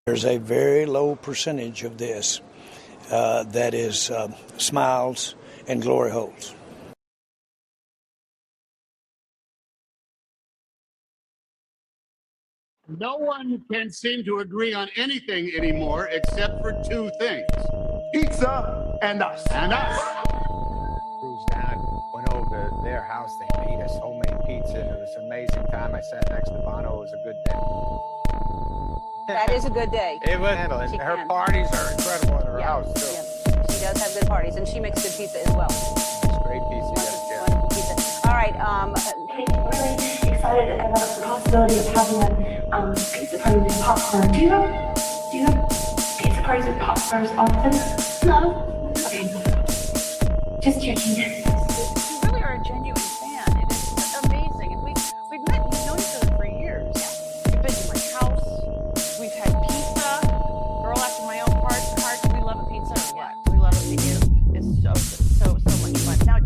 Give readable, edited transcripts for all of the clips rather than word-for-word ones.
There's a very low percentage of this that is smiles and glory holes. No one can seem to agree on anything anymore except for two things: pizza and us. And us. Cruised down, went over to their house. They made us homemade pizza. It was an amazing time. I sat next to Bono. It was a good day. That is a good day. It was. And her parties are incredible in her house, too. Yeah. She does have good parties, and she makes good pizza as well. It's great pizza. Wonderful pizza. All right. I'm really excited about the possibility of having a pizza party with popcorn. Do you have pizza parties with popcorn often? No? Okay. Just checking. You really are a genuine fan. It is amazing. And we've known each other for years. You've been to my house. We've had pizza. Girl after my own heart. We love a pizza or what? We love it. We do. It's so much fun. Now,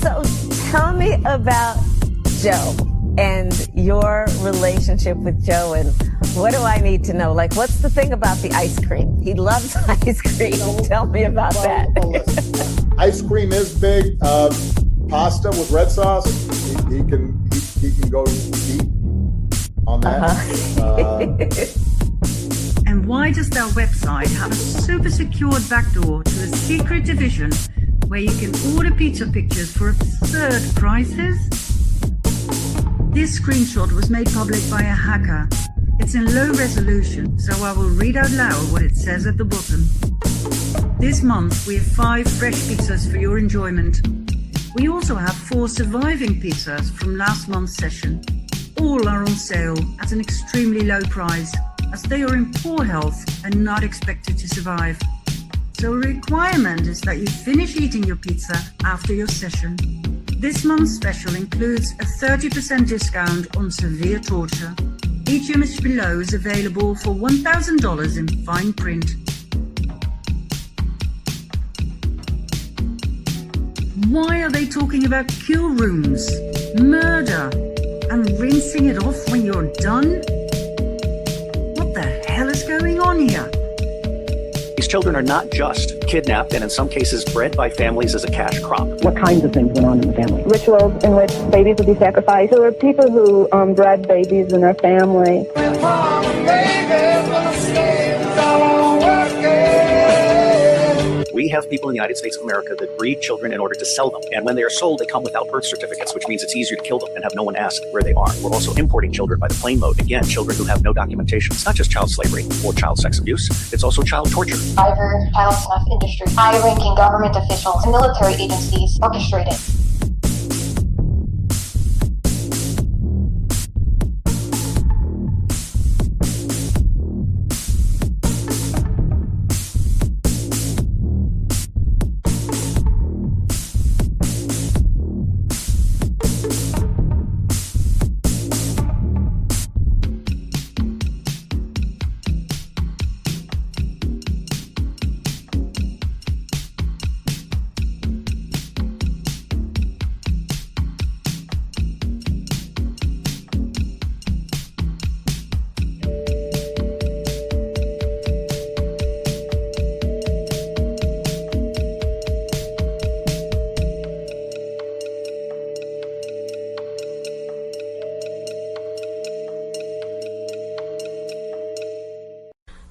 So tell me about Joe and your relationship with Joe, and what do I need to know? Like, what's the thing about the ice cream? He loves ice cream. Tell me about that. Ice cream is big. Pasta with red sauce. He can go deep on that. And why does their website have a super secured backdoor to a secret division where you can order pizza pictures for absurd prices? This screenshot was made public by a hacker. It's in low resolution, so I will read out loud what it says at the bottom. This month, we have 5 fresh pizzas for your enjoyment. We also have 4 surviving pizzas from last month's session. All are on sale at an extremely low price, as they are in poor health and not expected to survive. So a requirement is that you finish eating your pizza after your session. This month's special includes a 30% discount on severe torture. Each image below is available for $1,000 in fine print. Why are they talking about kill rooms, murder, and rinsing it off when you're done? What the hell is going on here? These children are not just kidnapped and in some cases bred by families as a cash crop. What kinds of things went on in the family? Rituals in which babies would be sacrificed. There were people who bred babies in their family. We have people in the United States of America that breed children in order to sell them. And when they are sold, they come without birth certificates, which means it's easier to kill them and have no one ask where they are. We're also importing children by the plane mode. Again, children who have no documentation. It's not just child slavery or child sex abuse. It's also child torture. Survivor, child snuff industry, high-ranking government officials, and military agencies orchestrate it.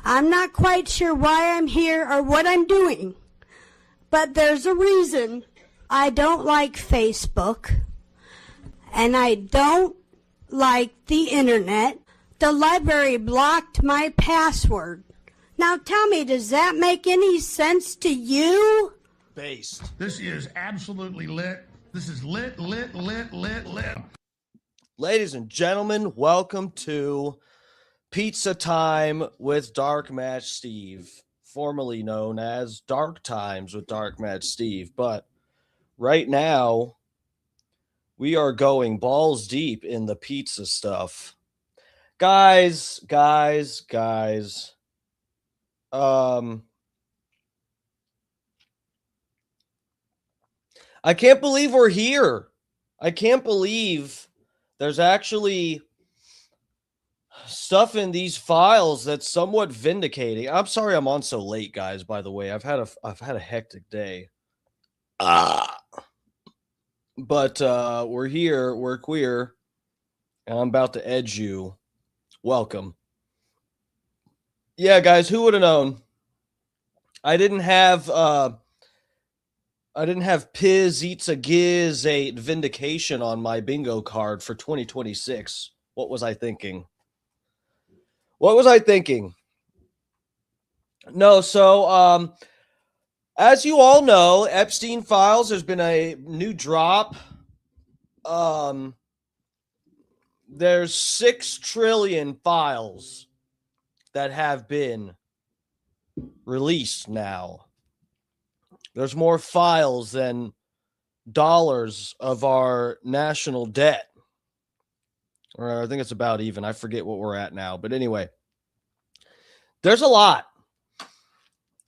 I'm not quite sure why I'm here or what I'm doing, but there's a reason. I don't like Facebook, and I don't like the internet. The library blocked my password. Now tell me, does that make any sense to you? Based. This is absolutely lit. This is lit. Ladies and gentlemen, welcome to Pizza Time with Dark Match Steve, formerly known as Dark Times with Dark Match Steve. But right now, we are going balls deep in the pizza stuff. Guys. I can't believe we're here. I can't believe there's actually stuff in these files that's somewhat vindicating. I'm sorry I'm on so late, guys, by the way. I've had a hectic day. But we're here, we're queer, and I'm about to edge you. Welcome. Yeah, guys, who would have known? I didn't have Piz Eats a Giz 8 Vindication on my bingo card for 2026. What was I thinking? No, so as you all know, Epstein files, there's been a new drop. There's 6 trillion files that have been released now. There's more files than dollars of our national debt. Or I think it's about even. I forget what we're at now. But anyway, there's a lot.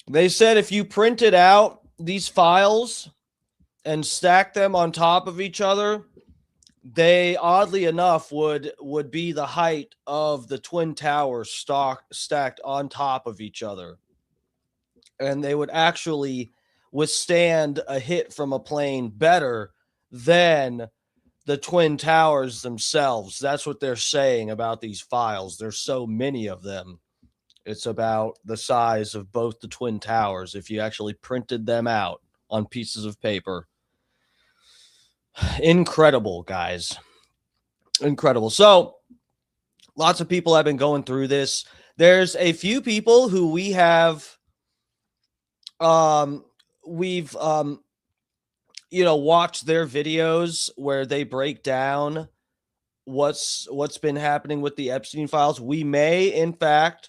They said if you printed out these files and stacked them on top of each other, they, oddly enough, would be the height of the Twin Towers stacked on top of each other. And they would actually withstand a hit from a plane better than the Twin Towers themselves. That's what they're saying about these files. There's so many of them. It's about the size of both the Twin Towers if you actually printed them out on pieces of paper. Incredible, guys. Incredible. So, lots of people have been going through this. There's a few people who we have we've watched their videos where they break down what's been happening with the Epstein files. We may in fact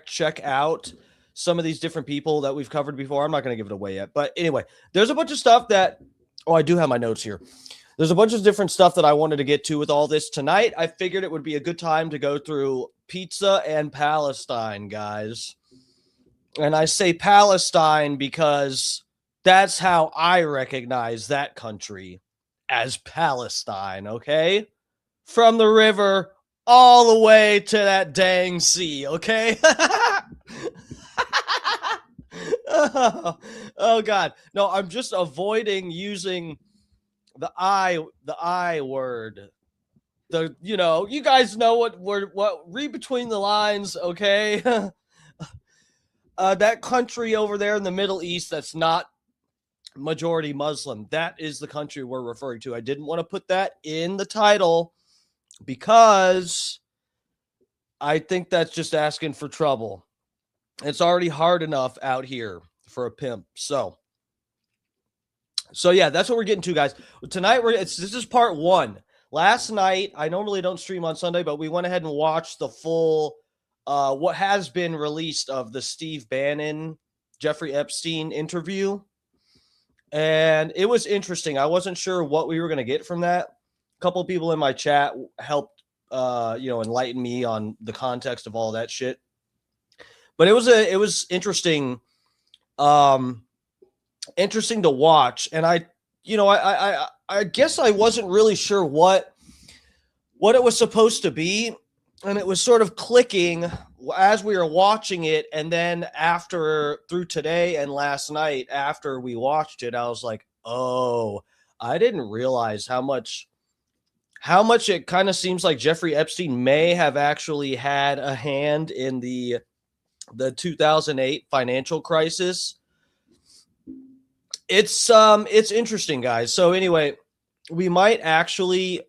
check out some of these different people that we've covered before. I'm not going to give it away yet, but anyway, there's a bunch of stuff that I do have my notes here. There's a bunch of different stuff that I wanted to get to with all this tonight. I figured it would be a good time to go through pizza and Palestine, guys. And I say Palestine because that's how I recognize that country, as Palestine, okay? From the river all the way to that dang sea, okay? Oh God. No, I'm just avoiding using the I word. You guys know what read between the lines, okay? That country over there in the Middle East that's not majority Muslim, that is the country we're referring to. I didn't want to put that in the title because I think that's just asking for trouble. It's already hard enough out here for a pimp. So yeah, that's what we're getting to, guys. Tonight, this is part 1. Last night, I normally don't stream on Sunday, but we went ahead and watched the full what has been released of the Steve Bannon, Jeffrey Epstein interview. And it was interesting. I wasn't sure what we were going to get from that. A couple of people in my chat helped, enlighten me on the context of all that shit. But it was interesting, interesting to watch. And I guess I wasn't really sure what it was supposed to be. And it was sort of clicking as we were watching it. And then through today and last night, after we watched it, I was like, oh, I didn't realize how much it kind of seems like Jeffrey Epstein may have actually had a hand in the 2008 financial crisis. It's interesting, guys. So anyway, we might actually,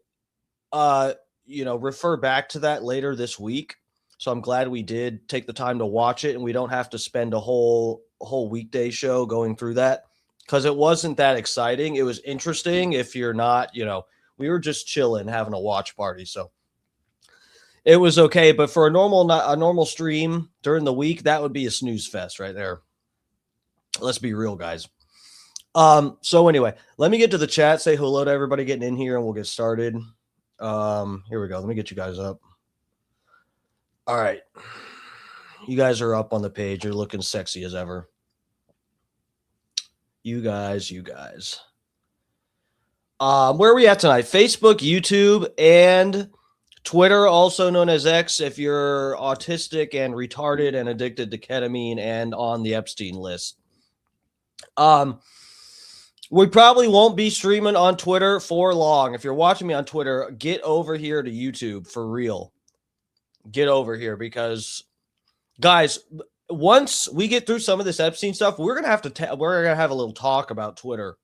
refer back to that later this week. So I'm glad we did take the time to watch it and we don't have to spend a whole weekday show going through that because it wasn't that exciting. It was interesting if you're not, we were just chilling, having a watch party. So it was okay. But for a normal stream during the week, that would be a snooze fest right there. Let's be real, guys. So anyway, let me get to the chat, say hello to everybody getting in here and we'll get started. Here we go. Let me get you guys up. All right. You guys are up on the page. You're looking sexy as ever. You guys. Where are we at tonight? Facebook, YouTube, and Twitter, also known as X, if you're autistic and retarded and addicted to ketamine and on the Epstein list. We probably won't be streaming on Twitter for long. If you're watching me on Twitter, get over here to YouTube for real. Get over here because, guys, once we get through some of this Epstein stuff, we're gonna have a little talk about Twitter.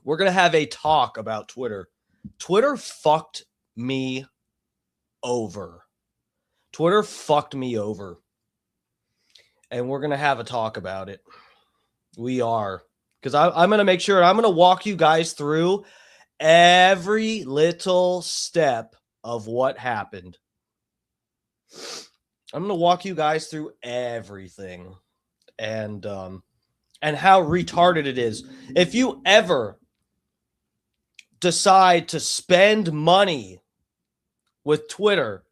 We're gonna have a talk about Twitter. Twitter fucked me over. Twitter fucked me over. And we're going to have a talk about it. We are. Because I'm going to make sure, I'm going to walk you guys through every little step of what happened. I'm going to walk you guys through everything. And how retarded it is. If you ever decide to spend money with Twitter,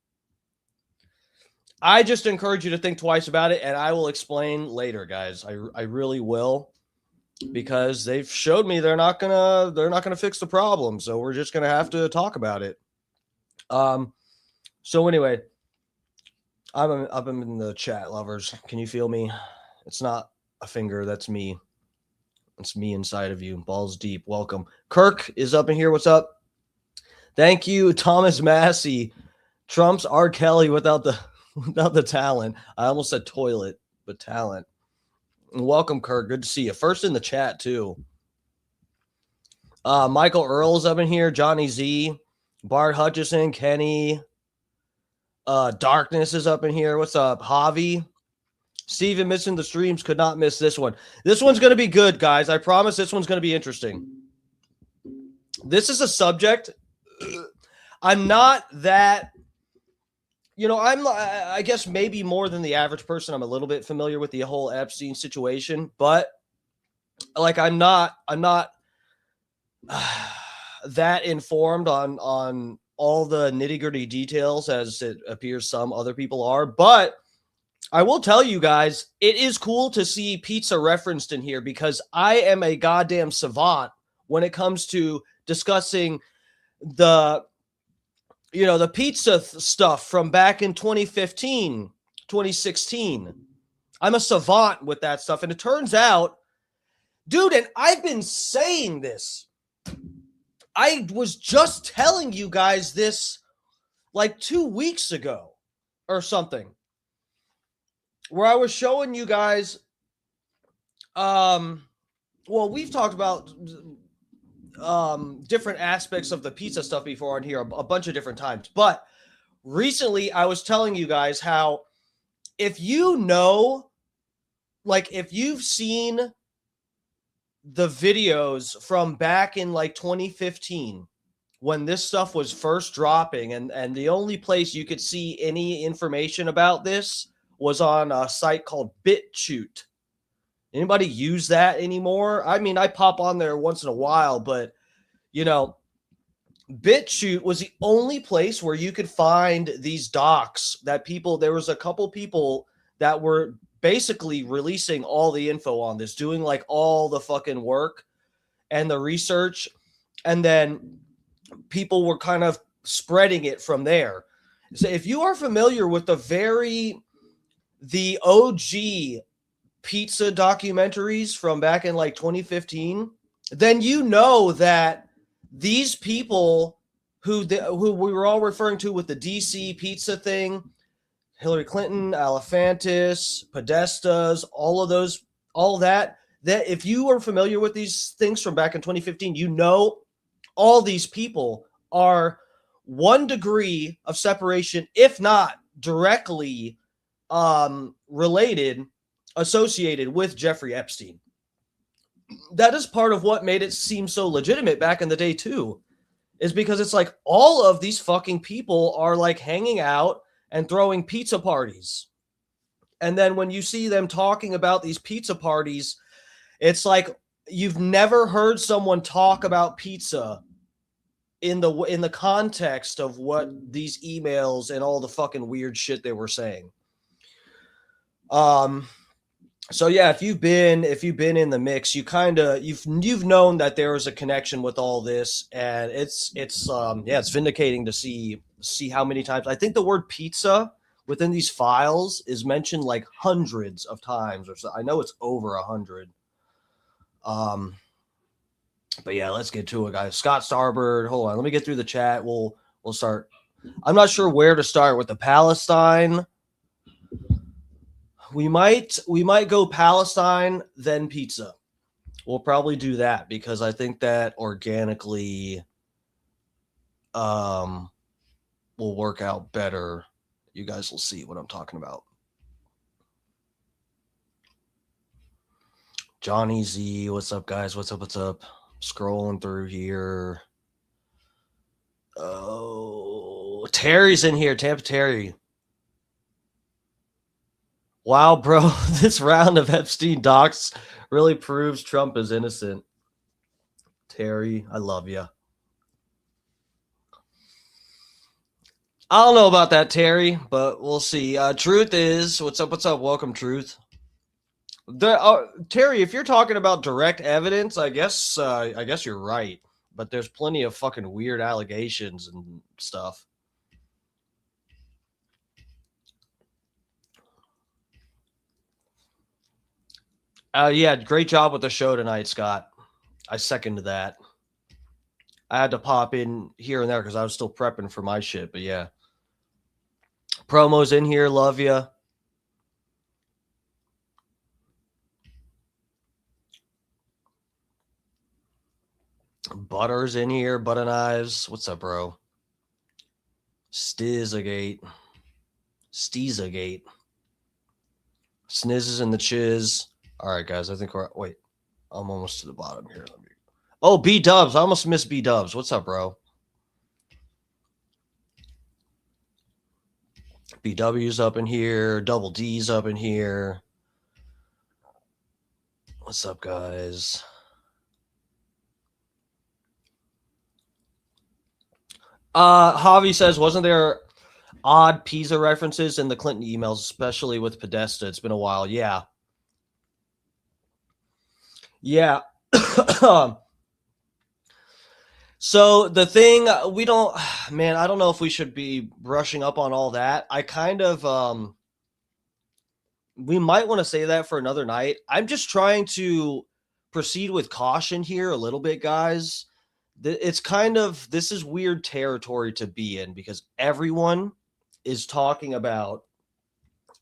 I just encourage you to think twice about it, and I will explain later, guys. I really will, because they've showed me they're not gonna fix the problem, so we're just gonna have to talk about it. So anyway, I'm in the chat, lovers. Can you feel me? It's not a finger, that's me. It's me inside of you. Balls deep. Welcome. Kirk is up in here. What's up? Thank you, Thomas Massey. Trump's R. Kelly without the talent. I almost said toilet, but talent. And welcome, Kirk. Good to see you. First in the chat, too. Michael Earl's up in here. Johnny Z. Bart Hutchison. Kenny. Darkness is up in here. What's up? Javi. Steven missing the streams. Could not miss this one. This one's going to be good, guys. I promise this one's going to be interesting. This is a subject I'm not that, I guess maybe more than the average person. I'm a little bit familiar with the whole Epstein situation, but like I'm not that informed on all the nitty-gritty details as it appears some other people are. But I will tell you guys, it is cool to see pizza referenced in here because I am a goddamn savant when it comes to discussing the pizza stuff from back in 2015, 2016. I'm a savant with that stuff. And it turns out, dude, and I've been saying this. I was just telling you guys this like 2 weeks ago or something, where I was showing you guys, we've talked about different aspects of the pizza stuff before on here a bunch of different times, but recently I was telling you guys how if you've seen the videos from back in like 2015 when this stuff was first dropping and the only place you could see any information about this was on a site called BitChute. Anybody use that anymore? I mean, I pop on there once in a while, but, BitChute was the only place where you could find these docs that there was a couple people that were basically releasing all the info on this, doing like all the fucking work and the research. And then people were kind of spreading it from there. So if you are familiar with the OG pizza documentaries from back in like 2015, then you know that these people who we were all referring to with the DC pizza thing, Hillary Clinton, Alefantis, Podestas, all that if you are familiar with these things from back in 2015, you know all these people are 1 degree of separation, if not directly associated with Jeffrey Epstein. That is part of what made it seem so legitimate back in the day too, is because it's like all of these fucking people are like hanging out and throwing pizza parties. And then when you see them talking about these pizza parties, it's like you've never heard someone talk about pizza in the context of what these emails and all the fucking weird shit they were saying. So yeah, if you've been in the mix, you've known that there is a connection with all this, and it's vindicating to see how many times. I think the word pizza within these files is mentioned like hundreds of times, or so. I know it's over 100. But yeah, let's get to it, guys. Scott Starbird, hold on, let me get through the chat. We'll start. I'm not sure where to start with the Palestine. We might go Palestine, then pizza. We'll probably do that because I think that organically will work out better. You guys will see what I'm talking about. Johnny Z, what's up, guys? What's up? Scrolling through here. Oh, Terry's in here. Tampa Terry. Wow, bro, this round of Epstein docs really proves Trump is innocent. Terry, I love you. I don't know about that, Terry, but we'll see. Truth is, what's up? Welcome, Truth. Terry, if you're talking about direct evidence, I guess you're right. But there's plenty of fucking weird allegations and stuff. Yeah, great job with the show tonight, Scott. I second that. I had to pop in here and there because I was still prepping for my shit, but yeah. Promos in here, love ya. Butter's in here, Butter Knives. What's up, bro? Stizzagate. Sneeze is in the chiz. All right, guys. I think wait. I'm almost to the bottom here. Oh, B Dubs. I almost missed B Dubs. What's up, bro? BW's up in here. Double D's up in here. What's up, guys? Javi says, wasn't there odd Pisa references in the Clinton emails, especially with Podesta? It's been a while. Yeah. Yeah. So the thing I don't know if we should be brushing up on all that. I kind of, we might want to say that for another night. I'm just trying to proceed with caution here a little bit, guys. It's kind of, this is weird territory to be in because everyone is talking about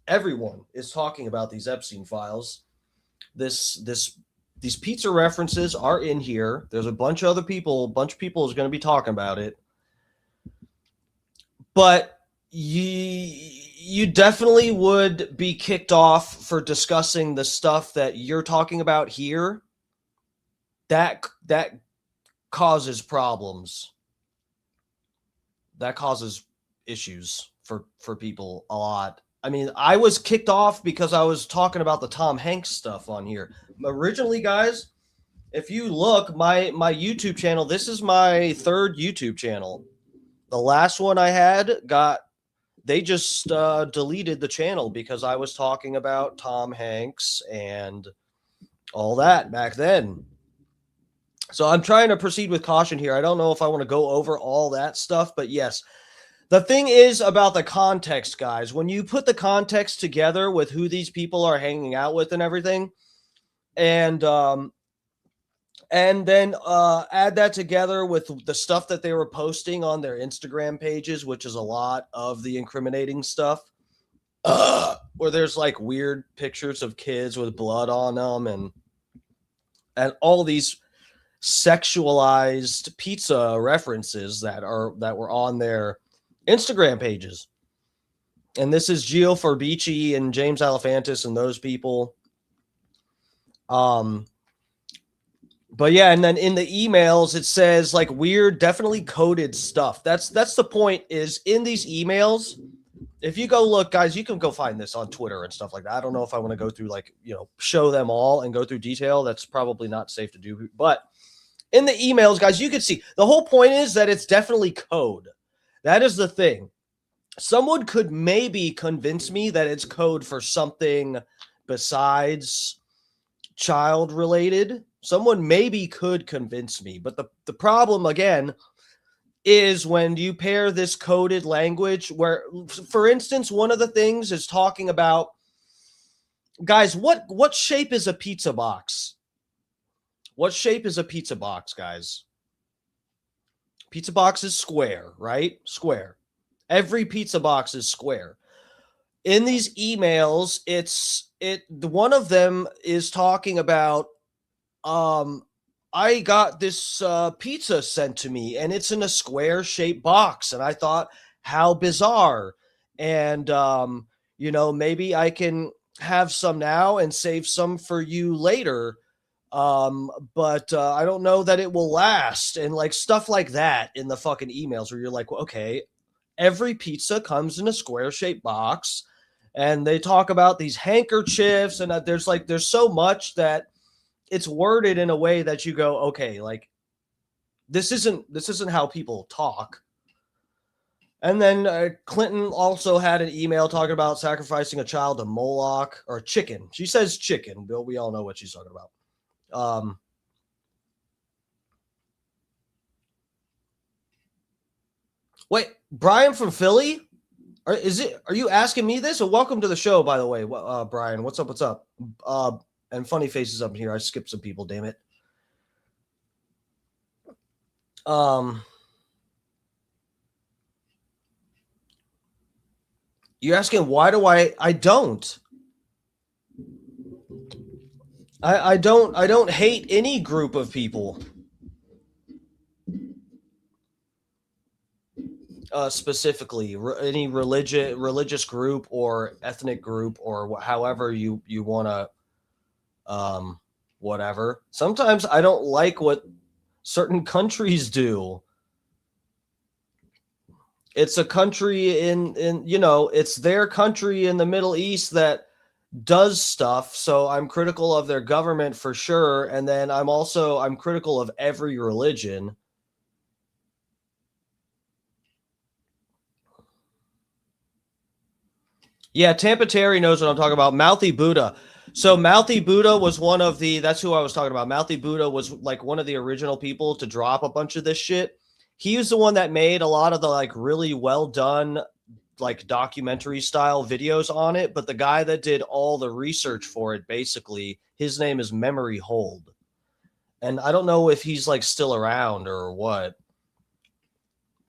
these Epstein files. These pizza references are in here. There's a bunch of other people. A bunch of people is going to be talking about it. But you definitely would be kicked off for discussing the stuff that you're talking about here. That causes problems. That causes issues for people a lot. I mean, I was kicked off because I was talking about the Tom Hanks stuff on here. Originally, guys, if you look, my YouTube channel, this is my third YouTube channel. The last one I had they just deleted the channel because I was talking about Tom Hanks and all that back then. So I'm trying to proceed with caution here. I don't know if I want to go over all that stuff, but yes. The thing is about the context, guys. When you put the context together with who these people are hanging out with and everything, and then add that together with the stuff that they were posting on their Instagram pages, which is a lot of the incriminating stuff, where there's like weird pictures of kids with blood on them and all these sexualized pizza references that were on their Instagram pages. And this is Gio Forbici and James Alefantis and those people. But yeah, and then in the emails it says like weird, definitely coded stuff. That's the point, is in these emails. If you go look, guys, you can go find this on Twitter and stuff like that. I don't know if I want to go through show them all and go through detail. That's probably not safe to do. But in the emails, guys, you can see the whole point is that it's definitely code. That is the thing. Someone could maybe convince me that it's code for something besides child related, someone maybe could convince me. But the problem again is when you pair this coded language where, for instance, one of the things is talking about, guys, what shape is a pizza box? What shape is a pizza box, guys? Pizza box is square, right? Square. Every pizza box is square. In these emails, one of them is talking about, I got this pizza sent to me and it's in a square shaped box. And I thought, how bizarre. And, maybe I can have some now and save some for you later. But I don't know that it will last. And like stuff like that in the fucking emails where you're like, well, okay, every pizza comes in a square shaped box. And they talk about these handkerchiefs and there's so much that it's worded in a way that you go, okay, like this isn't how people talk. And then Clinton also had an email talking about sacrificing a child to Moloch or chicken. She says chicken, but we all know what she's talking about. Wait, Brian from Philly? Are you asking me this? Or welcome to the show, by the way, Brian. What's up? And funny faces up here. I skipped some people, damn it. You're asking why do I don't. I don't hate any group of people. Specifically, any religious group or ethnic group or however you want to, whatever. Sometimes I don't like what certain countries do. It's a country in it's their country in the Middle East that does stuff. So I'm critical of their government for sure. And then I'm critical of every religion. Yeah, Tampa Terry knows what I'm talking about. Mouthy Buddha. So Mouthy Buddha was that's who I was talking about. Mouthy Buddha was like one of the original people to drop a bunch of this shit. He was the one that made a lot of the like really well done, like documentary style videos on it. But the guy that did all the research for it, basically, his name is Memory Hold. And I don't know if he's like still around or what.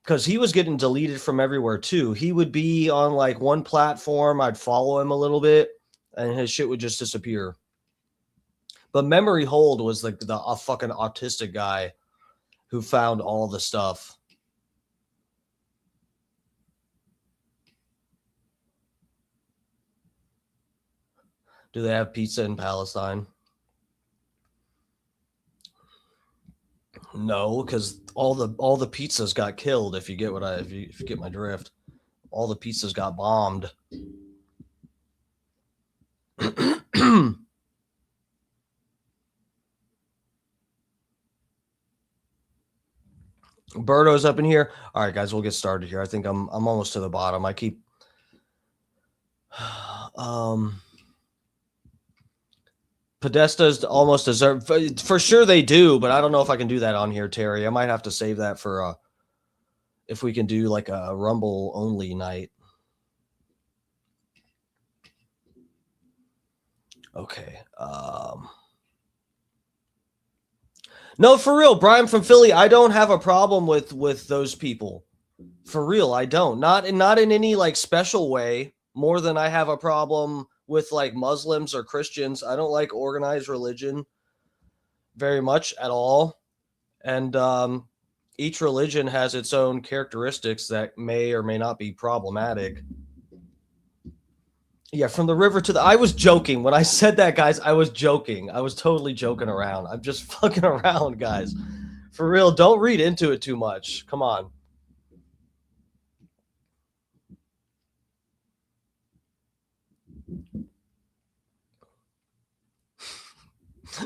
Because he was getting deleted from everywhere too. He would be on like one platform. I'd follow him a little bit and his shit would just disappear. But Memory Hold was like a fucking autistic guy who found all the stuff. Do they have pizza in Palestine? No, because all the pizzas got killed. If you get if you get my drift, all the pizzas got bombed. Berto's up in here. All right, guys, we'll get started here. I think I'm almost to the bottom. I keep Podesta's almost deserve for sure they do, but I don't know if I can do that on here, Terry. I might have to save that for if we can do like a Rumble only night. Okay. No, for real, Brian from Philly, I don't have a problem with those people. For real, I don't. Not in any like special way, more than I have a problem with like Muslims or Christians. I don't like organized religion very much at all. And each religion has its own characteristics that may or may not be problematic. Yeah, from the river to the... I was joking. When I said that, guys, I was joking. I was totally joking around. I'm just fucking around, guys. For real, don't read into it too much. Come on.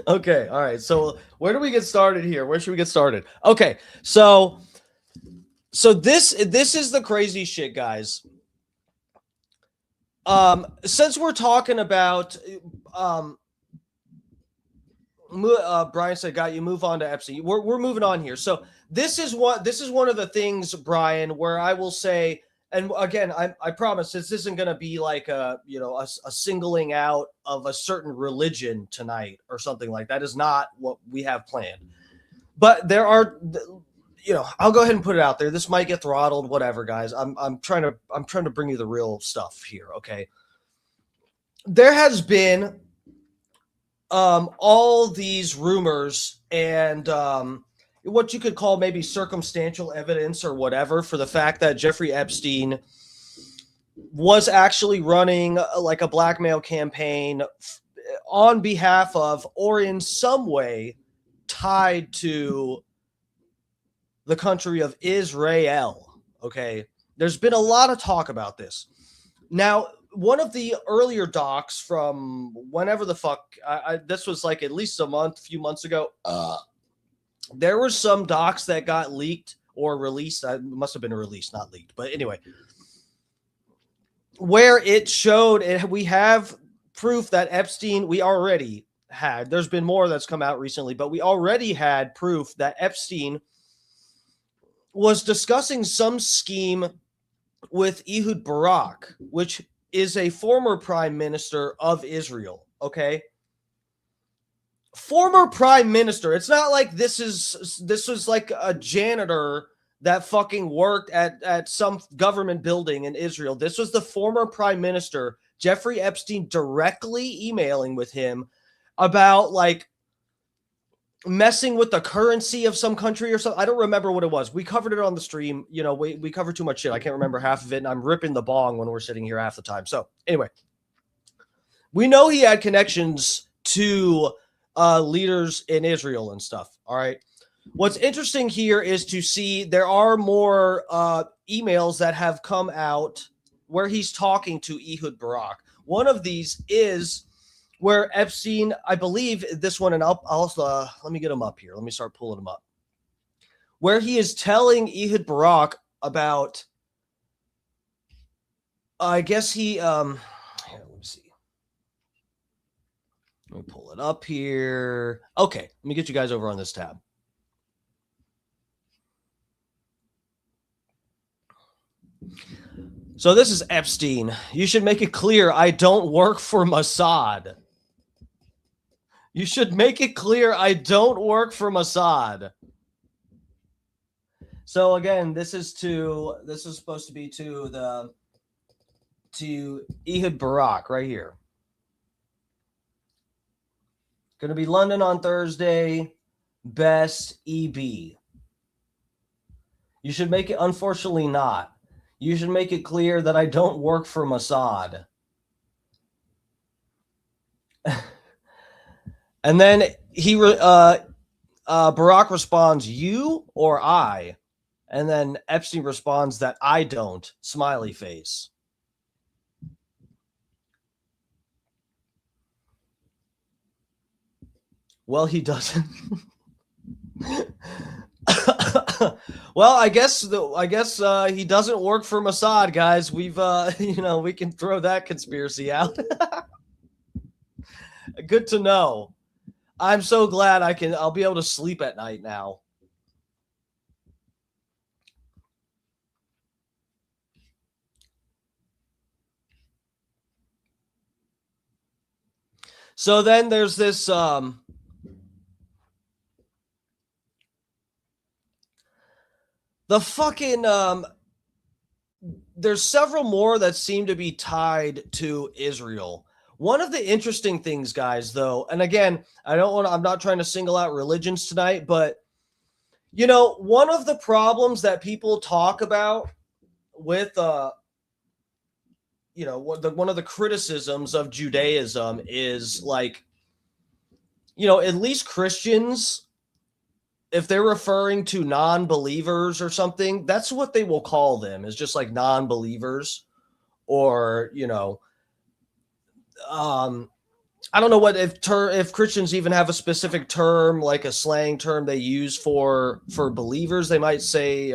Okay, all right. So where do we get started here? Where should we get started? Okay, so this is the crazy shit, guys. Since we're talking about, Brian said, "Got you." Move on to Epstein. We're moving on here. So this is one of the things, Brian, where I will say, and again, I promise this isn't going to be like a singling out of a certain religion tonight or something like that. Is not what we have planned. But there are, I'll go ahead and put it out there. This might get throttled, whatever, guys. I'm trying to bring you the real stuff here. Okay. There has been all these rumors and what you could call maybe circumstantial evidence or whatever for the fact that Jeffrey Epstein was actually running like a blackmail campaign on behalf of or in some way tied to the country of Israel. Okay. There's been a lot of talk about this. Now, one of the earlier docs from whenever the fuck, this was like at least a few months ago. There were some docs that got leaked or released. It must have been released, not leaked. But anyway, where it showed, we have proof that Epstein, we already had. There's been more that's come out recently, but we already had proof that Epstein was discussing some scheme with Ehud Barak, which is a former prime minister of Israel. Okay. Former prime minister. It's not like this was like a janitor that fucking worked at some government building in Israel. This was the former prime minister, Jeffrey Epstein, directly emailing with him about like messing with the currency of some country or something. I don't remember what it was. We covered it on the stream. We covered too much shit. I can't remember half of it, and I'm ripping the bong when we're sitting here half the time. So anyway, we know he had connections to leaders in Israel and stuff. All right. What's interesting here is to see there are more emails that have come out where he's talking to Ehud Barak. One of these is where Epstein, I believe this one, and I'll let me get him up here. Let me start pulling him up. Where he is telling Ehud Barak about, I guess here, let me see. Let me pull it up here. Okay, let me get you guys over on this tab. So this is Epstein. You should make it clear I don't work for Mossad. You should make it clear I don't work for Mossad. So again, this is supposed to be to Ehud Barak right here. Going to be London on Thursday. Best EB. You should make it, unfortunately not. You should make it clear that I don't work for Mossad. And then Barak responds, you or I? And then Epstein responds that I don't, smiley face. Well, he doesn't. Well, I guess he doesn't work for Mossad, guys. We've we can throw that conspiracy out. Good to know. I'm so glad I'll be able to sleep at night now. So then there's this the fucking there's several more that seem to be tied to Israel. One of the interesting things, guys, though, and again, I'm not trying to single out religions tonight, but one of the problems that people talk about with one of the criticisms of Judaism is like, at least Christians, if they're referring to non-believers or something, that's what they will call them, is just like non-believers, or I don't know what if Christians even have a specific term, like a slang term they use for believers. They might say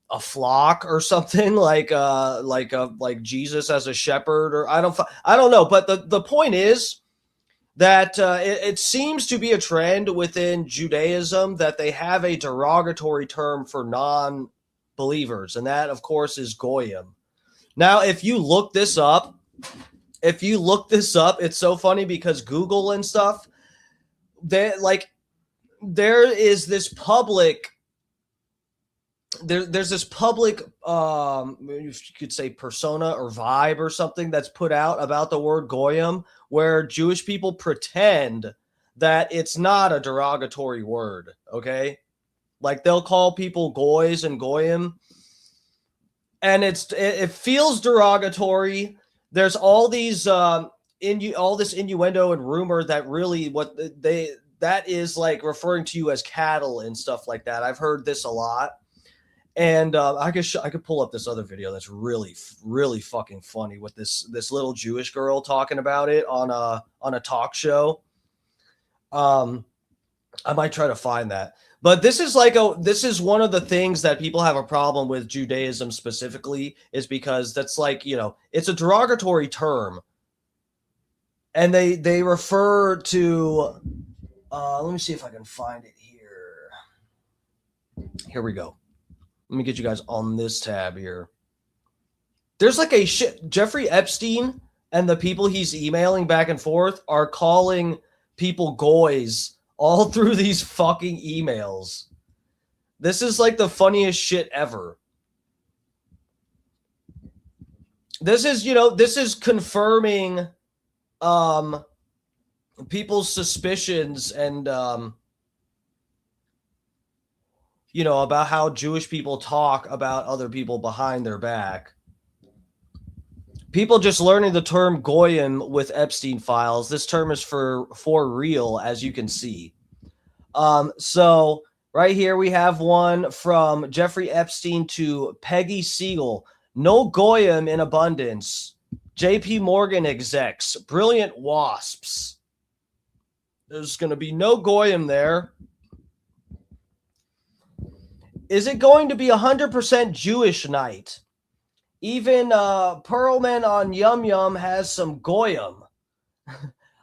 a flock or something, like Jesus as a shepherd, or I don't know. But the point is that it seems to be a trend within Judaism that they have a derogatory term for non-believers, and that, of course, is goyim. Now, if you look this up, it's so funny because Google and stuff, there is this public. There's this public, you could say persona or vibe or something that's put out about the word goyim, where Jewish people pretend that it's not a derogatory word, okay? Like they'll call people goys and goyim, and it feels derogatory. There's all these all this innuendo and rumor that really that is like referring to you as cattle and stuff like that. A heard this a lot. And I could pull up this other video that's really, really fucking funny with this little Jewish girl talking about it on a talk show. I might try to find that. But this is one of the things that people have a problem with Judaism specifically, is because that's like, it's a derogatory term. And they refer to let me see if I can find it here. Here we go. Let me get you guys on this tab here. There's like Jeffrey Epstein and the people he's emailing back and forth are calling people goys all through these fucking emails. This is like the funniest shit ever. This is confirming people's suspicions and about how Jewish people talk about other people behind their back. People just learning the term goyim with Epstein files. This term is for real, as you can see. So right here we have one from Jeffrey Epstein to Peggy Siegel. No goyim in abundance. JP Morgan execs. Brilliant wasps. There's going to be no goyim there. Is it going to be 100% Jewish night? Even Perlman on Yum Yum has some goyim.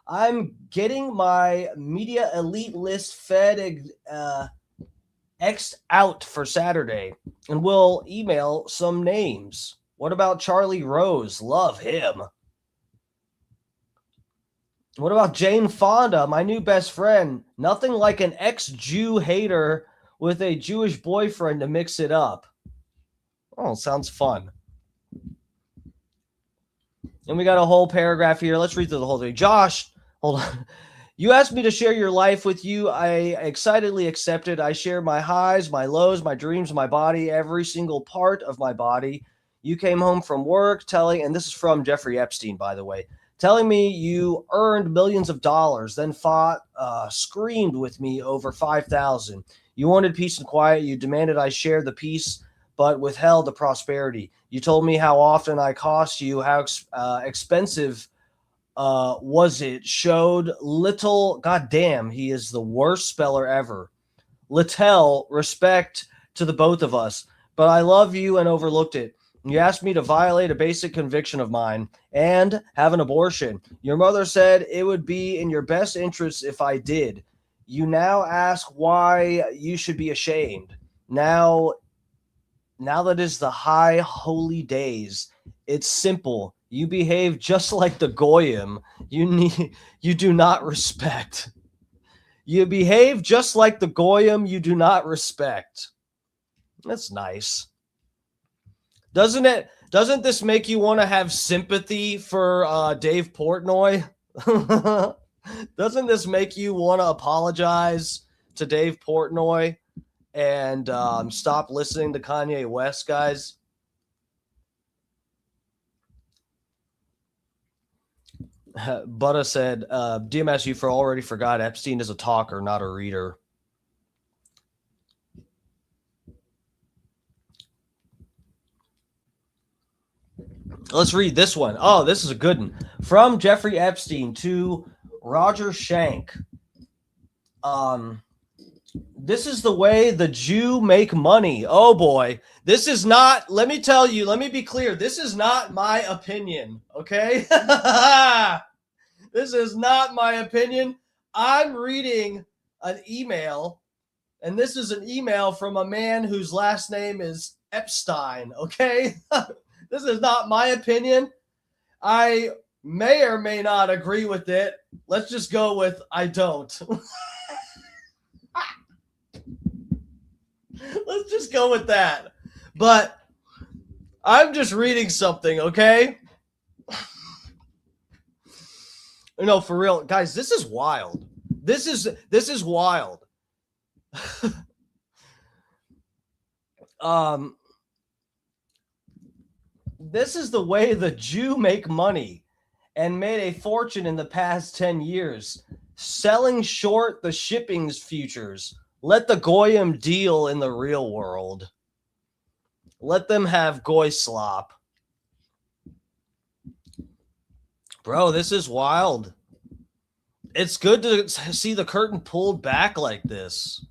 I'm getting my media elite list fed X'd out for Saturday, and we'll email some names. What about Charlie Rose? Love him. What about Jane Fonda, my new best friend? Nothing like an ex-Jew hater with a Jewish boyfriend to mix it up. Oh, sounds fun. And we got a whole paragraph here. Let's read through the whole thing. Josh, hold on. You asked me to share your life with you. I excitedly accepted. I share my highs, my lows, my dreams, my body, every single part of my body. You came home from work and this is from Jeffrey Epstein, by the way, telling me you earned millions of dollars, then screamed with me over 5,000. You wanted peace and quiet. You demanded I share the peace, but withheld the prosperity. You told me how often I cost you, how expensive was it. Showed little, goddamn, he is the worst speller ever. Little respect to the both of us, but I love you and overlooked it. You asked me to violate a basic conviction of mine and have an abortion. Your mother said it would be in your best interest if I did. You now ask why you should be ashamed. Now that is the high holy days. It's simple. You behave just like the goyim. You do not respect. You behave just like the goyim you do not respect. That's nice. Doesn't this make you want to have sympathy for Dave Portnoy? Doesn't this make you want to apologize to Dave Portnoy and stop listening to Kanye West, guys? Butta said, DMS, you already forgot Epstein is a talker, not a reader. Let's read this one. Oh, this is a good one. From Jeffrey Epstein to Roger Shank. This is the way the Jew make money. Oh boy. This is not, let me tell you, let me be clear. This is not my opinion, okay? This is not my opinion. I'm reading an email, and this is an email from a man whose last name is Epstein, okay? This is not my opinion. I may or may not agree with it. Let's just go with I don't. Let's just go with that. But I'm just reading something, okay? No, for real. Guys, this is wild. This is wild. This is the way the Jew make money and made a fortune in the past 10 years, selling short the shipping's futures. Let the Goyim deal in the real world. Let them have Goy slop. Bro, this is wild. It's good to see the curtain pulled back like this.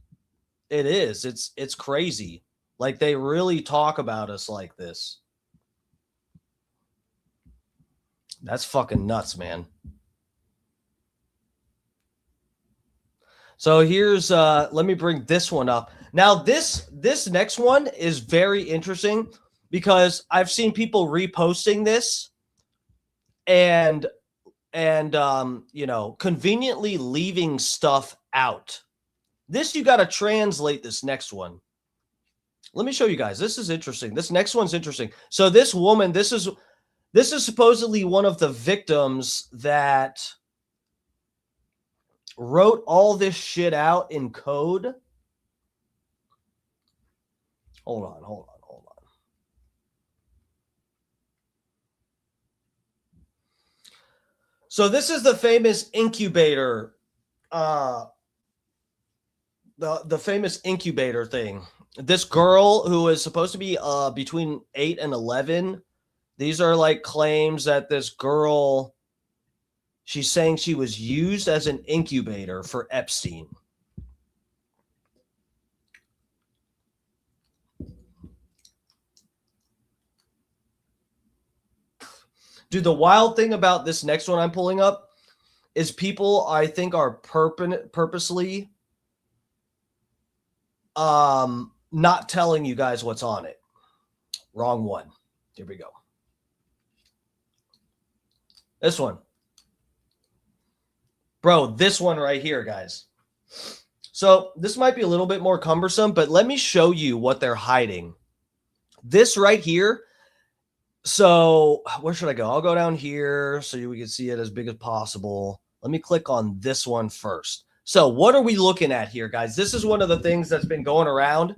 It is. It's crazy. Like, they really talk about us like this. That's fucking nuts, man. So here's let me bring this one up. Now this next one is very interesting because I've seen people reposting this and you know, conveniently leaving stuff out. This, you got to translate this next one. Let me show you guys. This is interesting. This next one's interesting. So this woman, this is supposedly one of the victims that wrote all this shit out in code. Hold on. So this is the famous incubator, the famous incubator thing. This girl who is supposed to be between 8 and 11. These are like claims that this girl, she's saying she was used as an incubator for Epstein. Dude, the wild thing about this next one I'm pulling up is people, I think, are purposely not telling you guys what's on it. Wrong one. Here we go. This one. Bro, this one right here, guys. So this might be a little bit more cumbersome, but let me show you what they're hiding. This right here. So where should I go? I'll go down here so we can see it as big as possible. Let me click on this one first. So what are we looking at here, guys? This is one of the things that's been going around,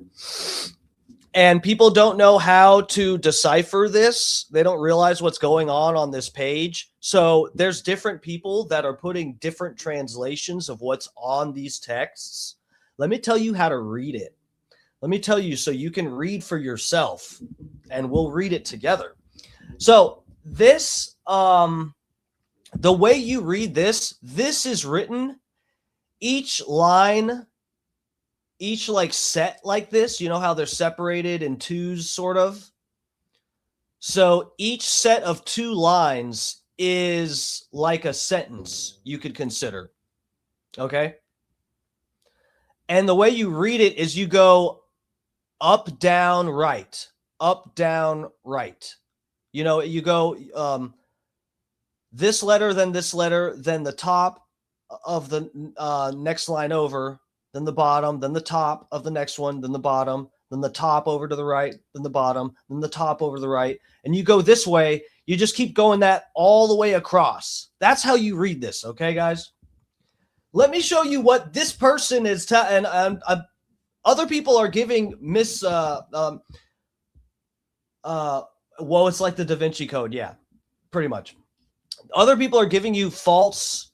and people don't know how to decipher this. They don't realize what's going on this page. So there's different people that are putting different translations of what's on these texts. Let me tell you how to read it. Let me tell you so you can read for yourself, and we'll read it together. So this, the way you read this is written, each line, each like set like this, you know how they're separated in twos sort of. So each set of 2 lines is like a sentence you could consider. Okay. And the way you read it is you go up, down, right, up, down, right. You know, you go this letter, then the top of the next line over, then the bottom, then the top of the next one, then the bottom, then the top over to the right, then the bottom, then the top over to the right. And you go this way. You just keep going that all the way across. That's how you read this. Okay, guys? Let me show you what this person is and other people are giving well, it's like the Da Vinci Code. Yeah, pretty much. Other people are giving you false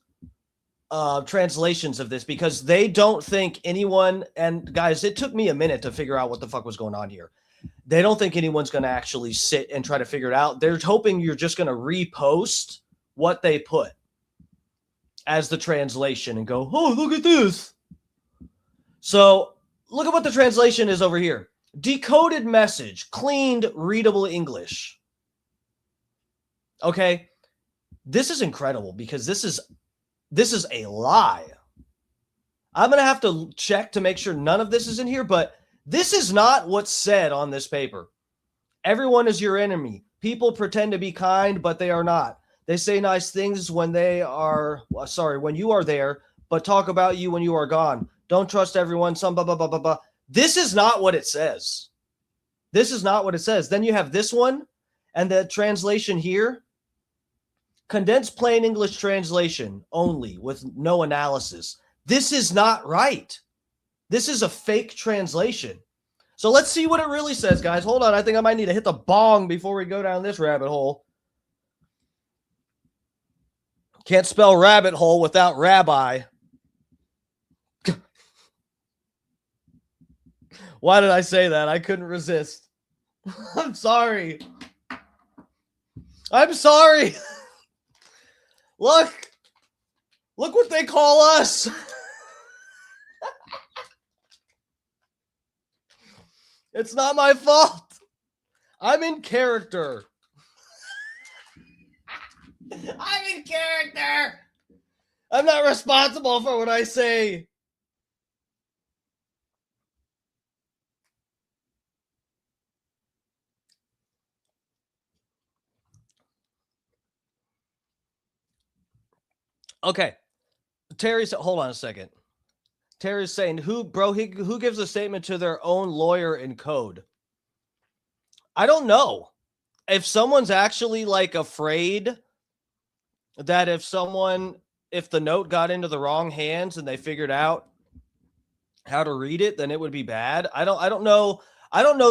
translations of this because they don't think anyone, and guys, it took me a minute to figure out what the fuck was going on here. They don't think anyone's going to actually sit and try to figure it out. They're hoping you're just going to repost what they put as the translation and go, oh, look at this. So look at what the translation is over here. Decoded message, cleaned, readable English. Okay. This is incredible because this is a lie. I'm going to have to check to make sure none of this is in here, but this is not what's said on this paper. Everyone is your enemy. People pretend to be kind, but they are not. They say nice things when when you are there, but talk about you when you are gone. Don't trust everyone. Some blah, blah, blah, blah, blah. This is not what it says. This is not what it says. Then you have this one and the translation here. Condensed plain English translation only with no analysis. This is not right. This is a fake translation. So let's see what it really says, guys. Hold on. I think I might need to hit the bong before we go down this rabbit hole. Can't spell rabbit hole without rabbi. Why did I say that? I couldn't resist. I'm sorry. I'm sorry. Look what they call us. It's not my fault. I'm in character. I'm in character. I'm not responsible for what I say. Okay. Terry said, hold on a second. Terry's saying, who gives a statement to their own lawyer in code? I don't know. If someone's actually like afraid that if the note got into the wrong hands and they figured out how to read it, then it would be bad. I don't know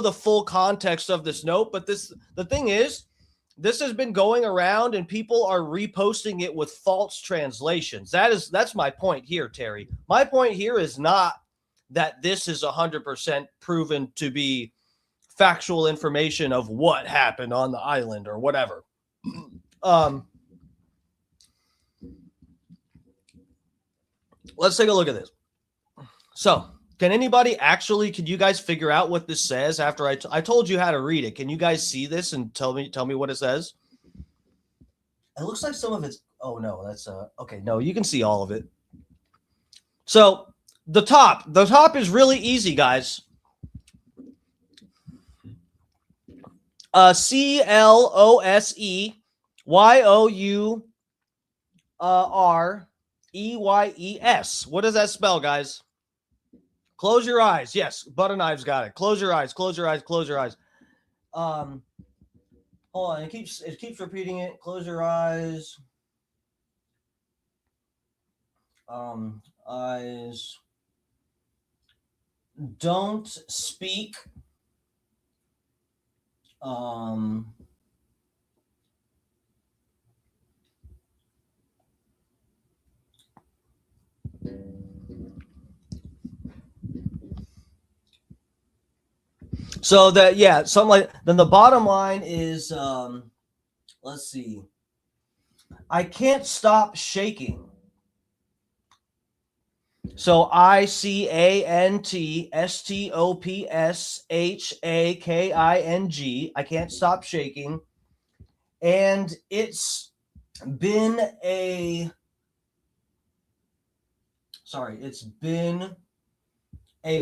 the full context of this note, but the thing is, this has been going around and people are reposting it with false translations. That's my point here, Terry. My point here is not that this is 100% proven to be factual information of what happened on the island or whatever. Let's take a look at this. So, can you guys figure out what this says after I told you how to read it? Can you guys see this and tell me what it says? It looks like some of it's, oh no, that's okay. No, you can see all of it. So the top is really easy, guys. CLOSEYOUREYES. What does that spell, guys? Close your eyes. Yes, butter knives got it. Close your eyes. Close your eyes. Close your eyes. Hold on. It keeps repeating it. Close your eyes. Eyes. Don't speak. So that, yeah, something like, then the bottom line is, let's see. I can't stop shaking. So ICANTSTOPSHAKING. I can't stop shaking. And it's been a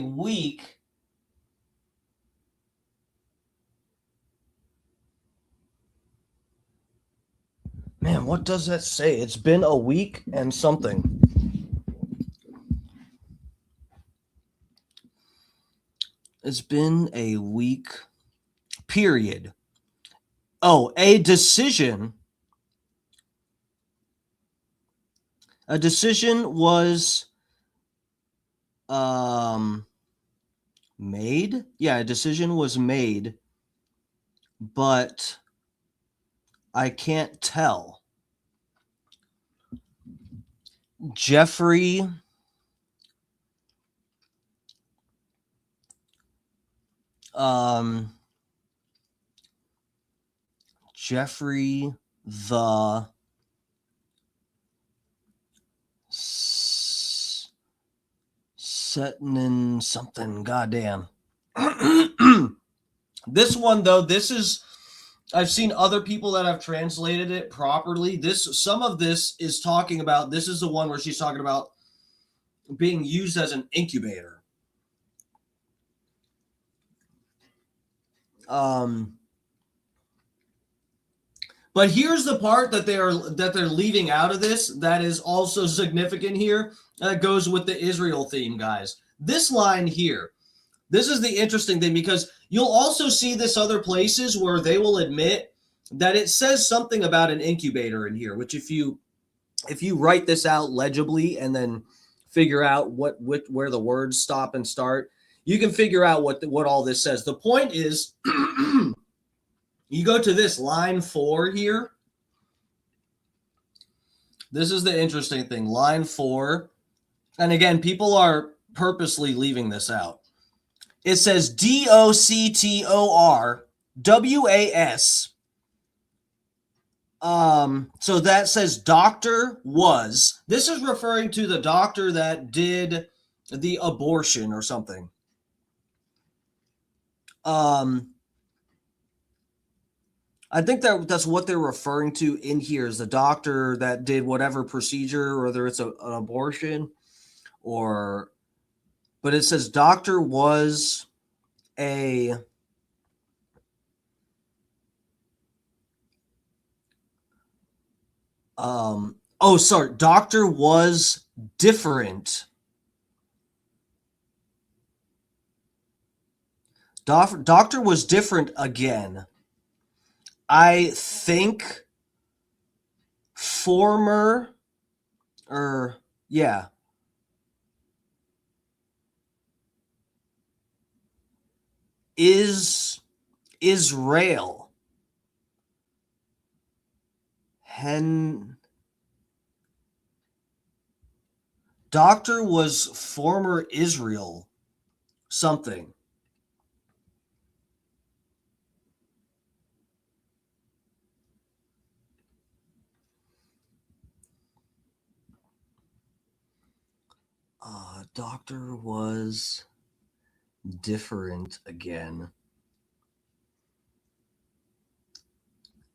week. Man, what does that say? It's been a week and something. It's been a week, period. Oh, a decision. A decision was made. Yeah, a decision was made, but I can't tell. Jeffrey the setting in something. Goddamn. This one, though, I've seen other people that have translated it properly. Some of this is talking about, this is the one where she's talking about being used as an incubator. But here's the part that they're leaving out of this that is also significant here. That goes with the Israel theme, guys. This line here, this is the interesting thing, because you'll also see this other places where they will admit that it says something about an incubator in here, which if you write this out legibly and then figure out where the words stop and start, you can figure out what all this says. The point is, you go to this line 4 here. This is the interesting thing. Line 4. And again, people are purposely leaving this out. It says DOCTORWAS. So that says doctor was. This is referring to the doctor that did the abortion or something. I think that's what they're referring to in here, is the doctor that did whatever procedure, whether it's an abortion or, but it says doctor was a doctor was different. Doctor was different again. I think former, is Israel. Doctor was former Israel something. Doctor was different again.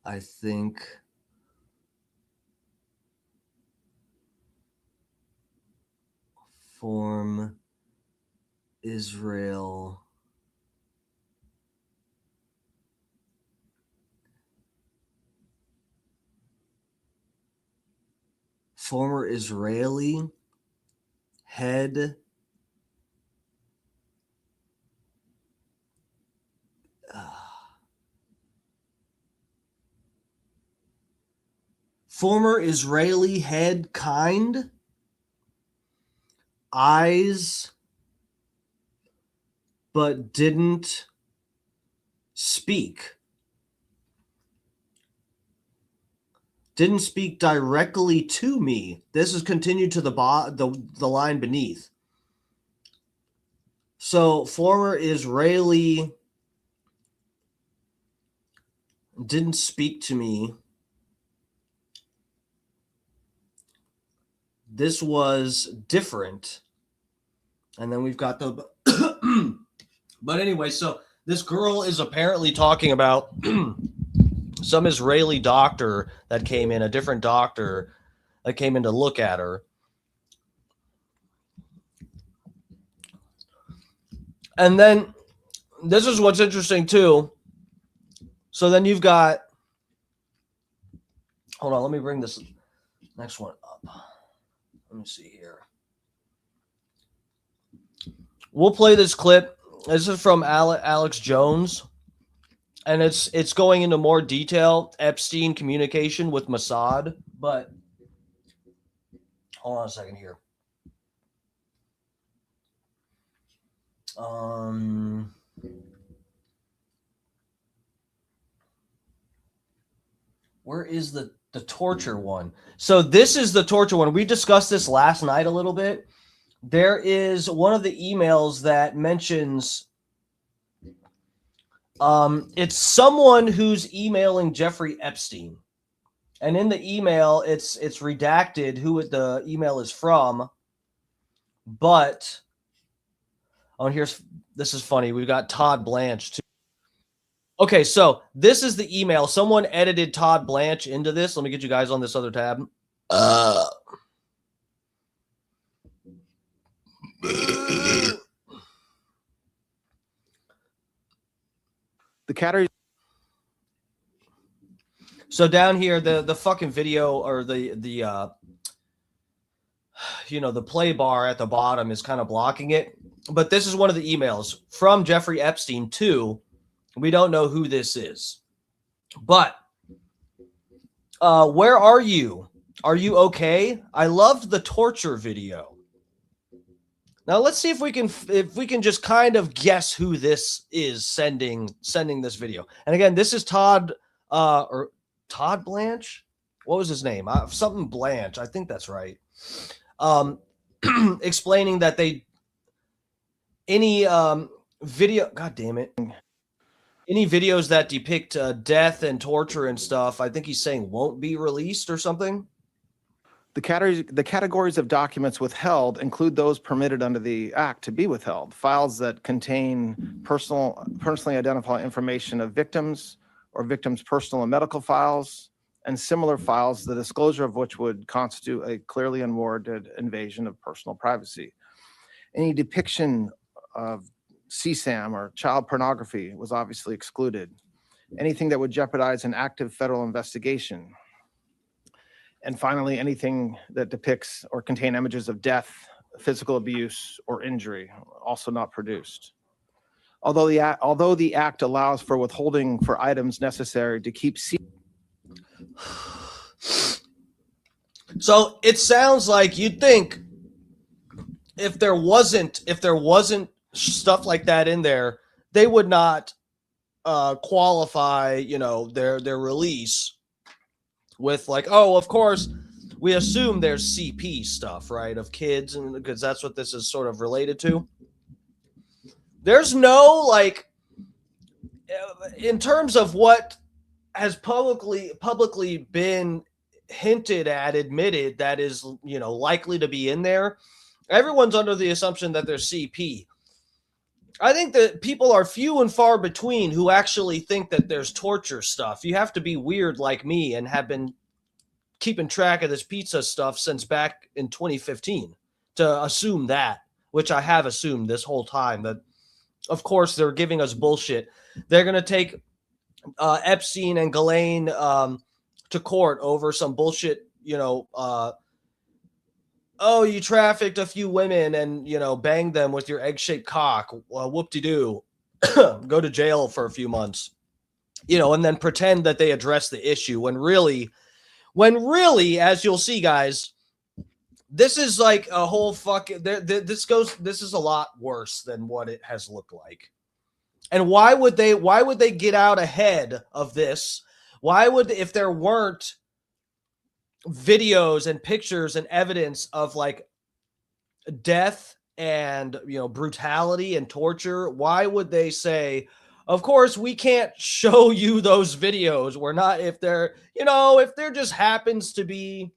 I think form Israel. Former Israeli head former Israeli head kind eyes but didn't speak directly to me. This is continued to the line beneath. So former Israeli didn't speak to me. This was different. And then we've got the but anyway, so this girl is apparently talking about some Israeli doctor that came in, a different doctor that came in to look at her. And then this is what's interesting too. So then you've got, hold on, let me bring this next one up. Let me see here. We'll play this clip. This is from Alex Jones. And it's going into more detail, Epstein communication with Mossad. But hold on a second here. Where is the torture one? So this is the torture one. We discussed this last night a little bit. There is one of the emails that mentions it's someone who's emailing Jeffrey Epstein. And in the email, it's redacted who the email is from. But Oh, and this is funny. We've got Todd Blanche too. Okay, so this is the email. Someone edited Todd Blanche into this. Let me get you guys on this other tab. The category. So down here, the fucking video or the play bar at the bottom is kind of blocking it. But this is one of the emails from Jeffrey Epstein to, we don't know who this is. But where are you? Are you okay? I loved the torture video. Now let's see if we can just kind of guess who this is sending this video. And again, this is Todd Blanche. What was his name? Something Blanche. I think that's right. Explaining that any video. God damn it. Any videos that depict death and torture and stuff, I think he's saying won't be released or something. The categories of documents withheld include those permitted under the Act to be withheld. Files that contain personally identifiable information of victims or victims' personal and medical files, and similar files, the disclosure of which would constitute a clearly unwarranted invasion of personal privacy. Any depiction of CSAM or child pornography was obviously excluded. Anything that would jeopardize an active federal investigation. And finally, anything that depicts or contain images of death, physical abuse, or injury, also not produced. Although the Act allows for withholding for items necessary to keep secret. So it sounds like you'd think if there wasn't stuff like that in there, they would not qualify, their release with like, oh, of course, we assume there's CP stuff, right, of kids, and because that's what this is sort of related to. There's no, like, in terms of what has publicly been hinted at, admitted that is, likely to be in there, everyone's under the assumption that there's CP. I think that people are few and far between who actually think that there's torture stuff. You have to be weird like me and have been keeping track of this pizza stuff since back in 2015 to assume that, which I have assumed this whole time, that of course they're giving us bullshit. They're going to take Epstein and Ghislaine to court over some bullshit, oh, you trafficked a few women and, banged them with your egg-shaped cock. Whoop-de-doo. Go to jail for a few months. And then pretend that they address the issue when really, as you'll see, guys, this is like a whole fucking... This is a lot worse than what it has looked like. And why would they get out ahead of this? If there weren't videos and pictures and evidence of like death and brutality and torture, why would they say, of course we can't show you those videos? We're not, if there just happens to be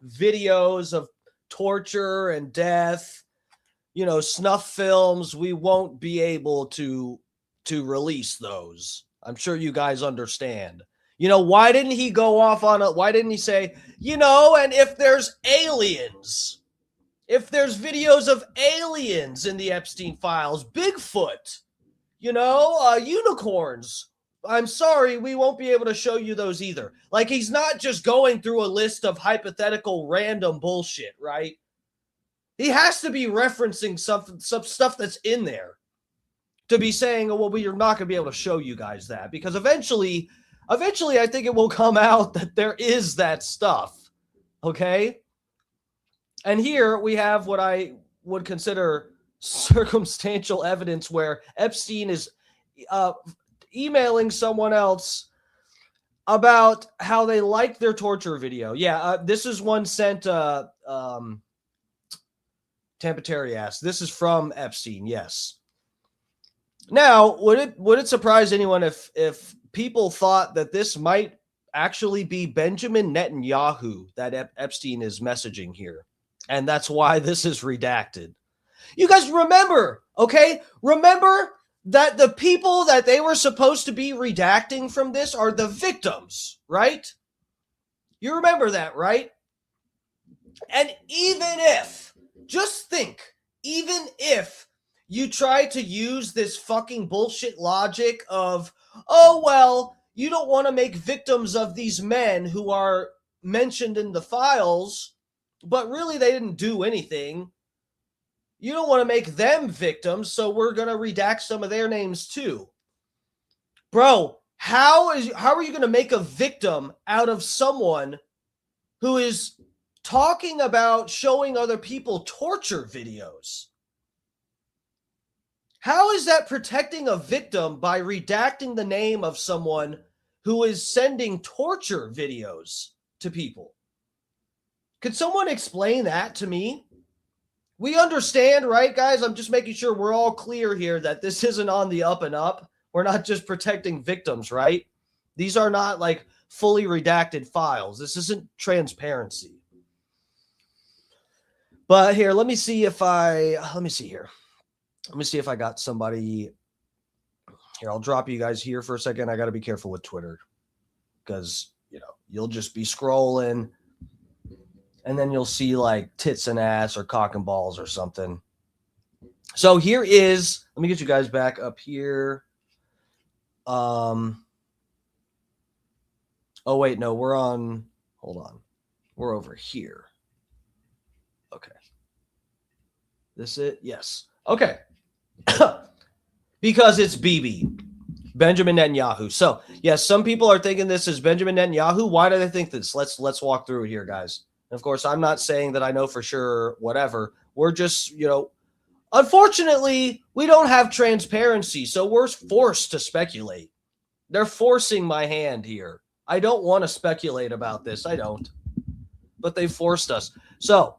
videos of torture and death, snuff films, we won't be able to release those. I'm sure you guys understand. Why didn't he go off on why didn't he say, and if there's aliens, if there's videos of aliens in the Epstein files, Bigfoot, unicorns, I'm sorry, we won't be able to show you those either. Like, he's not just going through a list of hypothetical random bullshit, right? He has to be referencing some stuff that's in there to be saying, oh, well, we're not going to be able to show you guys that, because eventually, I think it will come out that there is that stuff, okay? And here we have what I would consider circumstantial evidence where Epstein is emailing someone else about how they liked their torture video. Yeah, this is one sent Tampateri asked. This is from Epstein, yes. Now, would it surprise anyone if people thought that this might actually be Benjamin Netanyahu that Epstein is messaging here? And that's why this is redacted. You guys remember, okay? Remember that the people that they were supposed to be redacting from this are the victims, right? You remember that, right? And even if, just think, even if you try to use this fucking bullshit logic of, oh, well, you don't want to make victims of these men who are mentioned in the files, but really they didn't do anything. You don't want to make them victims, so we're going to redact some of their names too. Bro, how are you going to make a victim out of someone who is talking about showing other people torture videos? How is that protecting a victim by redacting the name of someone who is sending torture videos to people? Could someone explain that to me? We understand, right, guys? I'm just making sure we're all clear here that this isn't on the up and up. We're not just protecting victims, right? These are not like fully redacted files. This isn't transparency. But here, let me see if I got somebody here. I'll drop you guys here for a second. I got to be careful with Twitter because, you'll just be scrolling and then you'll see like tits and ass or cock and balls or something. So here is, let me get you guys back up here. Oh, wait, no, hold on. We're over here. Okay. This it? Yes. Okay. Because it's Bibi, Benjamin Netanyahu. So, yes, some people are thinking this is Benjamin Netanyahu. Why do they think this? Let's walk through it here, guys. And of course, I'm not saying that I know for sure whatever. We're just, unfortunately, we don't have transparency, so we're forced to speculate. They're forcing my hand here. I don't want to speculate about this. I don't. But they forced us. So,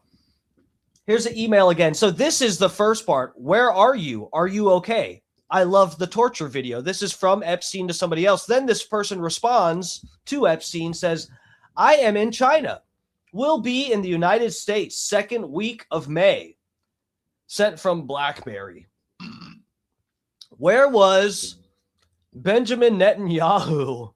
here's the email again. So this is the first part. Where are you? Are you okay? I love the torture video. This is from Epstein to somebody else. Then this person responds to Epstein, says, I am in China. Will be in the United States second week of May. Sent from BlackBerry. Where was Benjamin Netanyahu?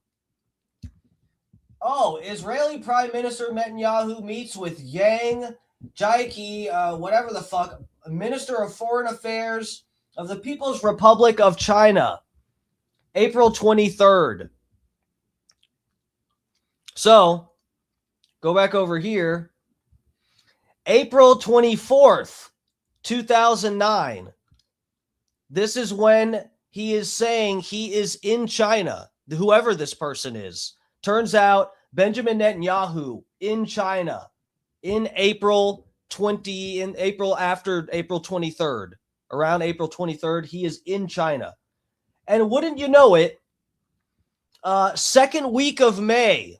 Oh, Israeli Prime Minister Netanyahu meets with Yang Jiechi, whatever the fuck, Minister of Foreign Affairs of the People's Republic of China, April 23rd. So, go back over here. April 24th, 2009. This is when he is saying he is in China, whoever this person is. Turns out Benjamin Netanyahu in China in April after April 23rd, around April 23rd, he is in China. And wouldn't you know it, second week of May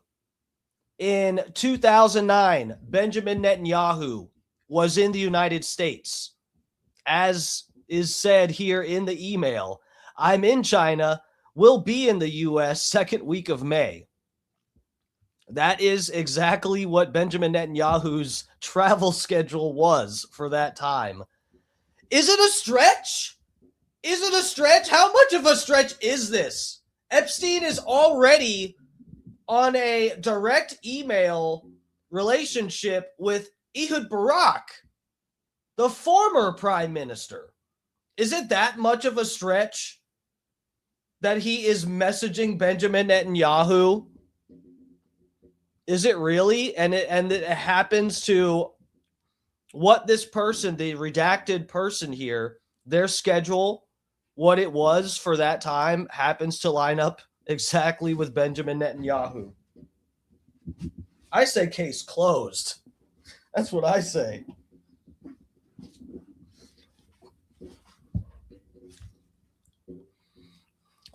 in 2009, Benjamin Netanyahu was in the United States. As is said here in the email, I'm in China, will be in the U.S. second week of May. That is exactly what Benjamin Netanyahu's travel schedule was for that time. Is it a stretch? Is it a stretch? How much of a stretch is this? Epstein is already on a direct email relationship with Ehud Barak, the former prime minister. Is it that much of a stretch that he is messaging Benjamin Netanyahu? Is it really? And it happens to what this person, the redacted person here, their schedule, what it was for that time, happens to line up exactly with Benjamin Netanyahu. I say case closed. That's what I say.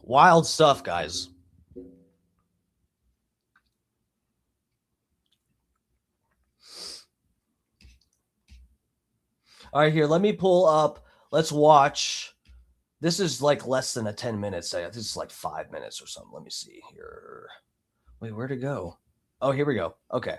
Wild stuff, guys. All right, here, let me pull up. Let's watch. This is like less than a 10 minutes. This is like 5 minutes or something. Let me see here. Wait, where'd it go? Oh, here we go. Okay.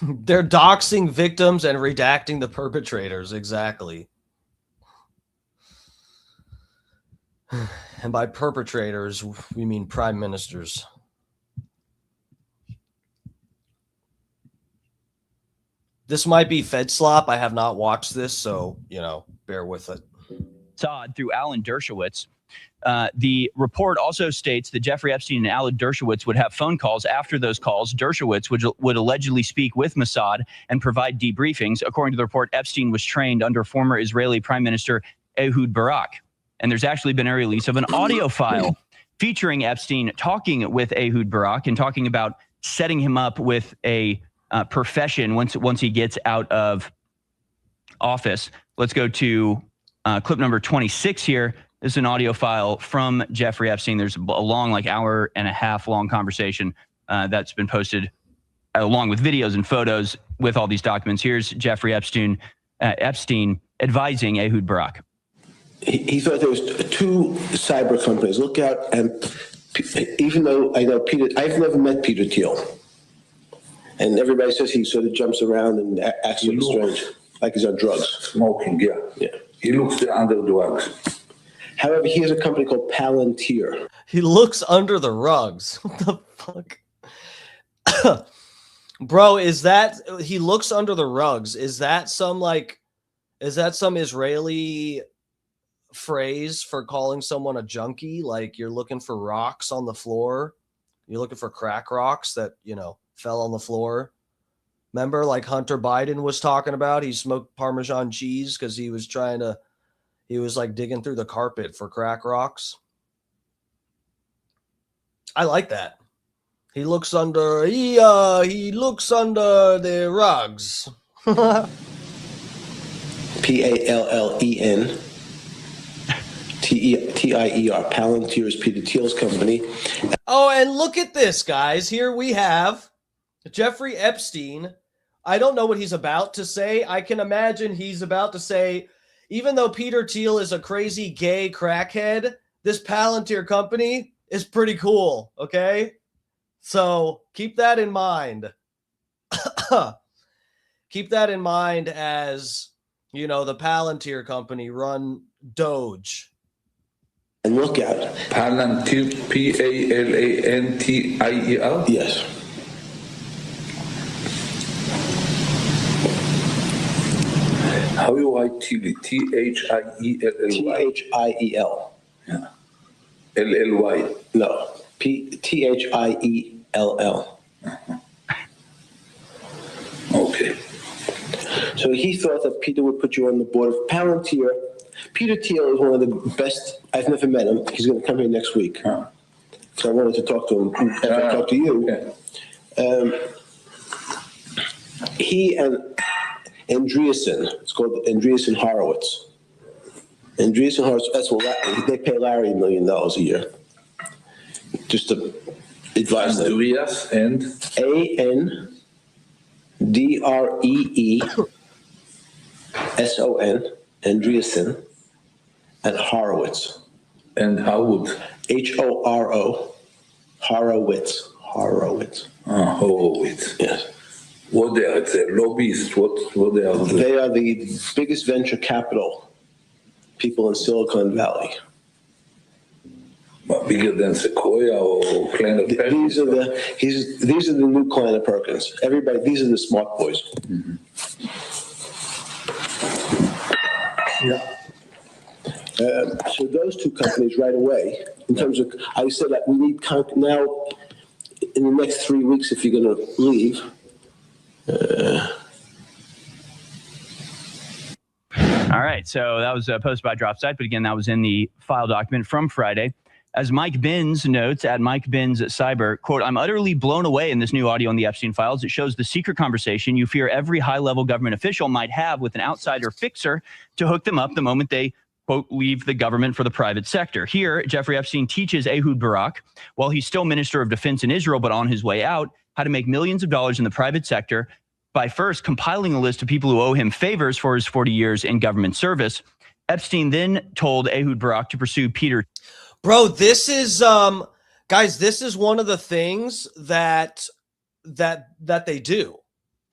They're doxing victims and redacting the perpetrators. Exactly. And by perpetrators, we mean prime ministers. This might be Fed slop. I have not watched this, so, bear with it. Through Alan Dershowitz. The report also states that Jeffrey Epstein and Alan Dershowitz would have phone calls. After those calls, Dershowitz would allegedly speak with Mossad and provide debriefings. According to the report, Epstein was trained under former Israeli Prime Minister Ehud Barak. And there's actually been a release of an audio file featuring Epstein talking with Ehud Barak and talking about setting him up with a profession once he gets out of office. Let's go to clip number 26 here. This is an audio file from Jeffrey Epstein. There's a long, hour and a half long conversation that's been posted along with videos and photos with all these documents. Here's Jeffrey Epstein advising Ehud Barak. He thought there was two cyber companies. Look out, and even though I know Peter, I've never met Peter Thiel, and everybody says he sort of jumps around and acts sort of strange, like he's on drugs. Smoking, yeah. He looks under drugs. However, he has a company called Palantir. He looks under the rugs. What the fuck? Bro, is that he looks under the rugs? Is that some Israeli phrase for calling someone a junkie? Like you're looking for rocks on the floor? You're looking for crack rocks that, fell on the floor? Remember, like Hunter Biden was talking about, he smoked Parmesan cheese because he was digging through the carpet for crack rocks. I like that. He looks under the rugs. Pallen. Tier. Palantir is Peter Thiel's company. Oh, and look at this, guys. Here we have Jeffrey Epstein. I don't know what he's about to say. I can imagine he's about to say, even though Peter Thiel is a crazy gay crackhead, this Palantir company is pretty cool, okay? So keep that in mind. Keep that in mind as, the Palantir company run Doge. And look out. Palantir, Palantier? Yes. How you write Thiel? Thiel? Thiel. Yeah. LLY. No. Thiell. Okay. So he thought that Peter would put you on the board of Palantir. Peter Thiel is one of the best. I've never met him. He's going to come here next week. So I wanted to talk to him after I talked to you. He and Andreessen, it's called Andreessen Horowitz. Andreessen Horowitz, that's what they pay Larry $1 million a year. Just to advise them. Andreas and Andreessen, Andreessen, and Horowitz. And Howard. Horo, Horowitz. Horowitz. Horowitz. Yes. What they are? It's a lobbyist. What they are? They are the biggest venture capital people in Silicon Valley. Well, bigger than Sequoia or Kleiner Perkins? These are the new Kleiner Perkins. Everybody, these are the smart boys. Mm-hmm. Yeah. So those two companies right away, in terms of, I said that we need now, in the next 3 weeks, if you're going to leave. All right, so that was posted by DropSite, but again, that was in the file document from Friday. As Mike Binns notes at Mike Binns Cyber, quote, "I'm utterly blown away in this new audio on the Epstein files. It shows the secret conversation you fear every high-level government official might have with an outsider fixer to hook them up the moment they, quote, leave the government for the private sector. Here, Jeffrey Epstein teaches Ehud Barak, while he's still Minister of Defense in Israel, but on his way out, how to make millions of dollars in the private sector by first compiling a list of people who owe him favors for his 40 years in government service. Epstein then told Ehud Barak to pursue Peter." Bro, this is guys, this is one of the things that they do.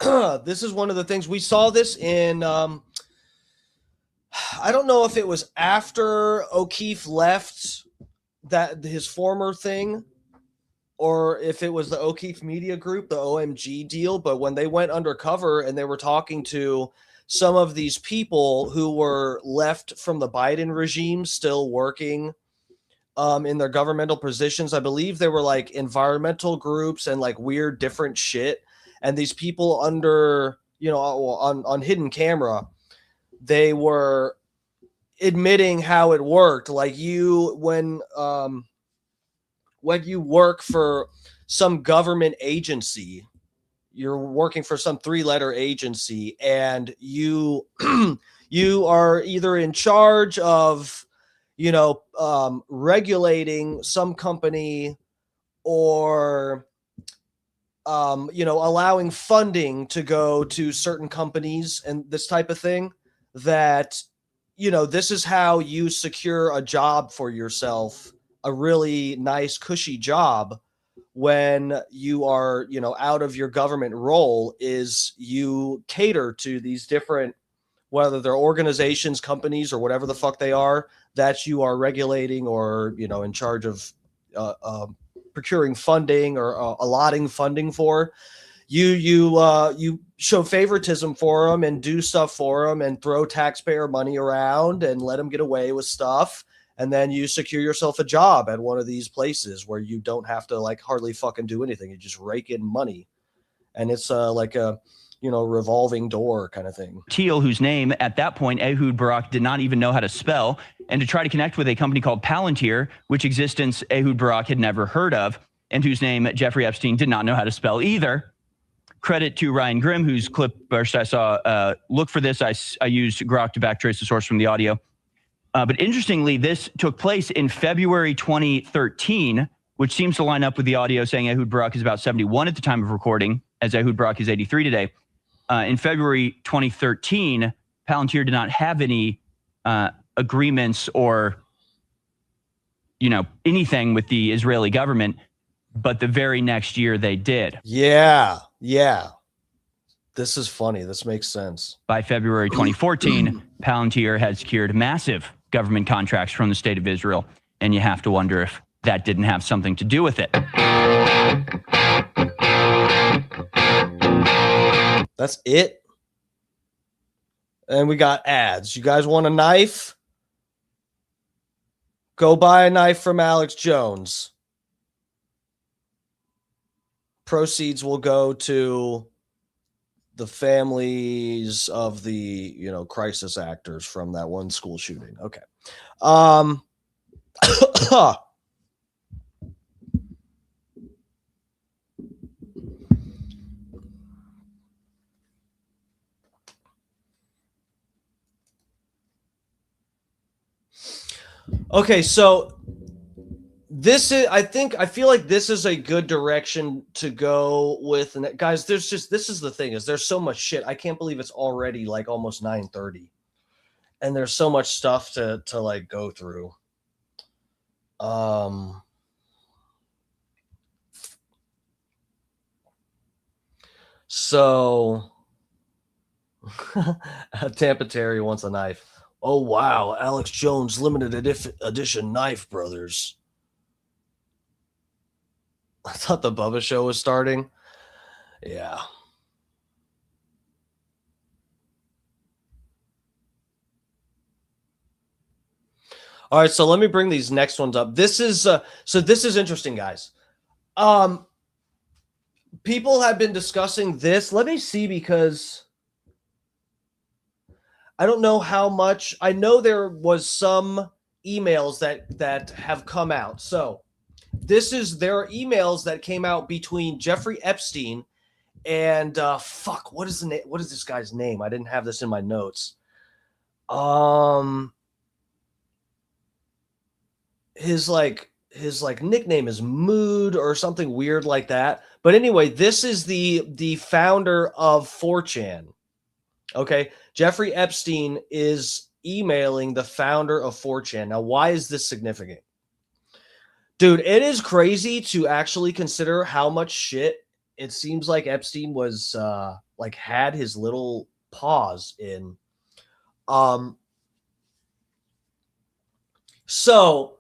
this is one of the things we saw this in. I don't know if it was after O'Keefe left that his former thing, or if it was the O'Keefe Media Group, the OMG deal. But when they went undercover and they were talking to some of these people who were left from the Biden regime still working in their governmental positions, I believe they were like environmental groups and like weird different shit. And these people under, on hidden camera, they were admitting how it worked. Like when you work for some government agency, you're working for some 3-letter agency, and you you are either in charge of regulating some company, or allowing funding to go to certain companies and this type of thing, that this is how you secure a job for yourself, a really nice cushy job when you are out of your government role, is you cater to these different, whether they're organizations, companies, or whatever the fuck they are, that you are regulating, or in charge of procuring funding or allotting funding for. You show favoritism for them and do stuff for them and throw taxpayer money around and let them get away with stuff. And then you secure yourself a job at one of these places where you don't have to like hardly fucking do anything. You just rake in money. And it's like a, revolving door kind of thing. Teal, whose name at that point Ehud Barak did not even know how to spell, and to try to connect with a company called Palantir, which existence Ehud Barak had never heard of, and whose name Jeffrey Epstein did not know how to spell either. Credit to Ryan Grimm, whose clip burst I saw. Look for this. I used Grok to backtrace the source from the audio. But interestingly, this took place in February 2013, which seems to line up with the audio saying Ehud Barak is about 71 at the time of recording, as Ehud Barak is 83 today. In February 2013, Palantir did not have any agreements or, anything with the Israeli government, but the very next year they did. Yeah. This is funny. This makes sense. By February 2014, Palantir had secured massive government contracts from the state of Israel, and you have to wonder if that didn't have something to do with it. That's it. And we got ads. You guys want a knife? Go buy a knife from Alex Jones. Proceeds will go to the families of the, crisis actors from that one school shooting. Okay. Okay, so this is, I feel like this is a good direction to go with. And guys, this is the thing, is there's so much shit. I can't believe it's already like almost 9:30, and there's so much stuff to like go through. So Tampa Terry wants a knife. Oh, wow. Alex Jones limited edition knife, brothers. I thought the Bubba show was starting. Yeah. All right, so let me bring these next ones up. This is this is interesting, guys. People have been discussing this. Let me see, because I don't know how much. I know there was some emails that have come out. So there are emails that came out between Jeffrey Epstein and what is this guy's name? I didn't have this in my notes. His nickname is Mood or something weird like that. But anyway, this is the founder of 4chan. Okay, Jeffrey Epstein is emailing the founder of 4chan. Now, why is this significant? Dude, it is crazy to actually consider how much shit it seems like Epstein was like had his little paws in. So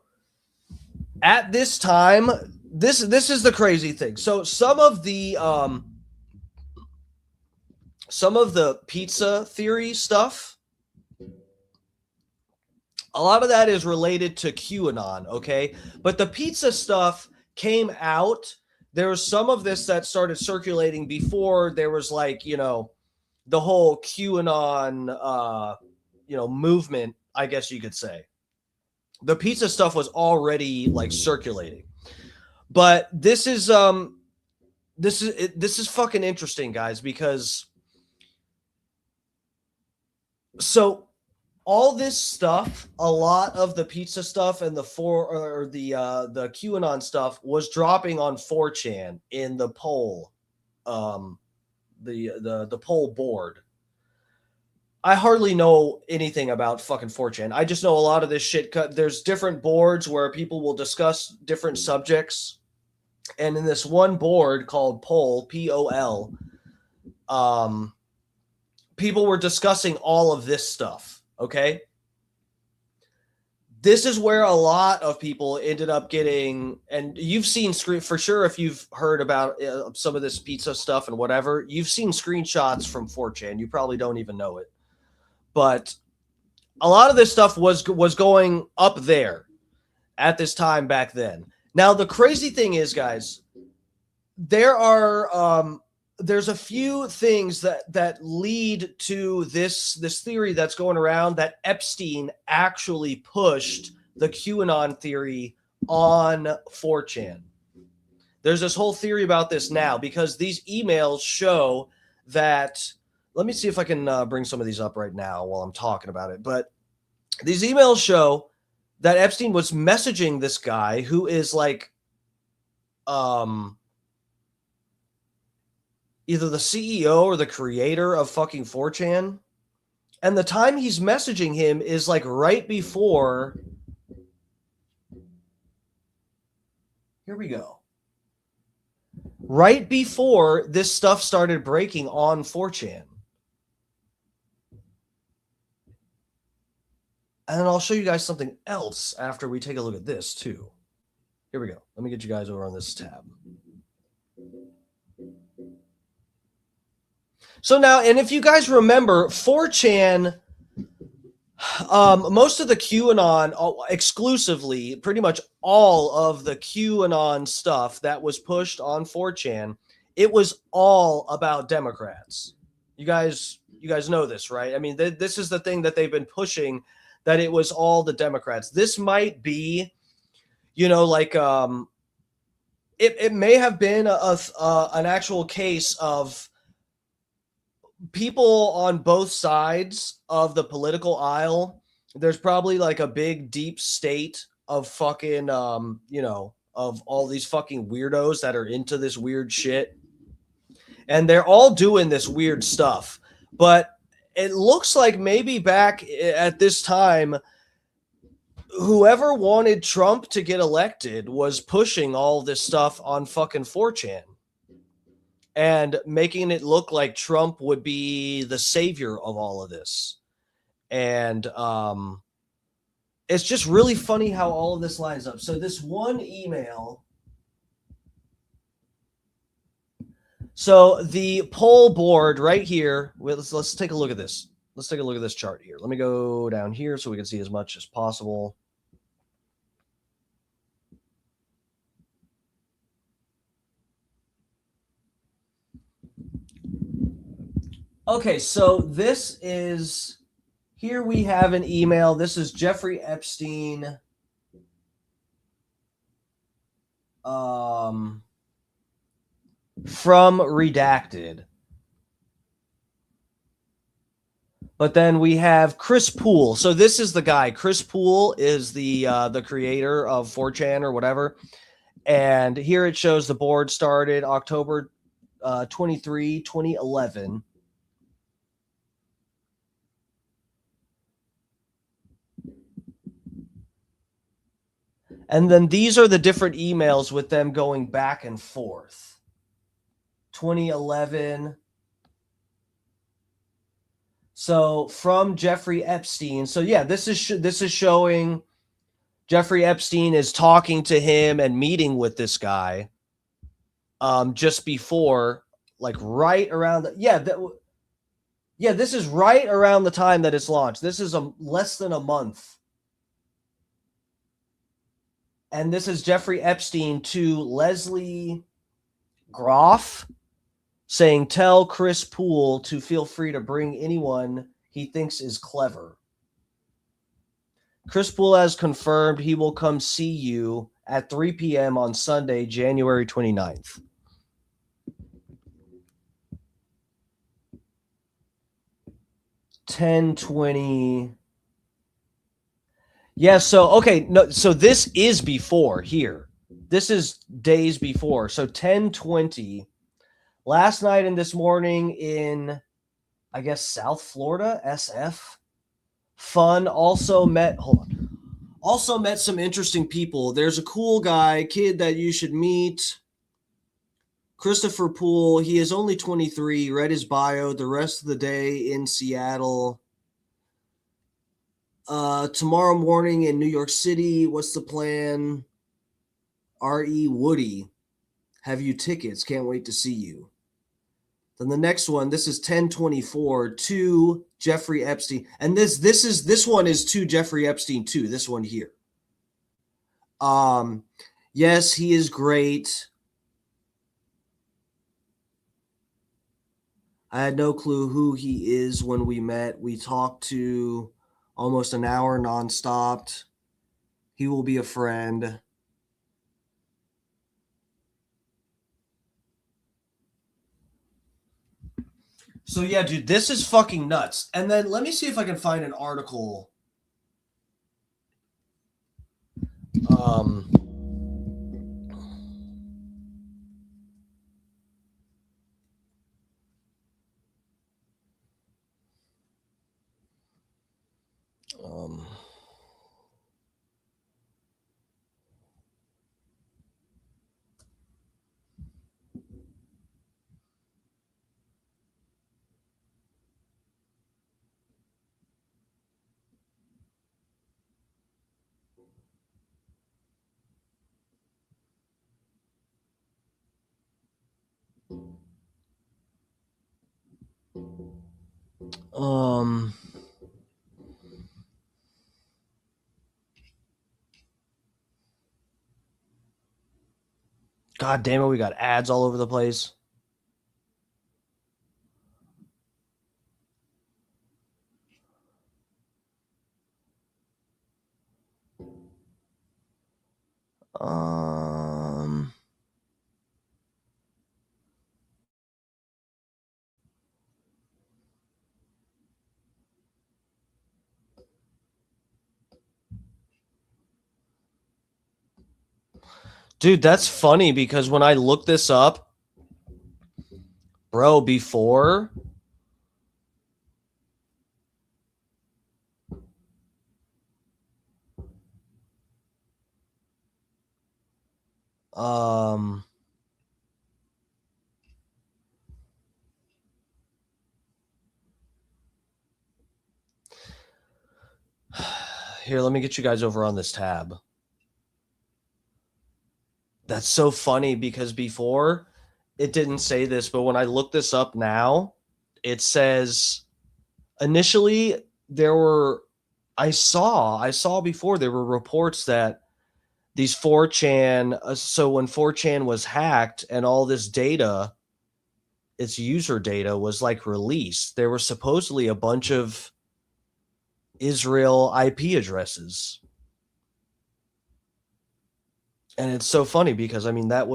at this time, this is the crazy thing. So some of the pizza theory stuff, a lot of that is related to QAnon, okay? But the pizza stuff came out. There was some of this that started circulating before there was like, you know, the whole QAnon, you know, movement, I guess you could say. The pizza stuff was already like circulating. But this is fucking interesting, guys, because so all this stuff, a lot of the pizza stuff and the QAnon stuff was dropping on 4chan in the poll, the poll board. I hardly know anything about fucking 4chan. I just know a lot of this shit. There's different boards where people will discuss different subjects. And in this one board called Poll, P-O-L, people were discussing all of this stuff, okay? This is where a lot of people ended up getting, and you've seen for sure if you've heard about some of this pizza stuff and whatever, you've seen screenshots from 4chan. You probably don't even know it. But a lot of this stuff was going up there at this time back then. Now, the crazy thing is, guys, there's a few things that lead to this theory that's going around that Epstein actually pushed the QAnon theory on 4chan. There's this whole theory about this now because these emails show that. Let me see if I can bring some of these up right now while I'm talking about it. But these emails show that Epstein was messaging this guy who is like either the CEO or the creator of fucking 4chan. And the time he's messaging him is like right before. Here we go. Right before this stuff started breaking on 4chan. And then I'll show you guys something else after we take a look at this too. Here we go. Let me get you guys over on this tab. So now, and if you guys remember, 4chan, most of the QAnon, exclusively, pretty much all of the QAnon stuff that was pushed on 4chan, it was all about Democrats. You guys know this, right? I mean, this is the thing that they've been pushing, that it was all the Democrats. This might be, you know, like it may have been an actual case of people on both sides of the political aisle. There's probably like a big deep state of fucking you know, of all these fucking weirdos that are into this weird shit, and they're all doing this weird stuff. But it looks like maybe back at this time, whoever wanted Trump to get elected was pushing all this stuff on fucking 4chan and making it look like Trump would be the savior of all of this. And it's just really funny how all of this lines up. So this one email. So the poll board right here, let's take a look at this. Let's take a look at this chart here. Let me go down here so we can see as much as possible. Okay, so this is, here we have an email. This is Jeffrey Epstein. From Redacted. But then we have Chris Poole. So this is the guy. Chris Poole is the creator of 4chan or whatever. And here it shows the board started October 23, 2011. And then these are the different emails with them going back and forth. 2011. So from Jeffrey Epstein. So yeah, this is showing Jeffrey Epstein is talking to him and meeting with this guy just before, like right around this is right around the time that it's launched. This is less than a month. And this is Jeffrey Epstein to Leslie Groff saying, tell Chris Poole to feel free to bring anyone he thinks is clever. Chris Poole has confirmed he will come see you at 3 p.m. on Sunday, January 29th. $10.20. Yeah, so okay, no, so this is before here. This is days before. So 10:20. Last night and this morning in, I guess, South Florida, SF. Fun. Also met some interesting people. There's a cool kid that you should meet. Christopher Poole. He is only 23. Read his bio. The rest of the day in Seattle. Tomorrow morning in New York City. What's the plan? R.E. Woody. Have you tickets? Can't wait to see you. Then the next one, this is 10:24 to Jeffrey Epstein. And this one is to Jeffrey Epstein too, this one here. Yes, he is great. I had no clue who he is when we met. We talked to almost an hour nonstop. He will be a friend. So yeah, dude, this is fucking nuts. And then let me see if I can find an article. God damn it, we got ads all over the place. Dude, that's funny because when I look this up, bro, before here, let me get you guys over on this tab. That's so funny because before it didn't say this, but when I look this up now, it says initially I saw before there were reports that these 4chan, so when 4chan was hacked and all this data, its user data was like released, there were supposedly a bunch of Israel IP addresses. And it's so funny because I mean that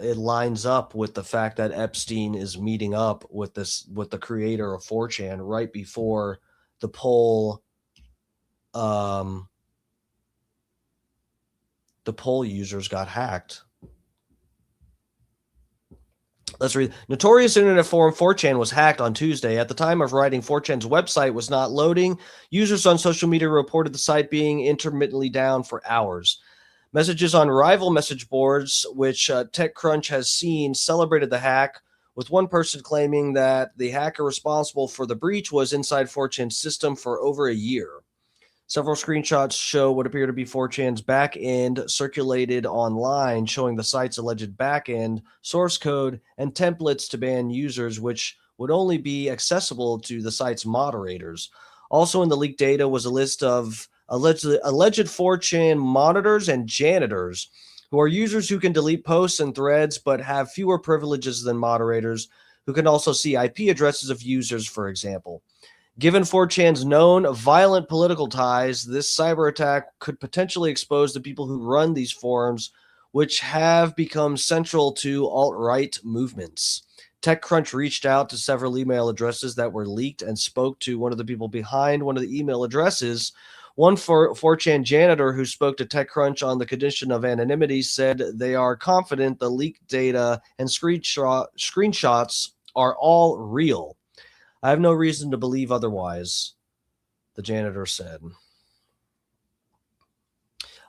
it lines up with the fact that Epstein is meeting up with the creator of 4chan right before the poll users got hacked. Let's read. Notorious internet forum 4chan was hacked on Tuesday. At the time of writing, 4chan's website was not loading. Users on social media reported the site being intermittently down for hours. Messages on rival message boards, which TechCrunch has seen, celebrated the hack with one person claiming that the hacker responsible for the breach was inside 4chan's system for over a year. Several screenshots show what appear to be 4chan's backend circulated online, showing the site's alleged backend, source code, and templates to ban users, which would only be accessible to the site's moderators. Also in the leaked data was a list of alleged 4chan monitors and janitors, who are users who can delete posts and threads but have fewer privileges than moderators, who can also see IP addresses of users, for example. Given 4chan's known violent political ties, this cyber attack could potentially expose the people who run these forums, which have become central to alt-right movements. TechCrunch reached out to several email addresses that were leaked and spoke to one of the people behind one of the email addresses. One 4chan janitor who spoke to TechCrunch on the condition of anonymity said they are confident the leaked data and screenshots are all real. I have no reason to believe otherwise, the janitor said.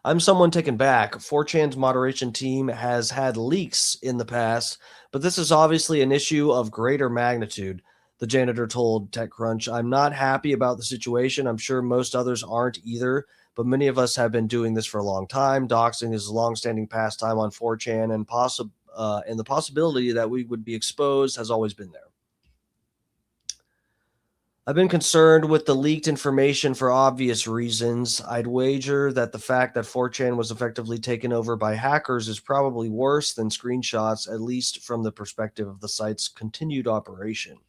I'm someone taken back. 4chan's moderation team has had leaks in the past, but this is obviously an issue of greater magnitude, the janitor told TechCrunch. I'm not happy about the situation. I'm sure most others aren't either, but many of us have been doing this for a long time. Doxing is a long-standing pastime on 4chan, and the possibility that we would be exposed has always been there. I've been concerned with the leaked information for obvious reasons. I'd wager that the fact that 4chan was effectively taken over by hackers is probably worse than screenshots, at least from the perspective of the site's continued operation.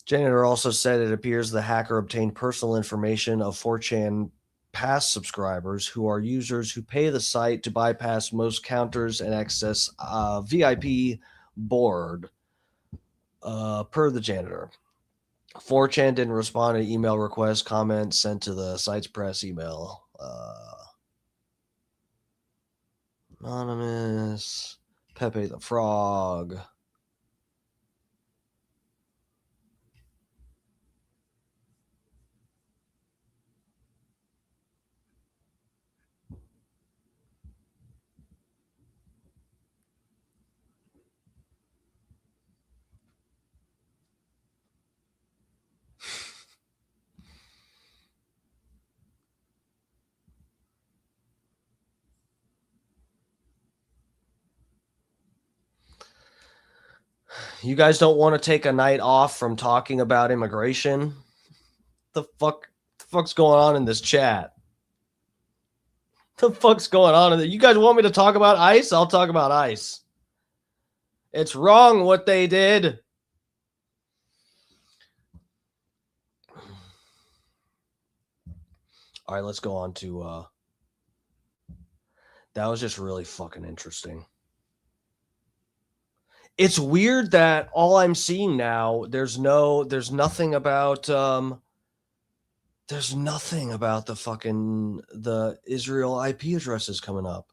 Janitor also said it appears the hacker obtained personal information of 4chan Pass subscribers, who are users who pay the site to bypass most counters and access VIP board, per the janitor. 4chan didn't respond to email requests, comments sent to the site's press email. Anonymous, Pepe the Frog. You guys don't want to take a night off from talking about immigration? The fuck's going on in this chat? The fuck's going on in there? You guys want me to talk about ICE? I'll talk about ICE. It's wrong what they did. All right, let's go on to that was just really fucking interesting. It's weird that all I'm seeing now, there's nothing about the Israel IP addresses coming up.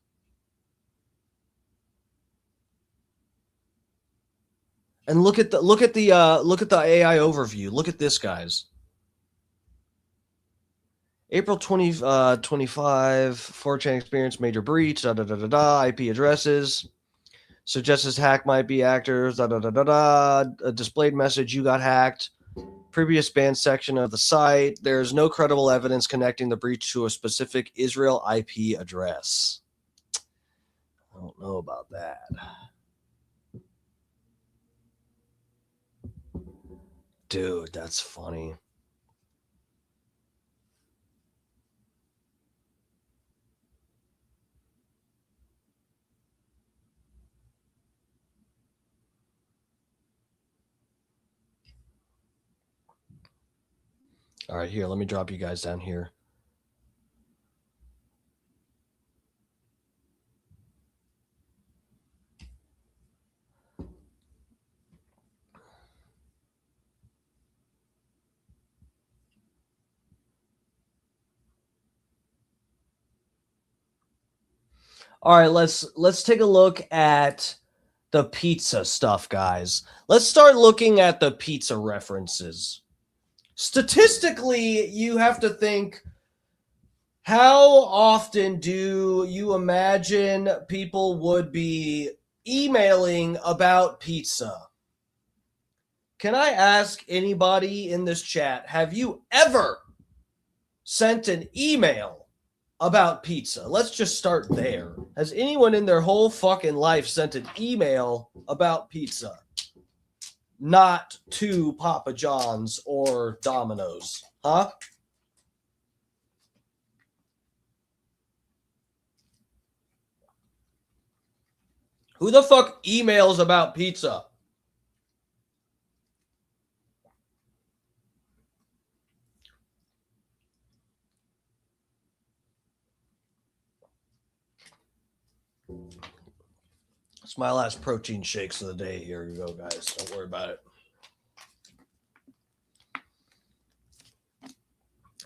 And look at the AI overview. Look at this, guys. April 25, 4chan experienced major breach, IP addresses. Suggests hack might be actors, a displayed message, you got hacked. Previous ban section of the site. There's no credible evidence connecting the breach to a specific Israel IP address. I don't know about that. Dude, that's funny. All right, here, let me drop you guys down here. All right, let's take a look at the pizza stuff, guys. Let's start looking at the pizza references. Statistically, you have to think, how often do you imagine people would be emailing about pizza. Can I ask anybody in this chat, have you ever sent an email about pizza? Let's just start there. Has anyone in their whole fucking life sent an email about pizza? Not to Papa John's or Domino's, huh? Who the fuck emails about pizza? It's my last protein shakes of the day. Here you go, guys. Don't worry about it.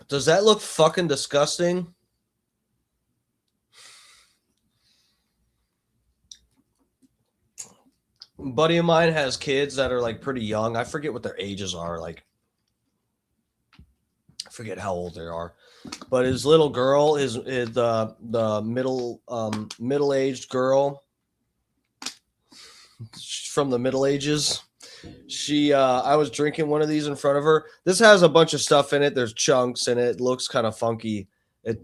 Does that look fucking disgusting? A buddy of mine has kids that are like pretty young. I forget what their ages are. Like, I forget how old they are. But his little girl is the middle-aged girl. She's from the Middle Ages. I was drinking one of these in front of her. This has a bunch of stuff in it. There's chunks in it. It looks kind of funky. It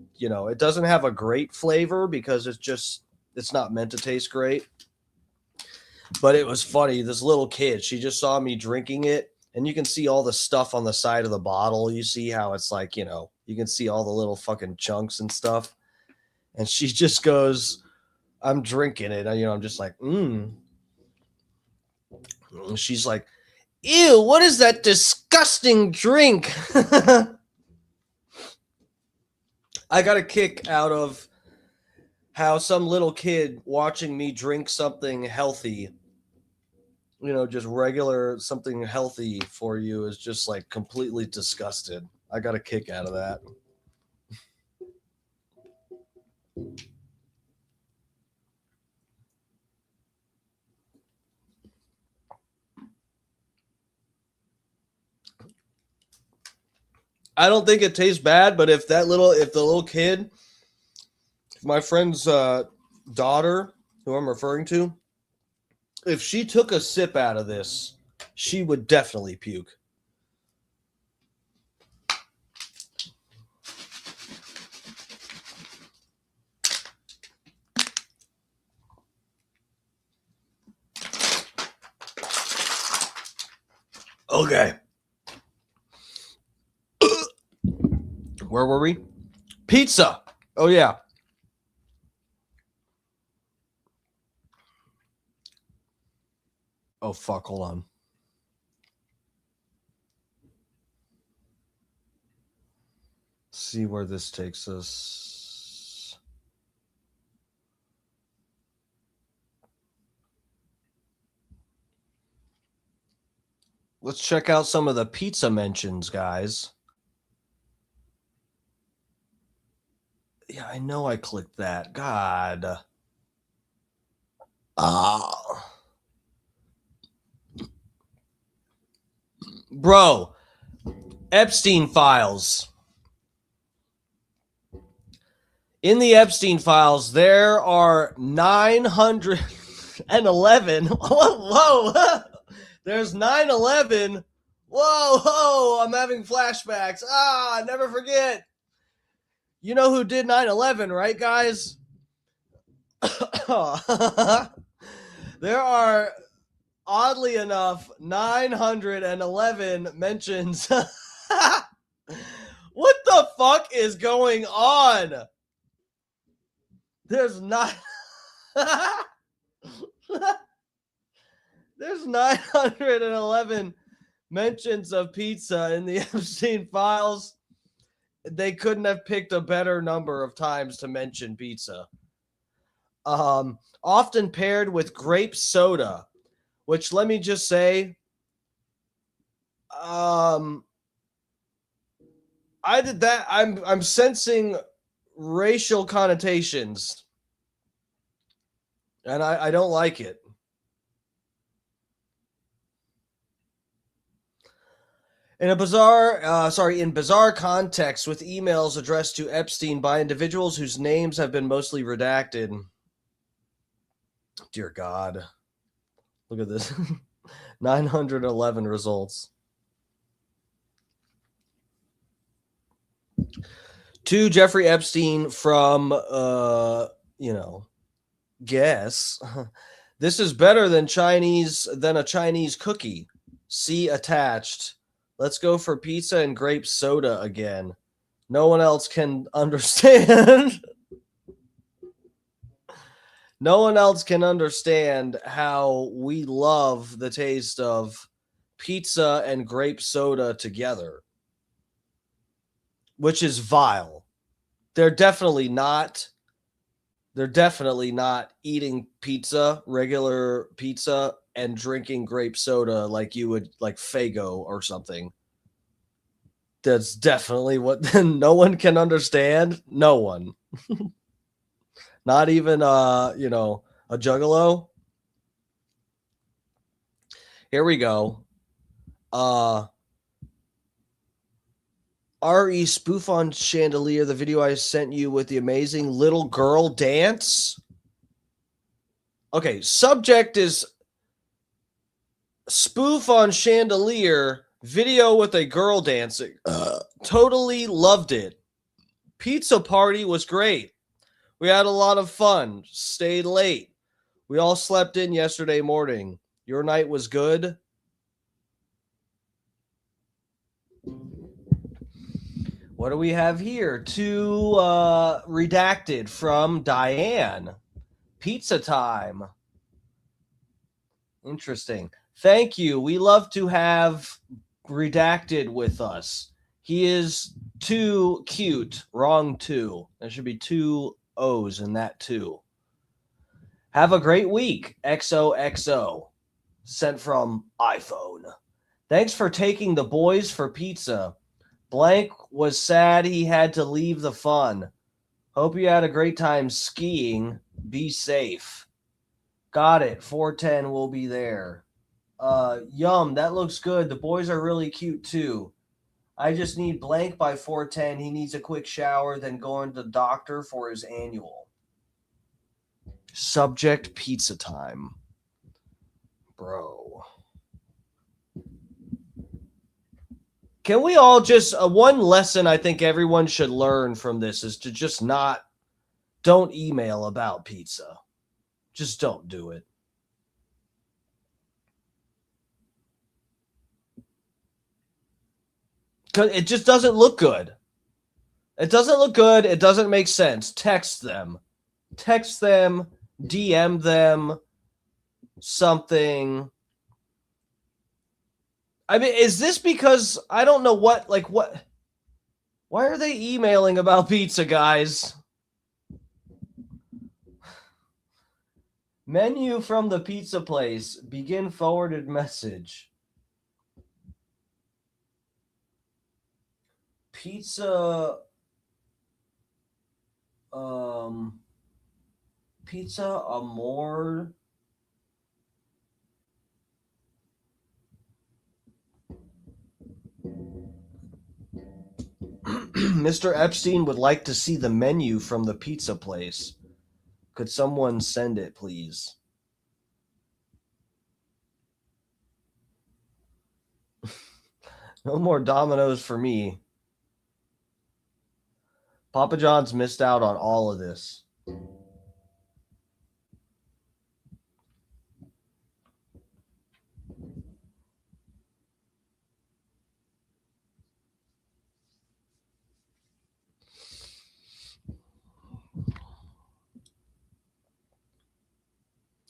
doesn't have a great flavor because it's not meant to taste great. But it was funny. This little kid, she just saw me drinking it, and you can see all the stuff on the side of the bottle. You see how it's like, you can see all the little fucking chunks and stuff. And she just goes, I'm drinking it. I'm just like, And she's like, ew, what is that disgusting drink? I got a kick out of how some little kid watching me drink something healthy, just regular something healthy for you is just like completely disgusted. I got a kick out of that. I don't think it tastes bad, but if the little kid, my friend's daughter, who I'm referring to, if she took a sip out of this, she would definitely puke. Okay. Where were we? Pizza. Oh, yeah. Oh, fuck. Hold on. See where this takes us. Let's check out some of the pizza mentions, guys. Yeah, I know I clicked that. God. Bro, Epstein files. In the Epstein files, there are 911. Whoa. There's 911. Whoa, I'm having flashbacks. Never forget. You know who did 9/11, right, guys? There are, oddly enough, 911 mentions. What the fuck is going on? There's not. There's 911 mentions of pizza in the Epstein files. They couldn't have picked a better number of times to mention pizza. Often paired with grape soda, which, let me just say, I did that. I'm sensing racial connotations, and I don't like it. In bizarre context with emails addressed to Epstein by individuals whose names have been mostly redacted. Dear God. Look at this. 911 results. To Jeffrey Epstein from, guess. This is better than a Chinese cookie. See attached. Let's go for pizza and grape soda again. No one else can understand. No one else can understand how we love the taste of pizza and grape soda together, which is vile. They're definitely not eating pizza, regular pizza, and drinking grape soda like you would like Faygo or something. That's definitely what no one can understand. No one. Not even a juggalo. Here we go. RE spoof on chandelier, the video I sent you with the amazing little girl dance. Okay, subject is spoof on chandelier, video with a girl dancing. Totally loved it. Pizza party was great. We had a lot of fun. Stayed late. We all slept in yesterday morning. Your night was good? What do we have here? Two redacted from Diane. Pizza time. Interesting. Thank you. We love to have redacted with us. He is too cute. Wrong two. There should be two O's in that too. Have a great week. XOXO. Sent from iPhone. Thanks for taking the boys for pizza. Blank was sad he had to leave the fun. Hope you had a great time skiing. Be safe. Got it. 410 will be there. Yum, that looks good. The boys are really cute too. I just need Blank by 410. He needs a quick shower, then going to the doctor for his annual. Subject pizza time. Bro. Can we all just, one lesson I think everyone should learn from this is to just don't email about pizza. Just don't do it. Because it just doesn't look good. It doesn't look good. It doesn't make sense. Text them. DM them. Something. I mean, is this because I don't know what? Why are they emailing about pizza, guys? Menu from the pizza place. Begin forwarded message. Pizza. Pizza Amore. Mr. Epstein would like to see the menu from the pizza place. Could someone send it, please? No more Domino's for me. Papa John's missed out on all of this.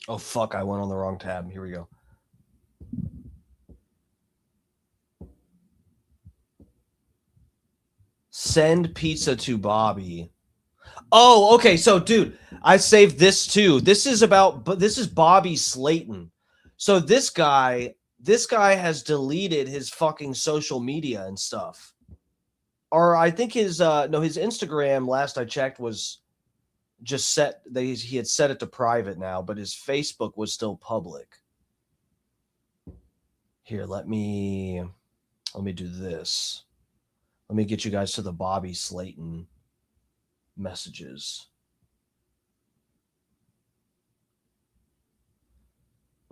Oh, fuck, I went on the wrong tab. Here we go. Send pizza to Bobby. Oh, okay. So, dude, I saved this too. This is Bobby Slayton. So this guy has deleted his fucking social media and stuff. Or I think his Instagram, last I checked, was just set. He had set it to private now, but his Facebook was still public. Here, let me do this. Let me get you guys to the Bobby Slayton messages.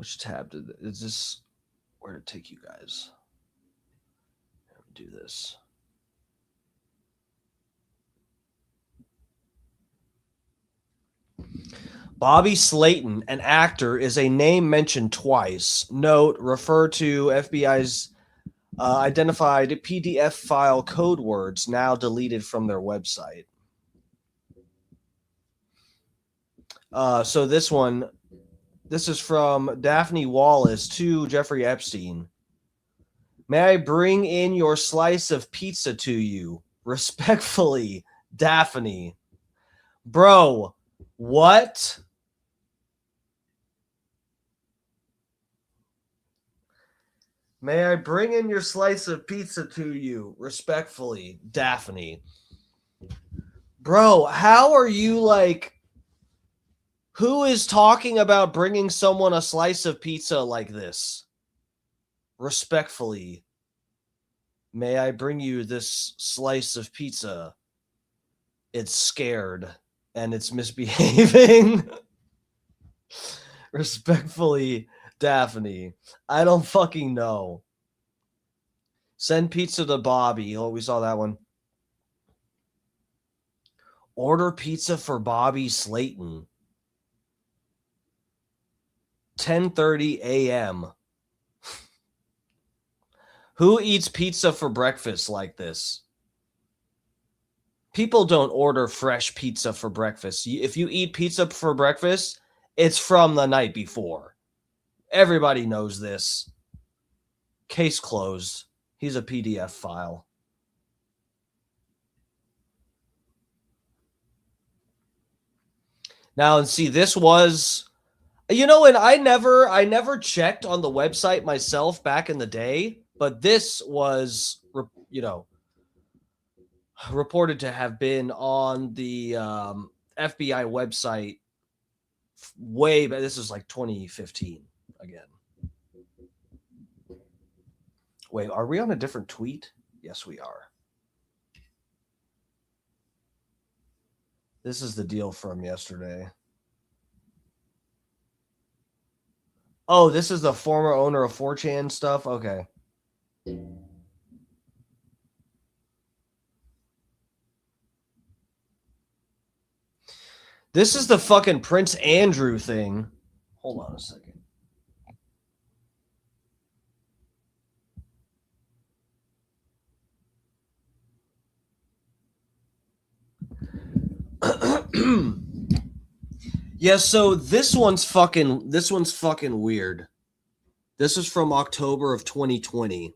Which tab is this? Where to take you guys? Do this. Bobby Slayton, an actor, is a name mentioned twice. Note, refer to FBI's identified PDF file code words now deleted from their website. So this is from Daphne Wallace to Jeffrey Epstein. May I bring in your slice of pizza to you? Respectfully, Daphne. Bro, what? May I bring in your slice of pizza to you? Respectfully, Daphne. Bro, how are you like... Who is talking about bringing someone a slice of pizza like this? Respectfully, may I bring you this slice of pizza? It's scared and it's misbehaving. Respectfully, Daphne. I don't fucking know. Send pizza to Bobby. Oh, we saw that one. Order pizza for Bobby Slayton. 10:30 a.m. Who eats pizza for breakfast like this? People don't order fresh pizza for breakfast. If you eat pizza for breakfast, it's from the night before. Everybody knows this. Case closed. He's a PDF file. Now, and see, this was... You know, and I never checked on the website myself back in the day, but this was, you know, reported to have been on the FBI website way back. This is like 2015 again. Wait, are we on a different tweet? Yes, we are. This is the deal from yesterday. Oh, this is the former owner of 4chan stuff? Okay. This is the fucking Prince Andrew thing. Hold on a second. Yeah, so this one's fucking weird. This is from October of 2020.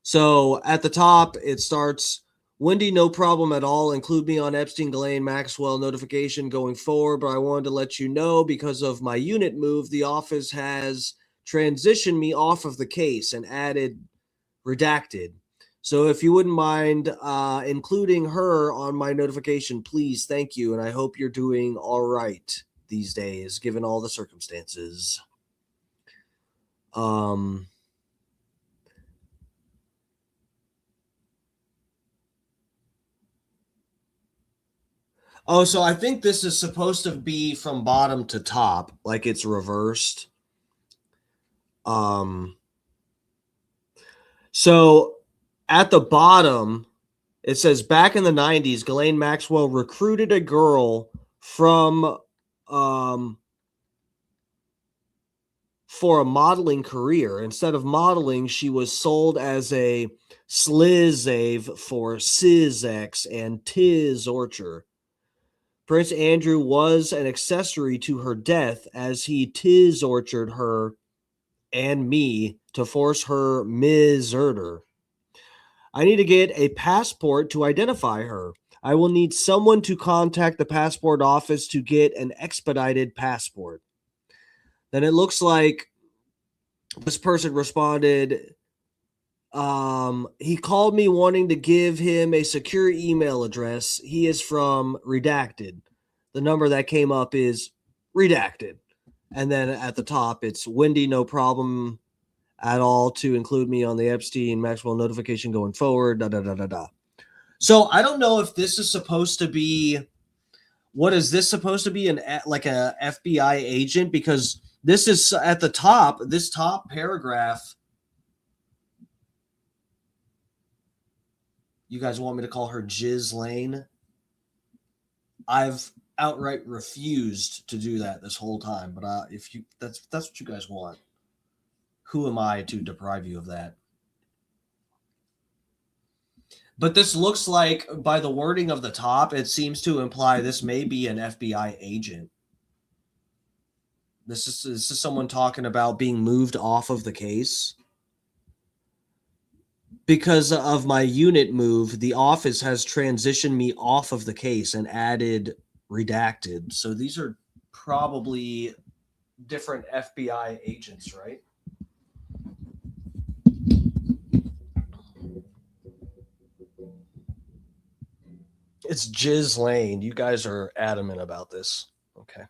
So at the top, it starts, Wendy, no problem at all. Include me on Epstein, Ghislaine Maxwell notification going forward, but I wanted to let you know because of my unit move, the office has transitioned me off of the case and added redacted. So if you wouldn't mind including her on my notification, please, thank you. And I hope you're doing all right these days, given all the circumstances. Oh, so I think this is supposed to be from bottom to top, like it's reversed. So at the bottom, it says, back in the 90s, Ghislaine Maxwell recruited a girl from for a modeling career. Instead of modeling, she was sold as a slizave for Sizex and Tiz Orcher. Prince Andrew was an accessory to her death as he Tiz Orchered her and me to force her murder. I need to get a passport to identify her. I will need someone to contact the passport office to get an expedited passport. Then it looks like this person responded, he called me wanting to give him a secure email address. He is from redacted. The number that came up is redacted. And then at the top, it's Wendy, no problem at all to include me on the Epstein Maxwell notification going forward. So I don't know if this is supposed to be, what is this supposed to be? Like a FBI agent? Because This is at the top, this top paragraph. You guys want me to call her Jizz Lane? I've outright refused to do that this whole time, but if you that's what you guys want. Who am I to deprive you of that? But this looks like, by the wording of the top, it seems to imply this may be an FBI agent. This is someone talking about being moved off of the case. Because of my unit move, the office has transitioned me off of the case and added redacted. So these are probably different FBI agents, right? It's Jizz Lane. You guys are adamant about this. Okay.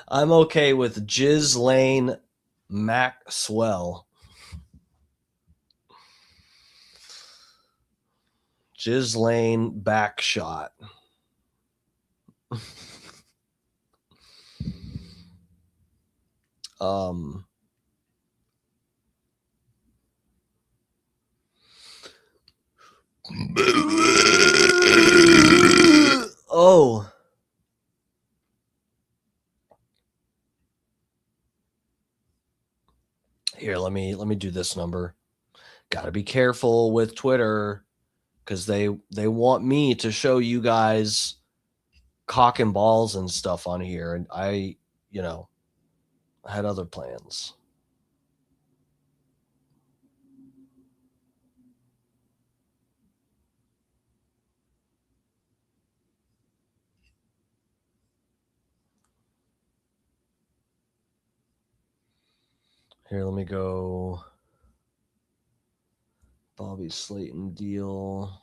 I'm okay with Jizz Lane Maxwell. Jizz Lane Backshot. Oh. Here, let me do this number. Got to be careful with Twitter because they want me to show you guys cock and balls and stuff on here, and I had other plans. Here, let me go. Bobby Slayton deal.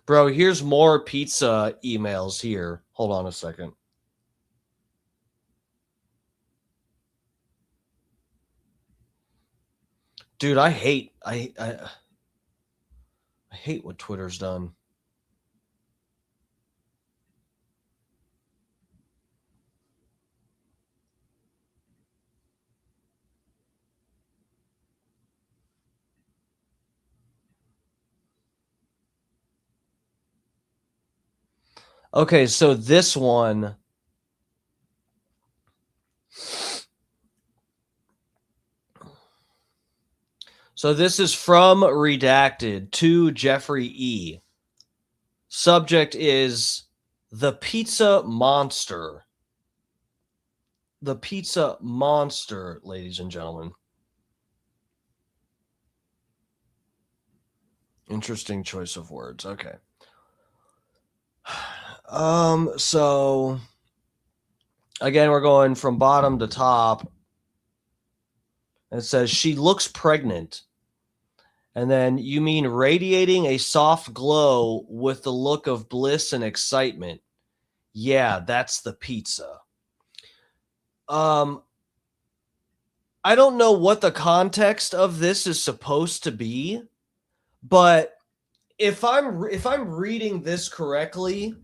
Bro, here's more pizza emails here. Hold on a second. Dude, I hate what Twitter's done. Okay, so this one. So this is from Redacted to Jeffrey E. Subject is the Pizza Monster. The Pizza Monster, ladies and gentlemen. Interesting choice of words. Okay. So again, we're going from bottom to top. It says she looks pregnant. And then you mean radiating a soft glow with the look of bliss and excitement. Yeah, that's the pizza. I don't know what the context of this is supposed to be, but if I'm reading this correctly,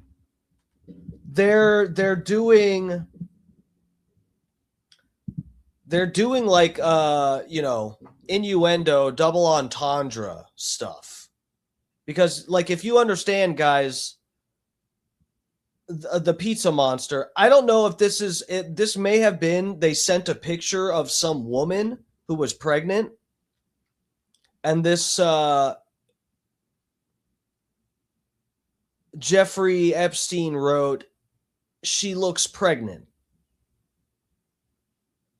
they're doing like innuendo, double entendre stuff. Because like if you understand, guys, the Pizza Monster, I don't know if this is it. This may have been they sent a picture of some woman who was pregnant, and this Jeffrey Epstein wrote, "She looks pregnant."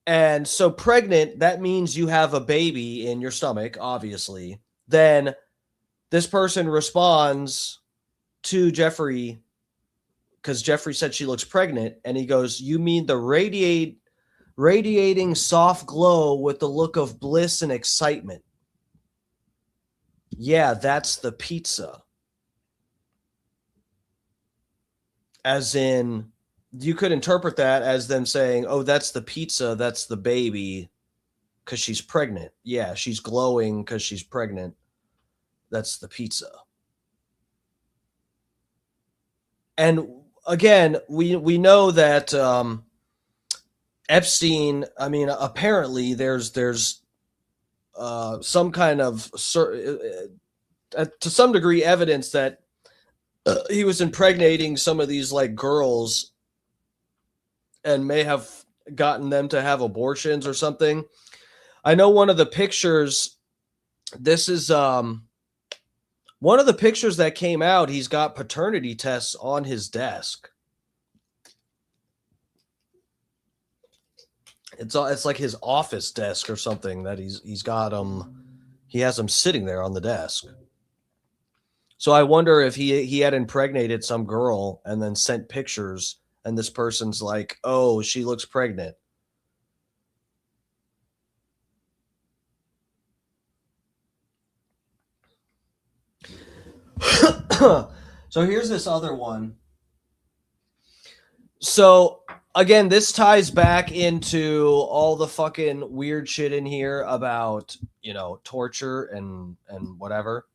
And so pregnant, that means you have a baby in your stomach, obviously. Then this person responds to Jeffrey, because Jeffrey said she looks pregnant, and he goes, "You mean the radiating soft glow with the look of bliss and excitement? Yeah, that's the pizza." As in, you could interpret that as them saying, "Oh, that's the pizza, that's the baby, because she's pregnant. Yeah, she's glowing because she's pregnant. That's the pizza." And again, we know that Epstein, I mean, apparently there's some kind of to some degree evidence that he was impregnating some of these like girls and may have gotten them to have abortions or something. I know one of the pictures, this is one of the pictures that came out, he's got paternity tests on his desk. It's like his office desk or something that he's got he has them sitting there on the desk. So I wonder if he had impregnated some girl and then sent pictures, and this person's like, "Oh, she looks pregnant." So here's this other one. So again, this ties back into all the fucking weird shit in here about, torture and whatever.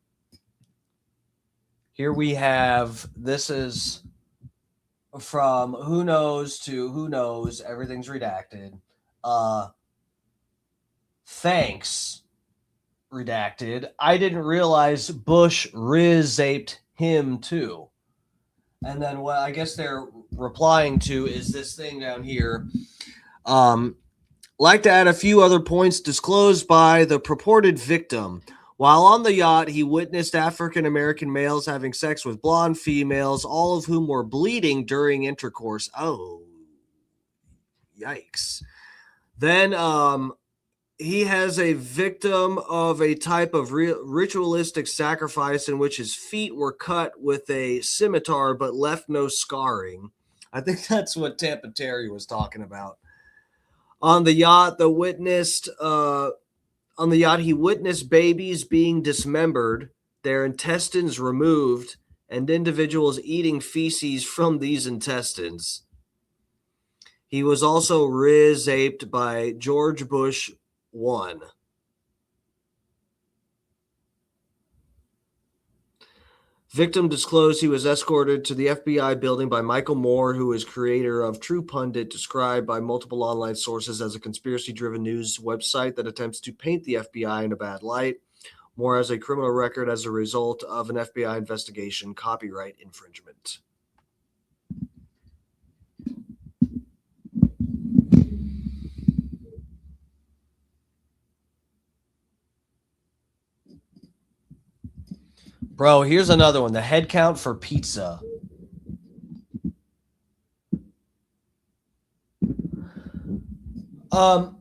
Here we have, this is from who knows to who knows, everything's redacted. Thanks, redacted. I didn't realize Bush riz-aped him too. And then what I guess they're replying to is this thing down here. Like to add a few other points disclosed by the purported victim. While on the yacht, he witnessed African-American males having sex with blonde females, all of whom were bleeding during intercourse. Oh, yikes. Then he has a victim of a type of ritualistic sacrifice in which his feet were cut with a scimitar but left no scarring. I think that's what Tampa Terry was talking about. On the yacht, he witnessed babies being dismembered, their intestines removed, and individuals eating feces from these intestines. He was also riz-aped by George Bush I. Victim disclosed he was escorted to the FBI building by Michael Moore, who is creator of True Pundit, described by multiple online sources as a conspiracy-driven news website that attempts to paint the FBI in a bad light. Moore has a criminal record as a result of an FBI investigation, copyright infringement. Bro, here's another one. The head count for pizza. So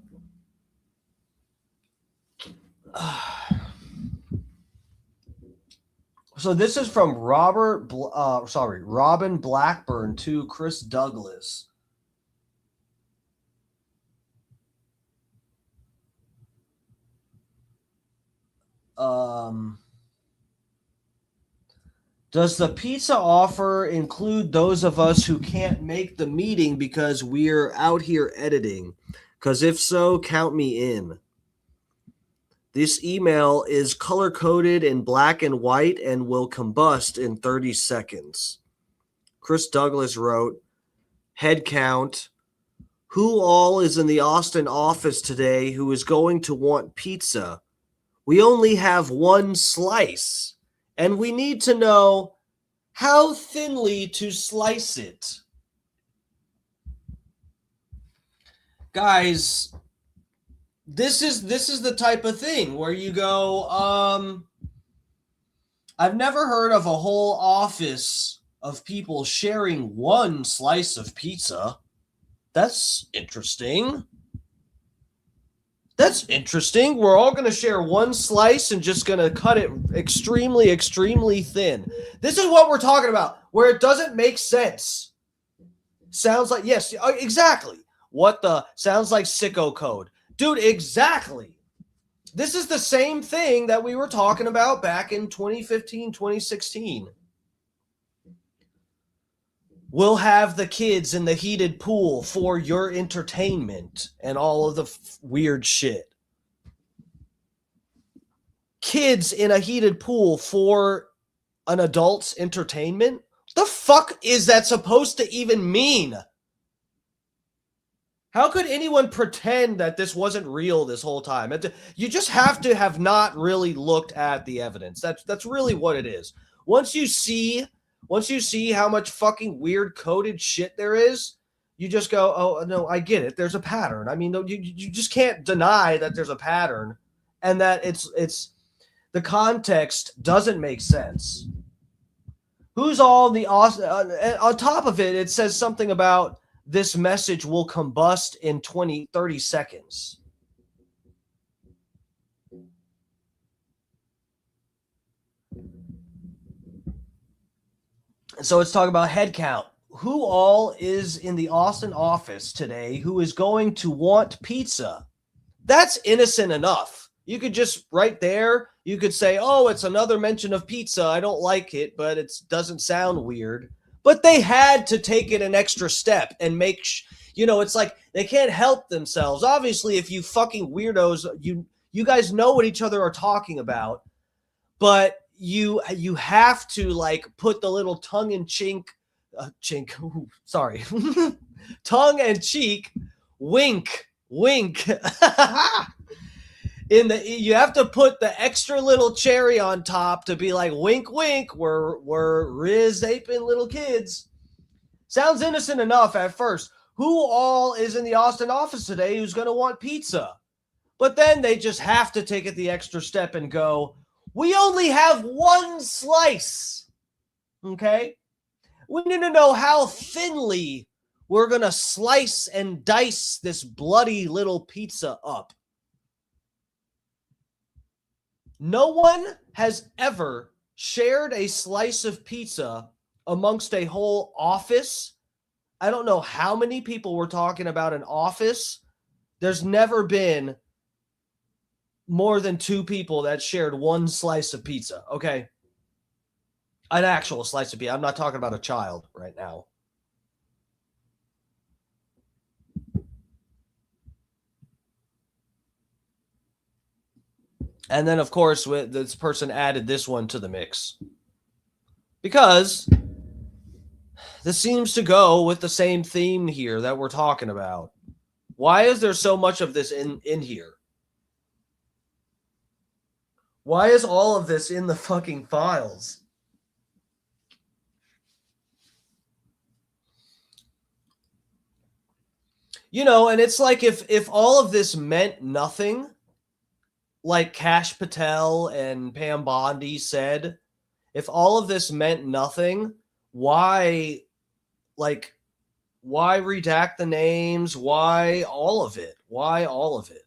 this is from Robin Blackburn to Chris Douglas. Does the pizza offer include those of us who can't make the meeting because we're out here editing? Because if so, count me in. This email is color-coded in black and white and will combust in 30 seconds. Chris Douglas wrote, head count. Who all is in the Austin office today who is going to want pizza? We only have one slice. And we need to know how thinly to slice it. Guys, this is the type of thing where you go, I've never heard of a whole office of people sharing one slice of pizza. That's interesting. That's interesting. We're all going to share one slice and just going to cut it extremely, extremely thin. This is what we're talking about, where it doesn't make sense. Sounds like, yes, exactly. What the, sounds like sicko code. Dude, exactly. This is the same thing that we were talking about back in 2015, 2016. We'll have the kids in the heated pool for your entertainment and all of the weird shit. Kids in a heated pool for an adult's entertainment? The fuck is that supposed to even mean? How could anyone pretend that this wasn't real this whole time? You just have to have not really looked at the evidence. That's really what it is. Once you see how much fucking weird coded shit there is, you just go, oh, no, I get it. There's a pattern. I mean, you just can't deny that there's a pattern and that it's the context doesn't make sense. Who's all the on top of it, it says something about this message will combust in 30 seconds. So it's talking about head count. Who all is in the Austin office today who is going to want pizza? That's innocent enough. You could just right there, you could say, oh, it's another mention of pizza. I don't like it, but it doesn't sound weird. But they had to take it an extra step and make, it's like they can't help themselves. Obviously, if you fucking weirdos, you guys know what each other are talking about, but you have to like put the little tongue and cheek wink. You have to put the extra little cherry on top to be like, wink, wink, we're Riz aping little kids. Sounds innocent enough at first. Who all is in the Austin office today who's going to want pizza? But then they just have to take it the extra step and go, we only have one slice. Okay? We need to know how thinly we're going to slice and dice this bloody little pizza up. No one has ever shared a slice of pizza amongst a whole office. I don't know how many people we're talking about an office. There's never been more than 2 people that shared one slice of pizza, okay? An actual slice of pizza. I'm not talking about a child right now. And then, of course, this person added this one to the mix. Because this seems to go with the same theme here that we're talking about. Why is there so much of this in here? Why is all of this in the fucking files? And it's like if all of this meant nothing, like Kash Patel and Pam Bondi said, if all of this meant nothing, why redact the names? Why all of it? Why all of it?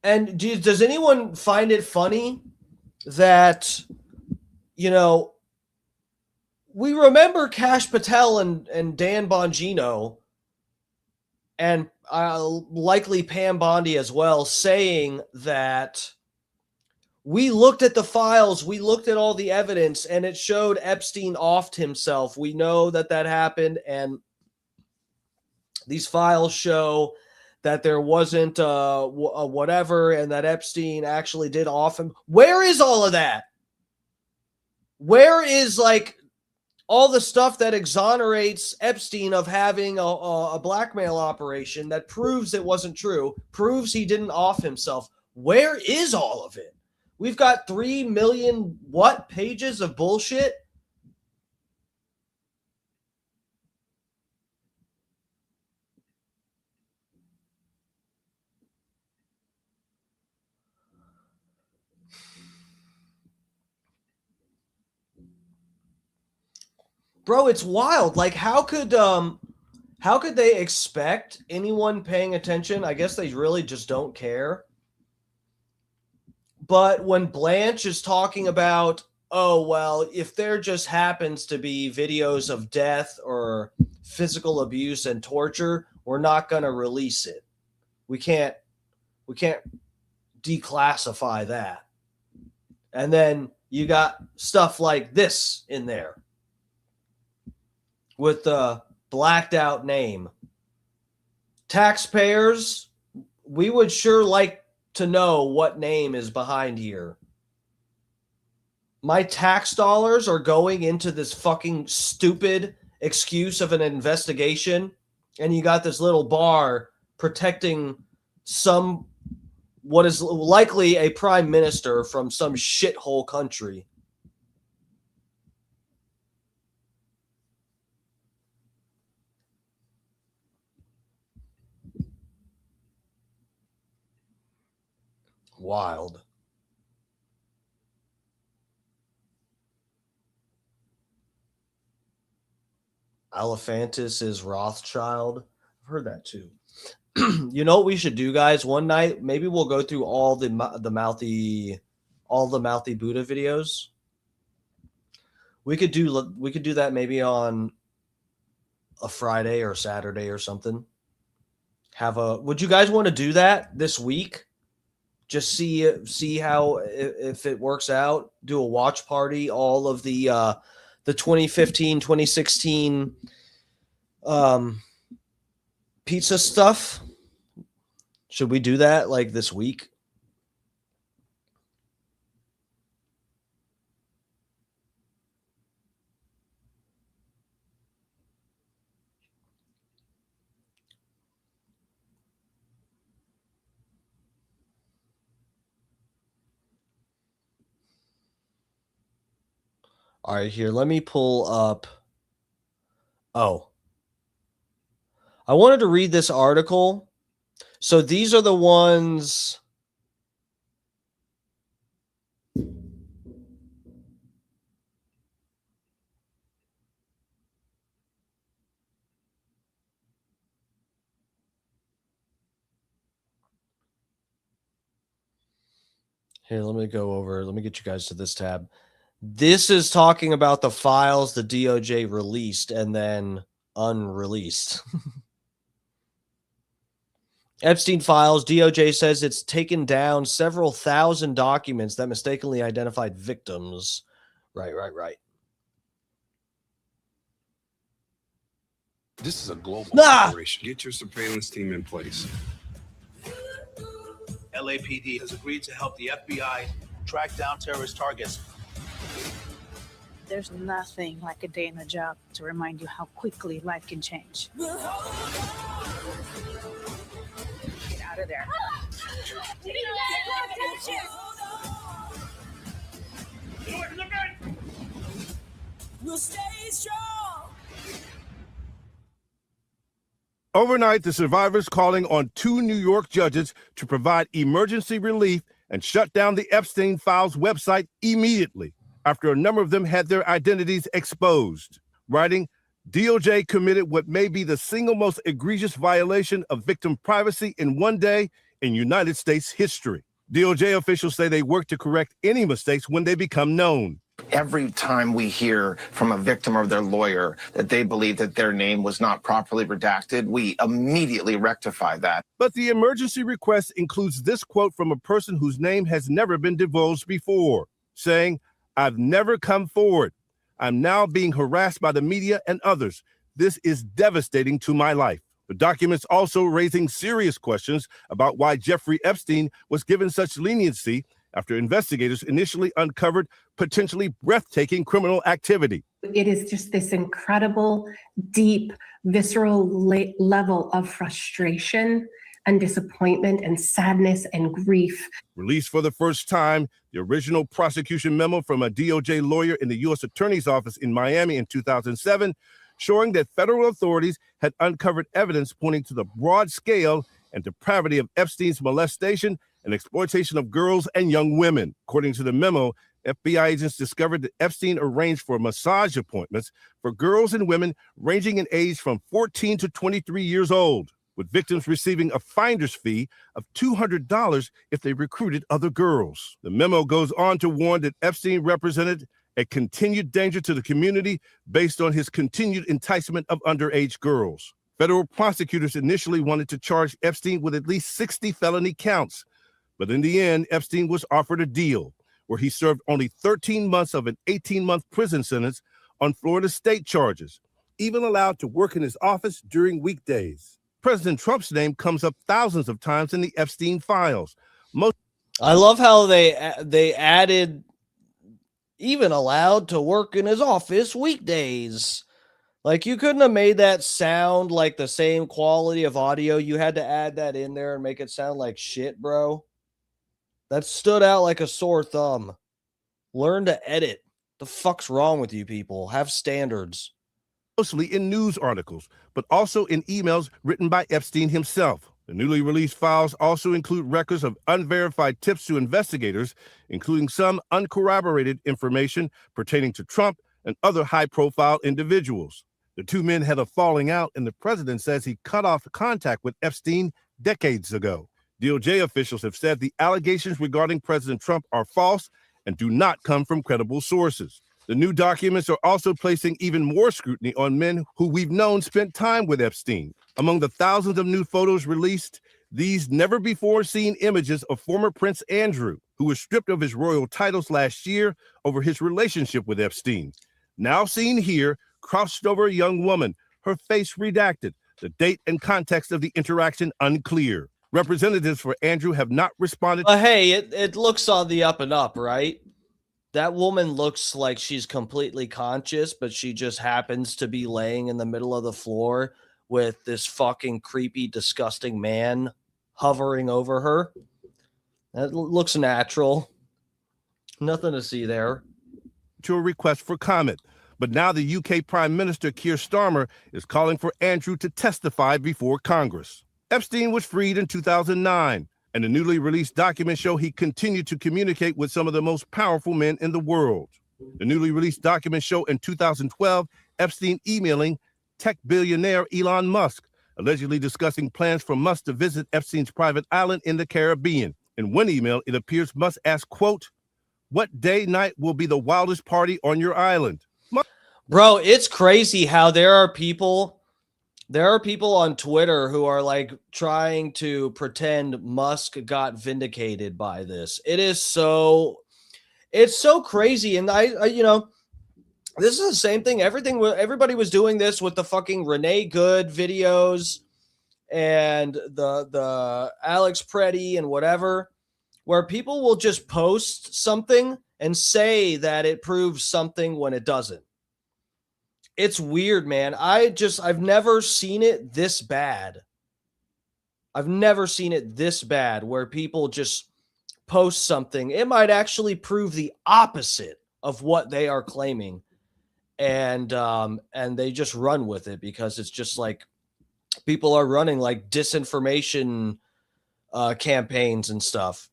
And does anyone find it funny that, we remember Kash Patel and Dan Bongino and likely Pam Bondi as well, saying that we looked at the files, we looked at all the evidence, and it showed Epstein offed himself. We know that happened, and these files show that there wasn't a whatever, and that Epstein actually did off him. Where is all of that? Where is all the stuff that exonerates Epstein of having a blackmail operation that proves it wasn't true, proves he didn't off himself? Where is all of it? We've got 3 million pages of bullshit? Bro, it's wild. How could How could they expect anyone paying attention? I guess they really just don't care. But when Blanche is talking about, oh, well, if there just happens to be videos of death or physical abuse and torture, we're not going to release it. We can't declassify that. And then you got stuff like this in there with the blacked out name. Taxpayers, we would sure like to know what name is behind here. My tax dollars are going into this fucking stupid excuse of an investigation, and you got this little bar protecting some, what is likely a prime minister from some shithole country. Wild. Elephantis is Rothschild. I've heard that too. You know what we should do, guys? One night, maybe we'll go through all the mouthy Buddha videos. We could do that maybe on a Friday or Saturday or something. Would you guys want to do that this week? Just see how, if it works out, do a watch party, all of the 2015, 2016 pizza stuff. Should we do that like this week? All right, here, let me pull up. Oh, I wanted to read this article. So these are the ones. Here, let me get you guys to this tab. This is talking about the files the DOJ released and then unreleased. Epstein files, DOJ says it's taken down several thousand documents that mistakenly identified victims. Right. This is a global operation. Get your surveillance team in place. LAPD has agreed to help the FBI track down terrorist targets. There's nothing like a day in the job to remind you how quickly life can change. Get out of there. We'll stay strong. Overnight, the survivors calling on 2 New York judges to provide emergency relief and shut down the Epstein Files website immediately after a number of them had their identities exposed. Writing, DOJ committed what may be the single most egregious violation of victim privacy in one day in United States history. DOJ officials say they work to correct any mistakes when they become known. Every time we hear from a victim or their lawyer that they believe that their name was not properly redacted, we immediately rectify that. But the emergency request includes this quote from a person whose name has never been divulged before, saying, "I've never come forward. I'm now being harassed by the media and others. This is devastating to my life." The documents also raising serious questions about why Jeffrey Epstein was given such leniency after investigators initially uncovered potentially breathtaking criminal activity. It is just this incredible, deep, visceral level of frustration and disappointment and sadness and grief. Released for the first time, the original prosecution memo from a DOJ lawyer in the U.S. Attorney's Office in Miami in 2007, showing that federal authorities had uncovered evidence pointing to the broad scale and depravity of Epstein's molestation and exploitation of girls and young women. According to the memo, FBI agents discovered that Epstein arranged for massage appointments for girls and women ranging in age from 14 to 23 years old, with victims receiving a finder's fee of $200 if they recruited other girls. The memo goes on to warn that Epstein represented a continued danger to the community based on his continued enticement of underage girls. Federal prosecutors initially wanted to charge Epstein with at least 60 felony counts, but in the end, Epstein was offered a deal where he served only 13 months of an 18-month prison sentence on Florida state charges, even allowed to work in his office during weekdays. President Trump's name comes up thousands of times in the Epstein files. I love how they added even allowed to work in his office weekdays. Like, you couldn't have made that sound like the same quality of audio. You had to add that in there and make it sound like shit, bro. That stood out like a sore thumb. Learn to edit. The fuck's wrong with you people? Have standards. Mostly in news articles, but also in emails written by Epstein himself. The newly released files also include records of unverified tips to investigators, including some uncorroborated information pertaining to Trump and other high-profile individuals. The two men had a falling out, and the president says he cut off contact with Epstein decades ago. DOJ officials have said the allegations regarding President Trump are false and do not come from credible sources. The new documents are also placing even more scrutiny on men who we've known spent time with Epstein. Among the thousands of new photos released, these never-before-seen images of former Prince Andrew, who was stripped of his royal titles last year over his relationship with Epstein. Now seen here, crouched over a young woman, her face redacted, the date and context of the interaction unclear. Representatives for Andrew have not responded. Hey, it looks on the up and up, right? That woman looks like she's completely conscious, but she just happens to be laying in the middle of the floor with this fucking creepy, disgusting man hovering over her. That looks natural. Nothing to see there. To a request for comment. But now the UK Prime Minister Keir Starmer is calling for Andrew to testify before Congress. Epstein was freed in 2009, and the newly released documents show he continued to communicate with some of the most powerful men in the world. The newly released documents show in 2012, Epstein emailing tech billionaire Elon Musk, allegedly discussing plans for Musk to visit Epstein's private island in the Caribbean. In one email, it appears Musk asked, quote, "What day night will be the wildest party on your island?" Bro, it's crazy how there are people on Twitter who are like trying to pretend Musk got vindicated by this. It's so crazy. And I this is the same thing. Everybody was doing this with the fucking Renee Good videos and the Alex Preddy and whatever, where people will just post something and say that it proves something when it doesn't. It's weird, man. I've never seen it this bad. I've never seen it this bad where people just post something. It might actually prove the opposite of what they are claiming. And they just run with it because it's just like people are running like disinformation campaigns and stuff.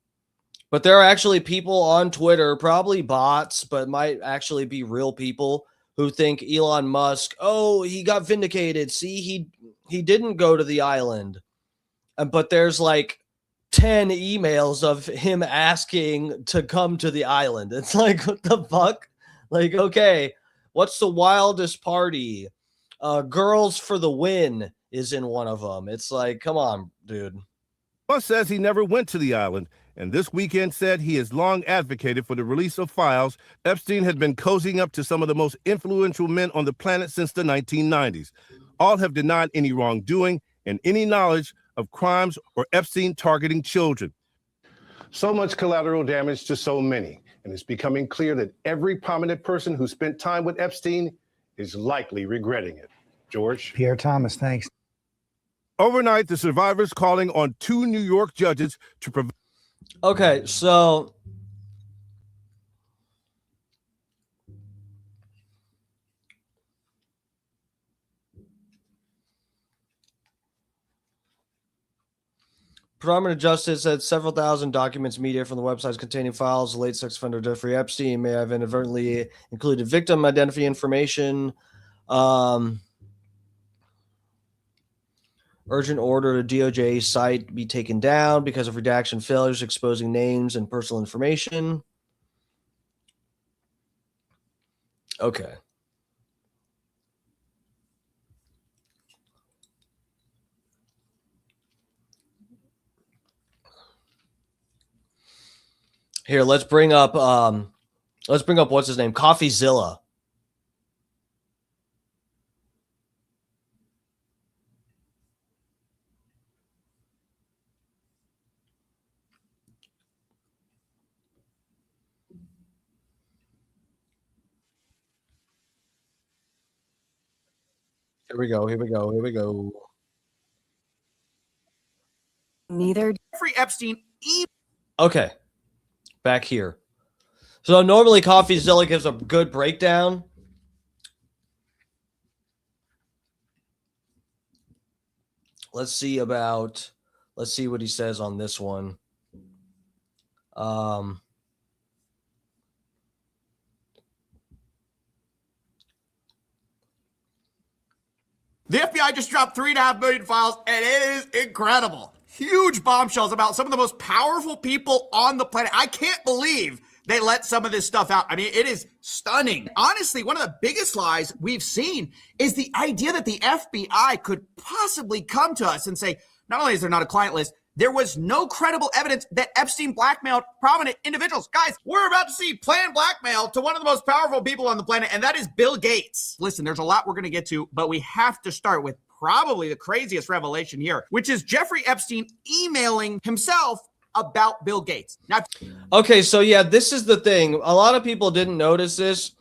But there are actually people on Twitter, probably bots, but might actually be real people who think Elon Musk, oh, he got vindicated. See, he didn't go to the island. But there's like 10 emails of him asking to come to the island. It's like, what the fuck? Like, okay, what's the wildest party? Girls for the Win is in one of them. It's like, come on, dude. Musk says he never went to the island, and this weekend said he has long advocated for the release of files. Epstein had been cozying up to some of the most influential men on the planet since the 1990s. All have denied any wrongdoing and any knowledge of crimes or Epstein targeting children. So much collateral damage to so many, and it's becoming clear that every prominent person who spent time with Epstein is likely regretting it. George? Pierre Thomas, thanks. Overnight, the survivors calling on 2 New York judges to provide. Okay, so Department of Justice said several thousand documents media from the websites containing files of late sex offender Jeffrey Epstein may have inadvertently included victim identity information. Urgent order to DOJ site be taken down because of redaction failures exposing names and personal information. Okay. Here, let's bring up what's his name? CoffeeZilla. Here we go. Neither Jeffrey Epstein. Okay. Back here. So normally CoffeeZilla gives a good breakdown. Let's see what he says on this one. The FBI just dropped 3.5 million files, and it is incredible. Huge bombshells about some of the most powerful people on the planet. I can't believe they let some of this stuff out. I mean, it is stunning. Honestly, one of the biggest lies we've seen is the idea that the FBI could possibly come to us and say, not only is there not a client list, there was no credible evidence that Epstein blackmailed prominent individuals. Guys, we're about to see planned blackmail to one of the most powerful people on the planet, and that is Bill Gates. Listen, there's a lot we're going to get to, but we have to start with probably the craziest revelation here, which is Jeffrey Epstein emailing himself about Bill Gates. Now, okay, so yeah, this is the thing. A lot of people didn't notice this.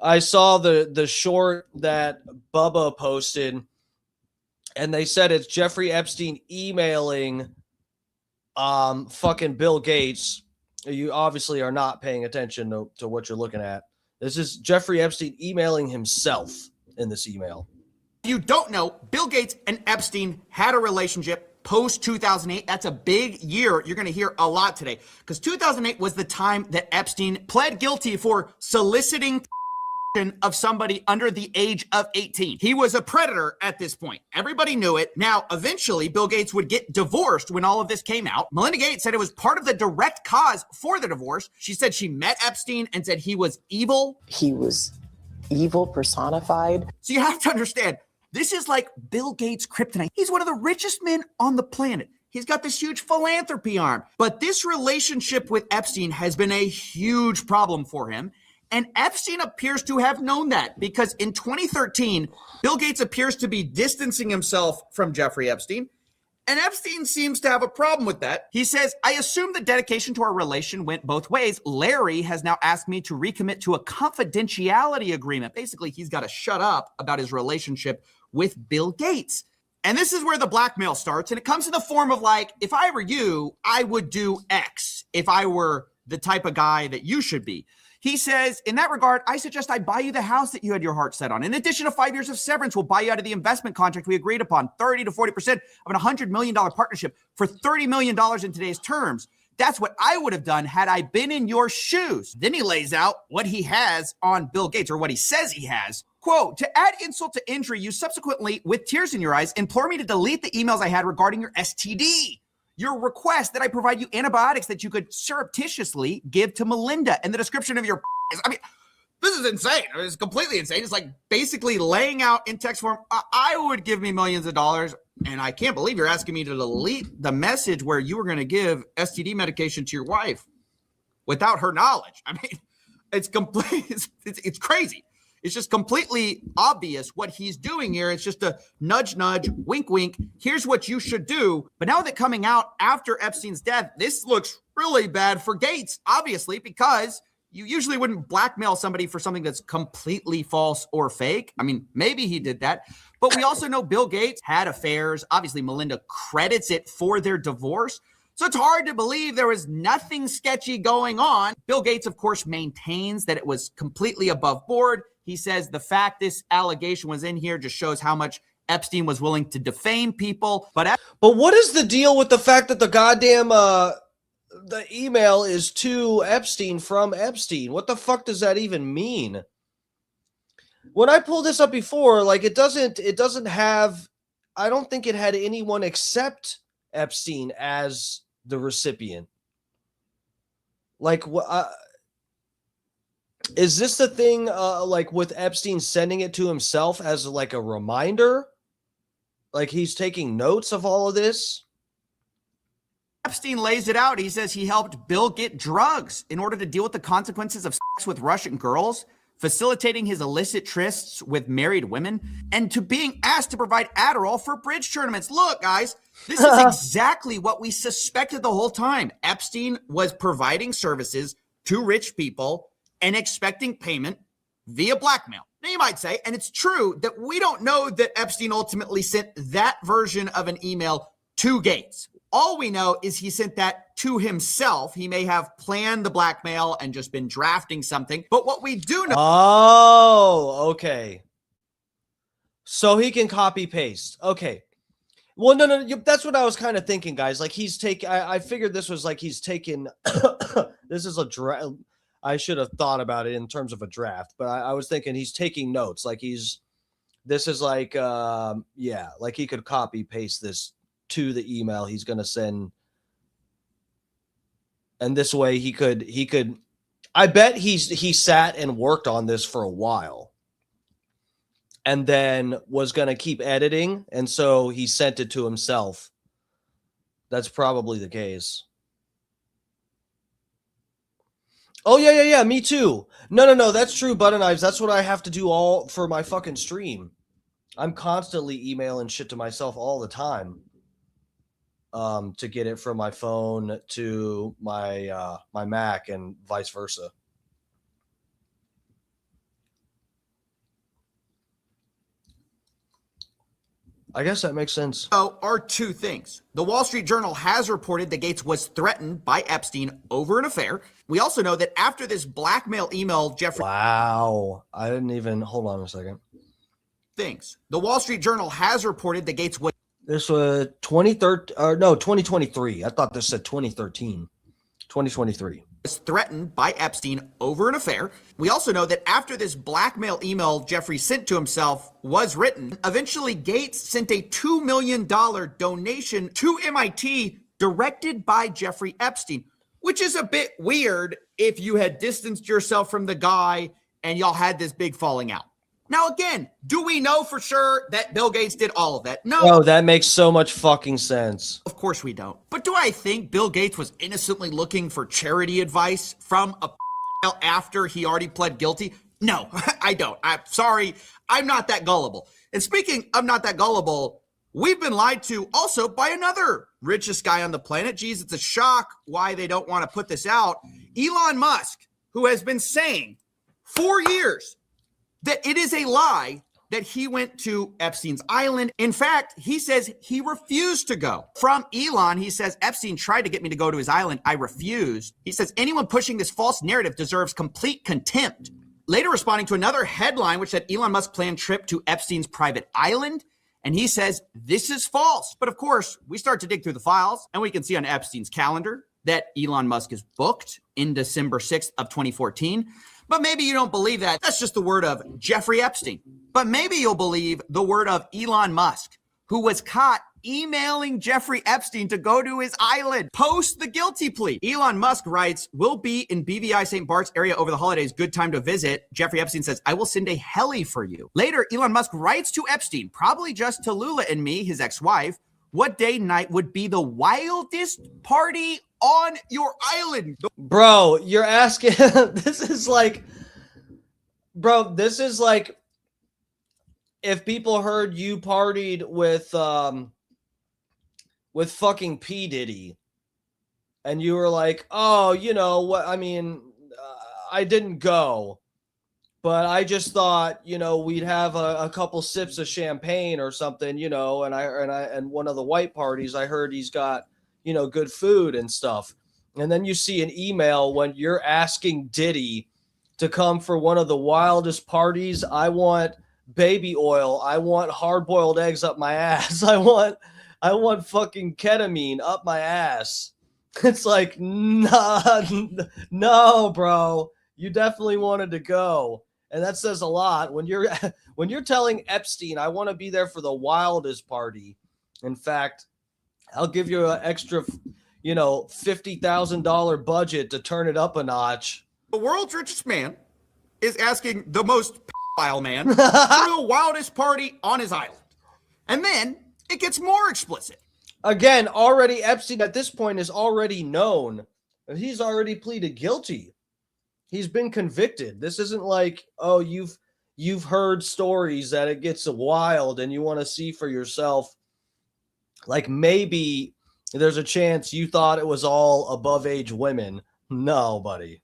I saw the short that Bubba posted, and they said it's Jeffrey Epstein emailing fucking Bill Gates. You obviously are not paying attention to what you're looking at. This is Jeffrey Epstein emailing himself in this email. You don't know, Bill Gates and Epstein had a relationship post 2008. That's a big year. You're going to hear a lot today because 2008 was the time that Epstein pled guilty for soliciting of somebody under the age of 18. He was a predator at this point. Everybody knew it. Now, eventually, Bill Gates would get divorced when all of this came out. Melinda Gates said it was part of the direct cause for the divorce. She said she met Epstein and said he was evil. he was evil personified. So you have to understand, this is like Bill Gates' kryptonite. He's one of the richest men on the planet. He's got this huge philanthropy arm. But this relationship with Epstein has been a huge problem for him. And Epstein appears to have known that because in 2013, Bill Gates appears to be distancing himself from Jeffrey Epstein. And Epstein seems to have a problem with that. He says, I assume the dedication to our relation went both ways. Larry has now asked me to recommit to a confidentiality agreement. Basically, he's got to shut up about his relationship with Bill Gates. And this is where the blackmail starts. And it comes in the form of like, if I were you, I would do X if I were the type of guy that you should be. He says, in that regard, I suggest I buy you the house that you had your heart set on. In addition to 5 years of severance, we'll buy you out of the investment contract we agreed upon, 30 to 40% of an $100 million partnership for $30 million in today's terms. That's what I would have done had I been in your shoes. Then he lays out what he has on Bill Gates, or what he says he has. Quote, to add insult to injury, you subsequently, with tears in your eyes, implore me to delete the emails I had regarding your STD. Your request that I provide you antibiotics that you could surreptitiously give to Melinda, and the description of your, I mean, this is insane. I mean, it's completely insane. It's like basically laying out in text form, I would give me millions of dollars, and I can't believe you're asking me to delete the message where you were going to give STD medication to your wife without her knowledge. I mean, it's complete. It's crazy. It's just completely obvious what he's doing here. It's just a nudge, nudge, wink, wink. Here's what you should do. But now that coming out after Epstein's death, this looks really bad for Gates, obviously, because you usually wouldn't blackmail somebody for something that's completely false or fake. I mean, maybe he did that. But we also know Bill Gates had affairs. Obviously, Melinda credits it for their divorce. So it's hard to believe there was nothing sketchy going on. Bill Gates, of course, maintains that it was completely above board. He says the fact this allegation was in here just shows how much Epstein was willing to defame people. But what is the deal with the fact that the goddamn the email is to Epstein from Epstein? What the fuck does that even mean? When I pulled this up before, like it doesn't have, I don't think it had anyone except Epstein as the recipient. Like, is this the thing, like with Epstein sending it to himself as like a reminder? Like he's taking notes of all of this? Epstein lays it out. He says he helped Bill get drugs in order to deal with the consequences of sex with Russian girls, facilitating his illicit trysts with married women, and to being asked to provide Adderall for bridge tournaments. Look, guys, this is exactly what we suspected the whole time. Epstein was providing services to rich people and expecting payment via blackmail. Now, you might say, and it's true, that we don't know that Epstein ultimately sent that version of an email to Gates. All we know is he sent that to himself. He may have planned the blackmail and just been drafting something. But what we do know... Oh, okay. So he can copy paste. Okay. Well, no. That's what I was kind of thinking, guys. Like he's taking... I figured this was like he's taking... This is a draft. I should have thought about it in terms of a draft. But I was thinking he's taking notes. Like he's... This is like... yeah, like he could copy paste this to the email he's going to send. And this way he could, I bet he sat and worked on this for a while and then was going to keep editing. And so he sent it to himself. That's probably the case. Oh yeah. Me too. No. That's true. Butter knives. That's what I have to do all for my fucking stream. I'm constantly emailing shit to myself all the time. To get it from my phone to my my Mac and vice versa. I guess that makes sense. Are two things. The Wall Street Journal has reported that Gates was threatened by Epstein over an affair. We also know that after this blackmail email, Jeffrey... Wow. I didn't even... Hold on a second. Things. The Wall Street Journal has reported that Gates was... This was 2023. I thought this said 2013. 2023. Was threatened by Epstein over an affair. We also know that after this blackmail email Jeffrey sent to himself was written, eventually Gates sent a $2 million donation to MIT directed by Jeffrey Epstein, which is a bit weird if you had distanced yourself from the guy and y'all had this big falling out. Now, again, do we know for sure that Bill Gates did all of that? No. Oh, that makes so much fucking sense. Of course we don't. But do I think Bill Gates was innocently looking for charity advice from a after he already pled guilty? No, I don't. I'm sorry. I'm not that gullible. And speaking of not that gullible, we've been lied to also by another richest guy on the planet. Geez, it's a shock why they don't want to put this out. Elon Musk, who has been saying for years that it is a lie that he went to Epstein's island. In fact, he says he refused to go. From Elon, he says, Epstein tried to get me to go to his island. I refused. He says, anyone pushing this false narrative deserves complete contempt. Later responding to another headline, which said Elon Musk planned trip to Epstein's private island. And he says, this is false. But of course, we start to dig through the files and we can see on Epstein's calendar that Elon Musk is booked in December 6th of 2014. But maybe you don't believe that. That's just the word of Jeffrey Epstein. But maybe you'll believe the word of Elon Musk, who was caught emailing Jeffrey Epstein to go to his island post the guilty plea. Elon Musk writes, "Will be in BVI St. Bart's area over the holidays. Good time to visit." Jeffrey Epstein says, "I will send a heli for you." Later, Elon Musk writes to Epstein, probably just to Lula and me, his ex-wife, what day and night would be the wildest party on your island? Bro, you're asking, this is like if people heard you partied with fucking P. Diddy and you were like, oh, you know what, I mean, I didn't go, but I just thought, you know, we'd have a couple sips of champagne or something, you know, and one of the white parties, I heard he's got, you know, good food and stuff. And then you see an email when you're asking Diddy to come for one of the wildest parties. I want baby oil. I want hard-boiled eggs up my ass. I want I want fucking ketamine up my ass. It's like, nah, no, bro. You definitely wanted to go. And that says a lot. When you're telling Epstein, I want to be there for the wildest party. In fact, I'll give you an extra, $50,000 budget to turn it up a notch. The world's richest man is asking the most pedophile man for the wildest party on his island. And then it gets more explicit. Again, already Epstein at this point is already known. He's already pleaded guilty. He's been convicted. This isn't like, oh, you've heard stories that it gets wild and you want to see for yourself. Like maybe there's a chance you thought it was all above age women. No, buddy.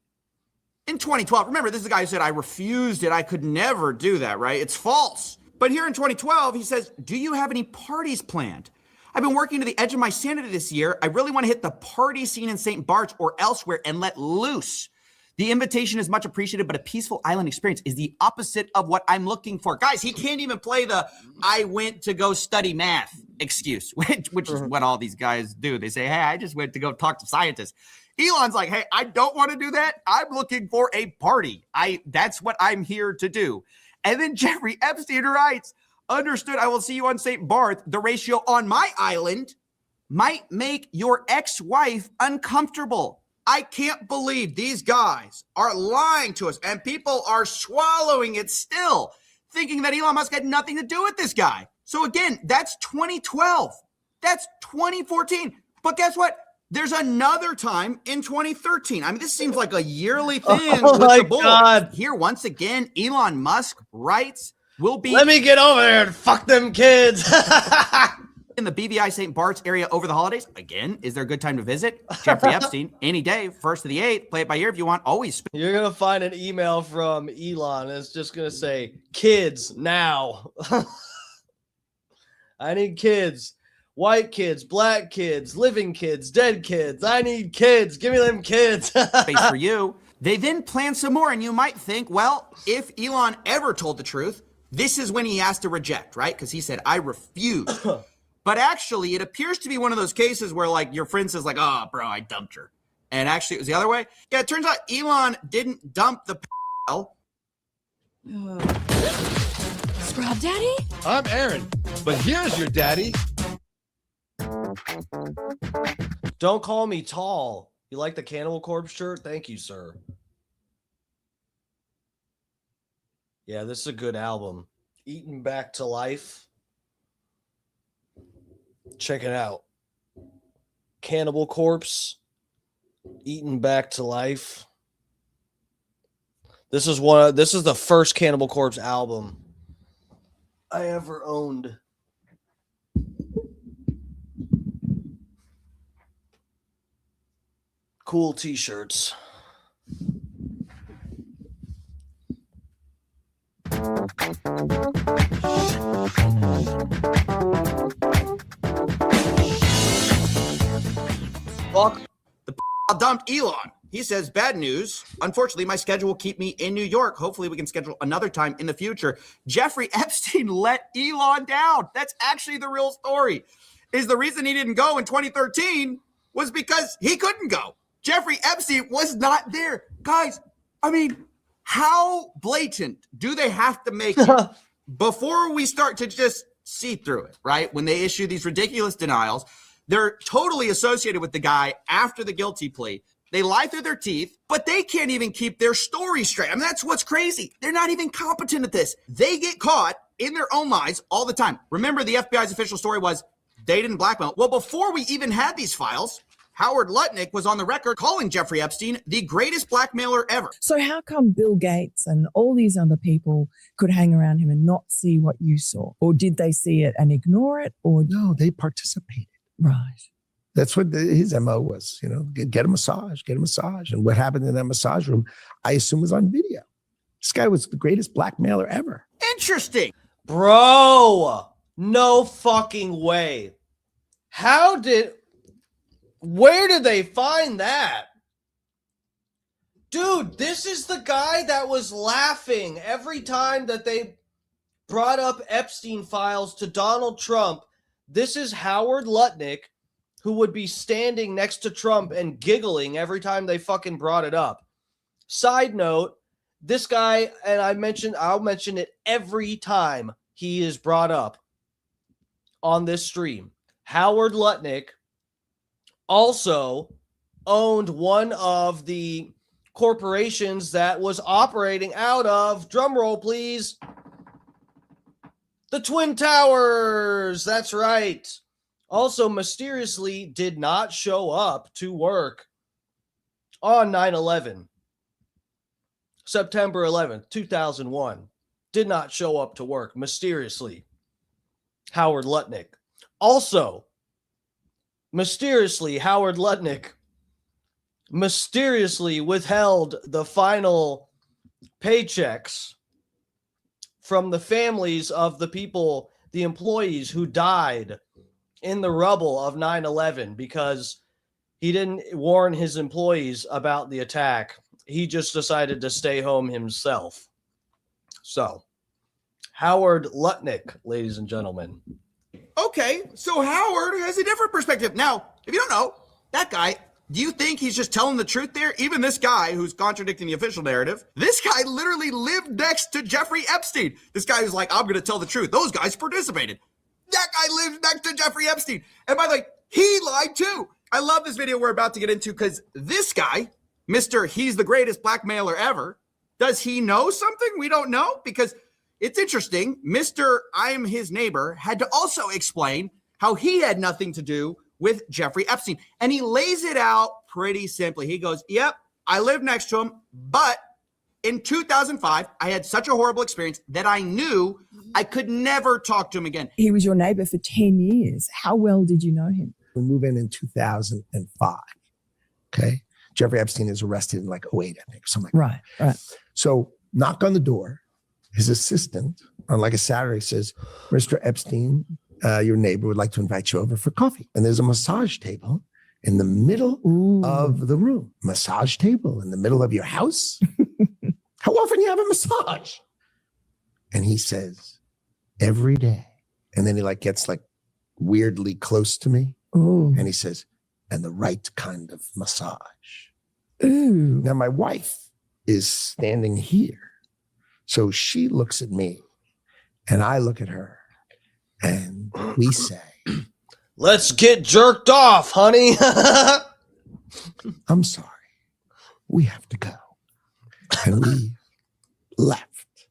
In 2012, remember, this is the guy who said, I refused it. I could never do that, right? It's false. But here in 2012, he says, do you have any parties planned? I've been working to the edge of my sanity this year. I really want to hit the party scene in St. Bart's or elsewhere and let loose. The invitation is much appreciated, but a peaceful island experience is the opposite of what I'm looking for. Guys, he can't even play the I went to go study math excuse, which is what all these guys do. They say, hey, I just went to go talk to scientists. Elon's like, hey, I don't want to do that. I'm looking for a party. That's what I'm here to do. And then Jeffrey Epstein writes, understood, I will see you on St. Barth. The ratio on my island might make your ex-wife uncomfortable. I can't believe these guys are lying to us and people are swallowing it still, thinking that Elon Musk had nothing to do with this guy. So again, that's 2012. That's 2014. But guess what? There's another time in 2013. I mean, this seems like a yearly thing with the bull. God. Here, once again, Elon Musk writes, will be... Let me get over there and fuck them kids. In the BVI St. Bart's area over the holidays. Again, is there a good time to visit? Jeffrey Epstein, any day, 1st to the 8th. Play it by ear if you want. Always. You're going to find an email from Elon. And it's just going to say, kids now. I need kids. White kids, black kids, living kids, dead kids. I need kids. Give me them kids. Space for you. They then plan some more. And you might think, well, if Elon ever told the truth, this is when he has to reject, right? Because he said, I refuse. But actually, it appears to be one of those cases where, like, your friend says, like, oh, bro, I dumped her. And actually, it was the other way. Yeah, it turns out Elon didn't dump the Scrub Daddy? I'm Aaron, but here's your daddy. Don't call me tall. You like the Cannibal Corpse shirt? Thank you, sir. Yeah, this is a good album. Eaten Back to Life. Check it out. Cannibal Corpse. Eaten Back to Life. This is the first Cannibal Corpse album I ever owned. Cool t-shirts. Fuck. The dumped Elon. He says, bad news. Unfortunately, my schedule will keep me in New York. Hopefully, we can schedule another time in the future. Jeffrey Epstein let Elon down. That's actually the real story. Is the reason he didn't go in 2013 was because he couldn't go. Jeffrey Epstein was not there. Guys, I mean, how blatant do they have to make it before we start to just see through it, right? When they issue these ridiculous denials, they're totally associated with the guy after the guilty plea. They lie through their teeth, but they can't even keep their story straight. I mean, that's what's crazy. They're not even competent at this. They get caught in their own lies all the time. Remember, the FBI's official story was they didn't blackmail. Well, before we even had these files, Howard Lutnick was on the record calling Jeffrey Epstein the greatest blackmailer ever. So how come Bill Gates and all these other people could hang around him and not see what you saw? Or did they see it and ignore it? Or no, they participated. Right. That's what his MO was, get a massage. And what happened in that massage room, I assume, was on video. This guy was the greatest blackmailer ever. Interesting. Bro, no fucking way. Where did they find that? Dude, this is the guy that was laughing every time that they brought up Epstein files to Donald Trump. This is Howard Lutnick, who would be standing next to Trump and giggling every time they fucking brought it up. Side note, this guy, and I'll mention it every time he is brought up on this stream. Howard Lutnick also owned one of the corporations that was operating out of, drumroll please, the Twin Towers. That's right. Also mysteriously did not show up to work on 9/11. September 11th, 2001. Did not show up to work mysteriously. Howard Lutnick. Also, mysteriously, Howard Lutnick mysteriously withheld the final paychecks from the families of the people, the employees who died in the rubble of 9/11 because he didn't warn his employees about the attack. He just decided to stay home himself. So, Howard Lutnick, ladies and gentlemen. Okay, so Howard has a different perspective. Now, if you don't know, that guy, do you think he's just telling the truth there? Even this guy who's contradicting the official narrative, this guy literally lived next to Jeffrey Epstein. This guy was like, I'm going to tell the truth. Those guys participated. That guy lived next to Jeffrey Epstein. And by the way, he lied too. I love this video we're about to get into because this guy, Mr. He's the greatest blackmailer ever, does he know something we don't know? Because it's interesting. Mr. I'm his neighbor had to also explain how he had nothing to do with Jeffrey Epstein. And he lays it out pretty simply. He goes, yep, I lived next to him, but in 2005, I had such a horrible experience that I knew I could never talk to him again. He was your neighbor for 10 years. How well did you know him? We move in 2005. Okay. Jeffrey Epstein is arrested in like 08, I think, something like that. Right. So knock on the door. His assistant on like a Saturday says, Mr. Epstein, your neighbor would like to invite you over for coffee. And there's a massage table in the middle of the room. Massage table in the middle of your house? How often do you have a massage? And he says, every day. And then he like gets like weirdly close to me. Ooh. And he says, and the right kind of massage. Ooh. Now my wife is standing here. So she looks at me and I look at her and we say, let's get jerked off, honey. I'm sorry. We have to go. And we left.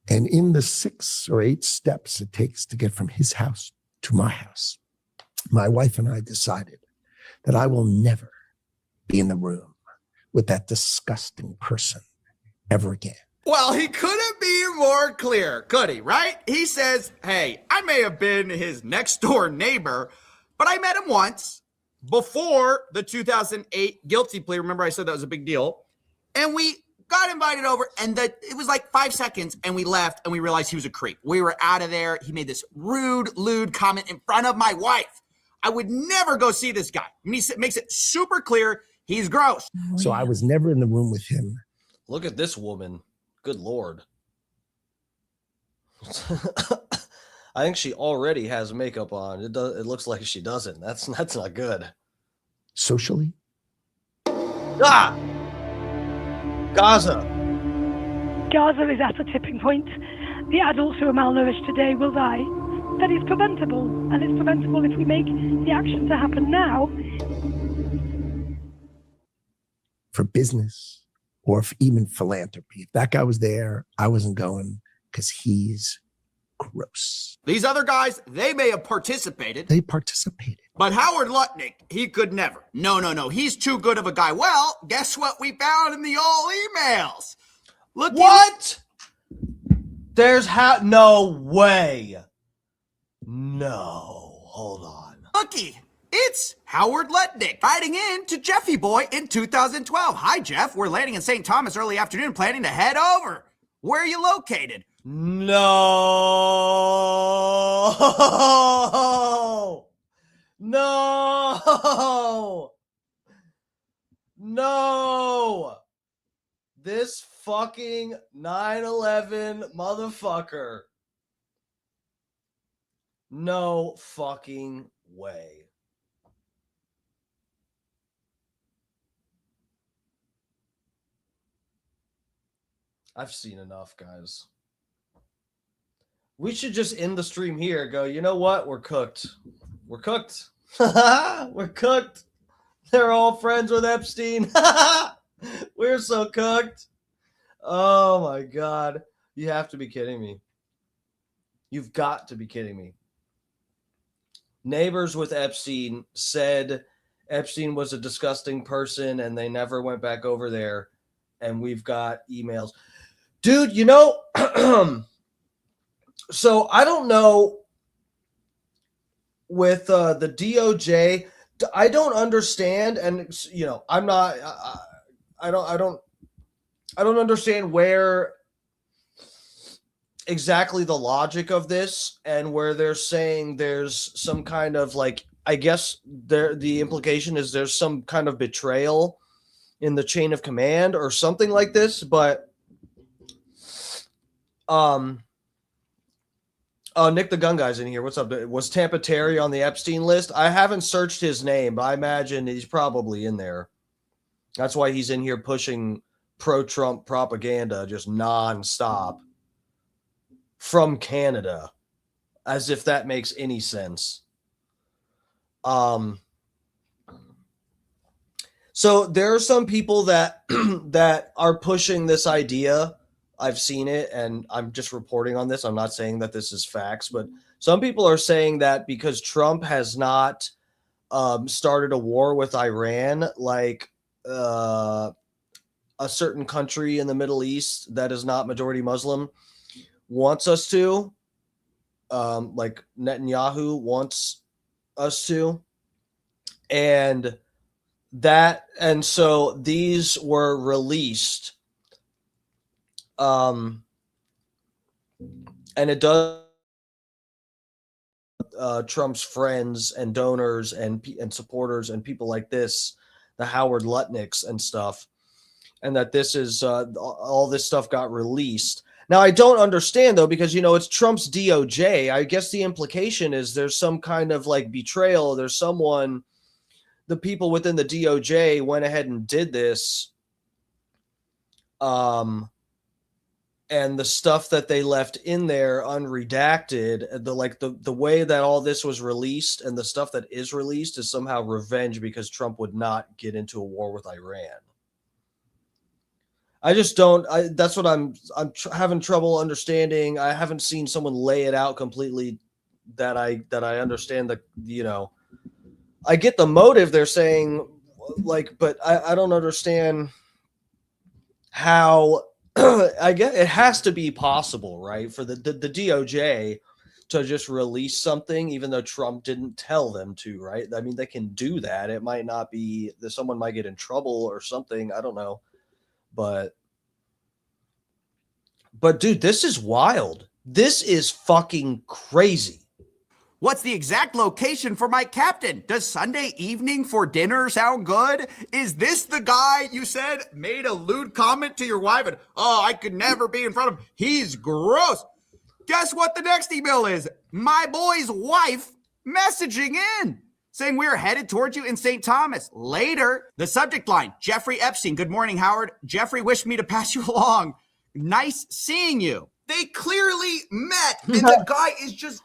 And in the 6 or 8 steps it takes to get from his house to my house, my wife and I decided that I will never be in the room with that disgusting person ever again. Well, he couldn't be more clear, could he, right? He says, hey, I may have been his next door neighbor, but I met him once before the 2008 guilty plea. Remember I said that was a big deal. And we got invited over and it was like 5 seconds and we left and we realized he was a creep. We were out of there. He made this rude, lewd comment in front of my wife. I would never go see this guy. I mean, he makes it super clear he's gross. So I was never in the room with him. Look at this woman. Good Lord. I think she already has makeup on. It looks like she doesn't. That's not good. Socially? Ah! Gaza. Gaza is at a tipping point. The adults who are malnourished today will die. That is preventable, and it's preventable if we make the action to happen now. For business or for even philanthropy. If that guy was there, I wasn't going because he's gross. These other guys, they may have participated. They participated. But Howard Lutnick, he could never. No. He's too good of a guy. Well, guess what we found in the old emails? Look. What? There's no way. No. Hold on. Looky. It's Howard Lutnick writing in to Jeffy Boy in 2012. Hi, Jeff. We're landing in St. Thomas early afternoon, planning to head over. Where are you located? No. This fucking 9/11 motherfucker No fucking way. I've seen enough, guys. We should just end the stream here. Go, you know what? We're cooked. We're cooked. We're cooked. They're all friends with Epstein. We're so cooked. Oh my God. You have to be kidding me. You've got to be kidding me. Neighbors with Epstein said Epstein was a disgusting person and they never went back over there. And we've got emails. Dude, you know, so I don't know with the DOJ, I don't understand. And, you know, I'm not, I don't understand where exactly the logic of this and where they're saying there's some kind of like, I guess the implication is there's some kind of betrayal in the chain of command or something like this. But Nick the Gun Guy's in here. What's up? Was Tampa Terry on the Epstein list? I haven't searched his name, but I imagine he's probably in there. That's why he's in here pushing pro-Trump propaganda just nonstop from Canada, as if that makes any sense. So there are some people that that are pushing this idea. I've seen it, and I'm just reporting on this. I'm not saying that this is facts, but some people are saying that because Trump has not started a war with Iran, like a certain country in the Middle East that is not majority Muslim wants us to, like Netanyahu wants us to, and so these were released. And it does Trump's friends and donors and supporters and people like this, the Howard Lutnicks and stuff, and that this is all this stuff got released. Now, I don't understand, though, because, you know, it's Trump's DOJ. I guess the implication is there's some kind of like betrayal. There's someone, the people within the DOJ went ahead and did this. And the stuff that they left in there unredacted, the way that all this was released and the stuff that is released is somehow revenge because Trump would not get into a war with Iran. I just don't. That's what I'm having trouble understanding. I haven't seen someone lay it out completely that I understand the, you know, I get the motive they're saying, like, but I don't understand how. I guess it has to be possible, right, for the DOJ to just release something, even though Trump didn't tell them to, right? I mean, they can do that. It might not be that someone might get in trouble or something. I don't know. But dude, this is wild. This is fucking crazy. What's the exact location for my captain? Does Sunday evening for dinner sound good? Is this the guy you said made a lewd comment to your wife and, oh, I could never be in front of him? He's gross. Guess what the next email is? My boy's wife messaging in saying we're headed towards you in St. Thomas. Later, the subject line, Jeffrey Epstein. Good morning, Howard. Jeffrey wished me to pass you along. Nice seeing you. They clearly met, and the guy is just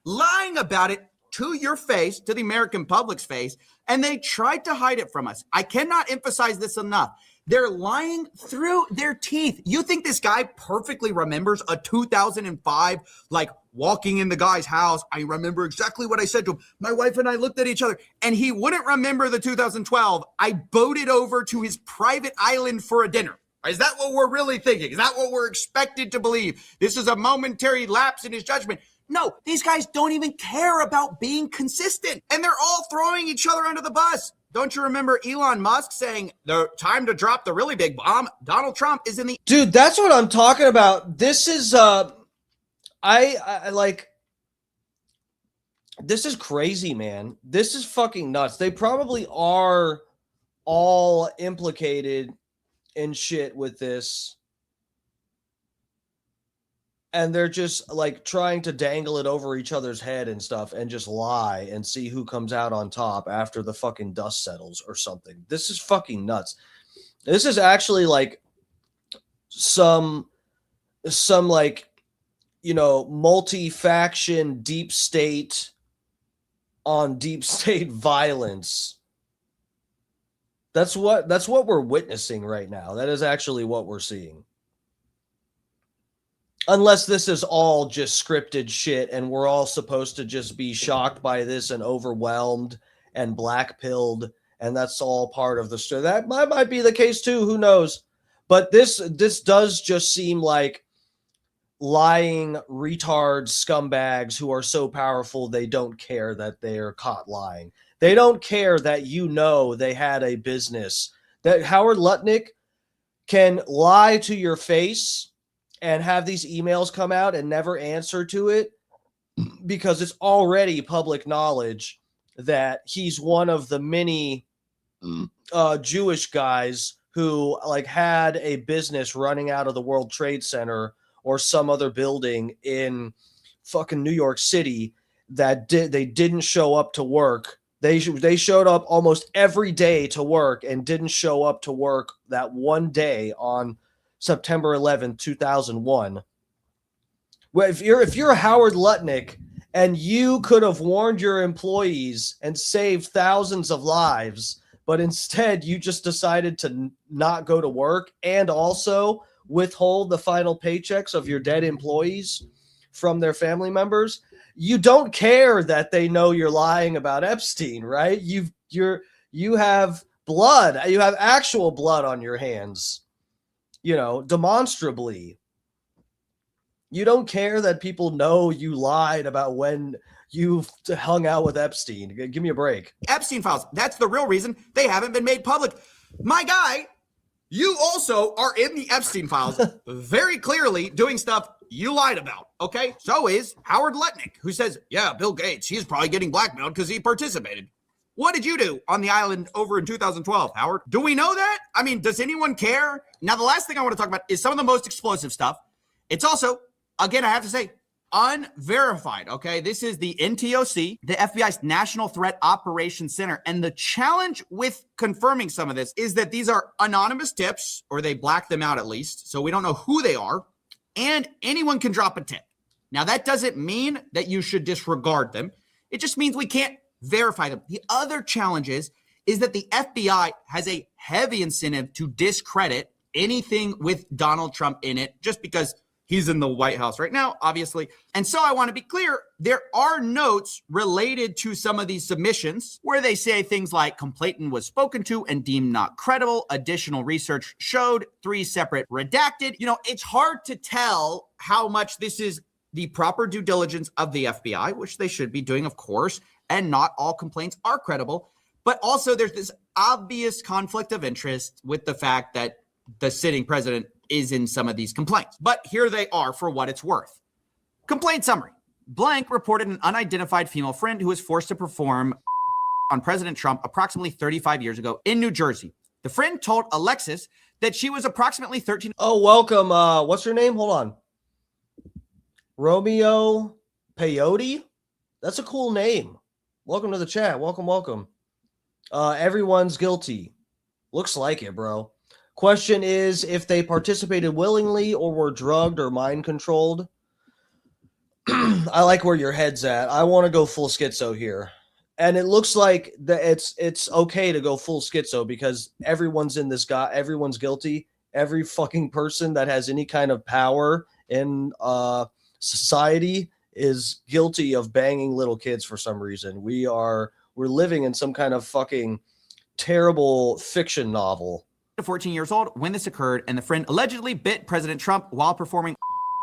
lying about it to your face, to the American public's face, and they tried to hide it from us. I cannot emphasize this enough. They're lying through their teeth. You think this guy perfectly remembers a 2005, like walking in the guy's house? I remember exactly what I said to him. My wife and I looked at each other, and he wouldn't remember the 2012. I boated over to his private island for a dinner. Is that what we're really thinking? Is that what we're expected to believe? This is a momentary lapse in his judgment. No, these guys don't even care about being consistent, and they're all throwing each other under the bus. Don't you remember Elon Musk saying the time to drop the really big bomb? Donald Trump is in the... Dude, that's what I'm talking about. This is, I like, this is crazy, man. This is fucking nuts. They probably are all implicated in shit with this. and they're just like trying to dangle it over each other's head and stuff and just lie and see who comes out on top after the fucking dust settles or something. This is fucking nuts. This is actually like some like, you know, multi-faction deep state on deep state violence. That's what we're witnessing right now. That is actually what we're seeing. Unless this is all just scripted shit and we're all supposed to just be shocked by this and overwhelmed and black-pilled, and that's all part of the story. That might be the case too, who knows? But this does just seem like lying retard scumbags who are so powerful they don't care that they are caught lying. They don't care that you know they had a business. That Howard Lutnick can lie to your face and have these emails come out and never answer to it because it's already public knowledge that he's one of the many Jewish guys who like had a business running out of the World Trade Center or some other building in fucking New York City that they didn't show up to work. They showed up almost every day to work and didn't show up to work that one day on September 11th, 2001. Well, if you're Howard Lutnick and you could have warned your employees and saved thousands of lives, but instead you just decided to not go to work and also withhold the final paychecks of your dead employees from their family members, you don't care that they know you're lying about Epstein, right? You have blood. You have actual blood on your hands. You know, demonstrably. You don't care that people know you lied about when you hung out with Epstein. Give me a break. Epstein files. That's the real reason they haven't been made public. My guy, you also are in the Epstein files very clearly doing stuff you lied about, okay? So is Howard Lutnick, who says, yeah, Bill Gates, he's probably getting blackmailed because he participated. What did you do on the island over in 2012, Howard? Do we know that? I mean, does anyone care? Now, the last thing I want to talk about is some of the most explosive stuff. It's also, again, I have to say, unverified, okay? This is the NTOC, the FBI's National Threat Operations Center. And the challenge with confirming some of this is that these are anonymous tips, or they black them out at least, so we don't know who they are, and anyone can drop a tip. Now, that doesn't mean that you should disregard them. It just means we can't verify them. The other challenge is that the FBI has a heavy incentive to discredit anything with Donald Trump in it, just because he's in the White House right now, obviously. And so I want to be clear, there are notes related to some of these submissions where they say things like complainant was spoken to and deemed not credible. Additional research showed 3 separate redacted. You know, it's hard to tell how much this is the proper due diligence of the FBI, which they should be doing, of course, and not all complaints are credible. But also there's this obvious conflict of interest with the fact that the sitting president is in some of these complaints. But here they are for what it's worth. Complaint summary. Blank reported an unidentified female friend who was forced to perform on President Trump approximately 35 years ago in New Jersey. The friend told Alexis that she was approximately 13. Oh, welcome. What's her name? Hold on. Romeo Peyote? That's a cool name. Welcome to the chat. Welcome. Everyone's guilty. Looks like it, bro. Question is if they participated willingly or were drugged or mind controlled. I like where your head's at. I want to go full schizo here. And it looks like that it's okay to go full schizo because everyone's in this guy. Everyone's guilty. Every fucking person that has any kind of power in society is guilty of banging little kids for some reason. We're living in some kind of fucking terrible fiction novel. 14 years old when this occurred, and the friend allegedly bit President Trump while performing.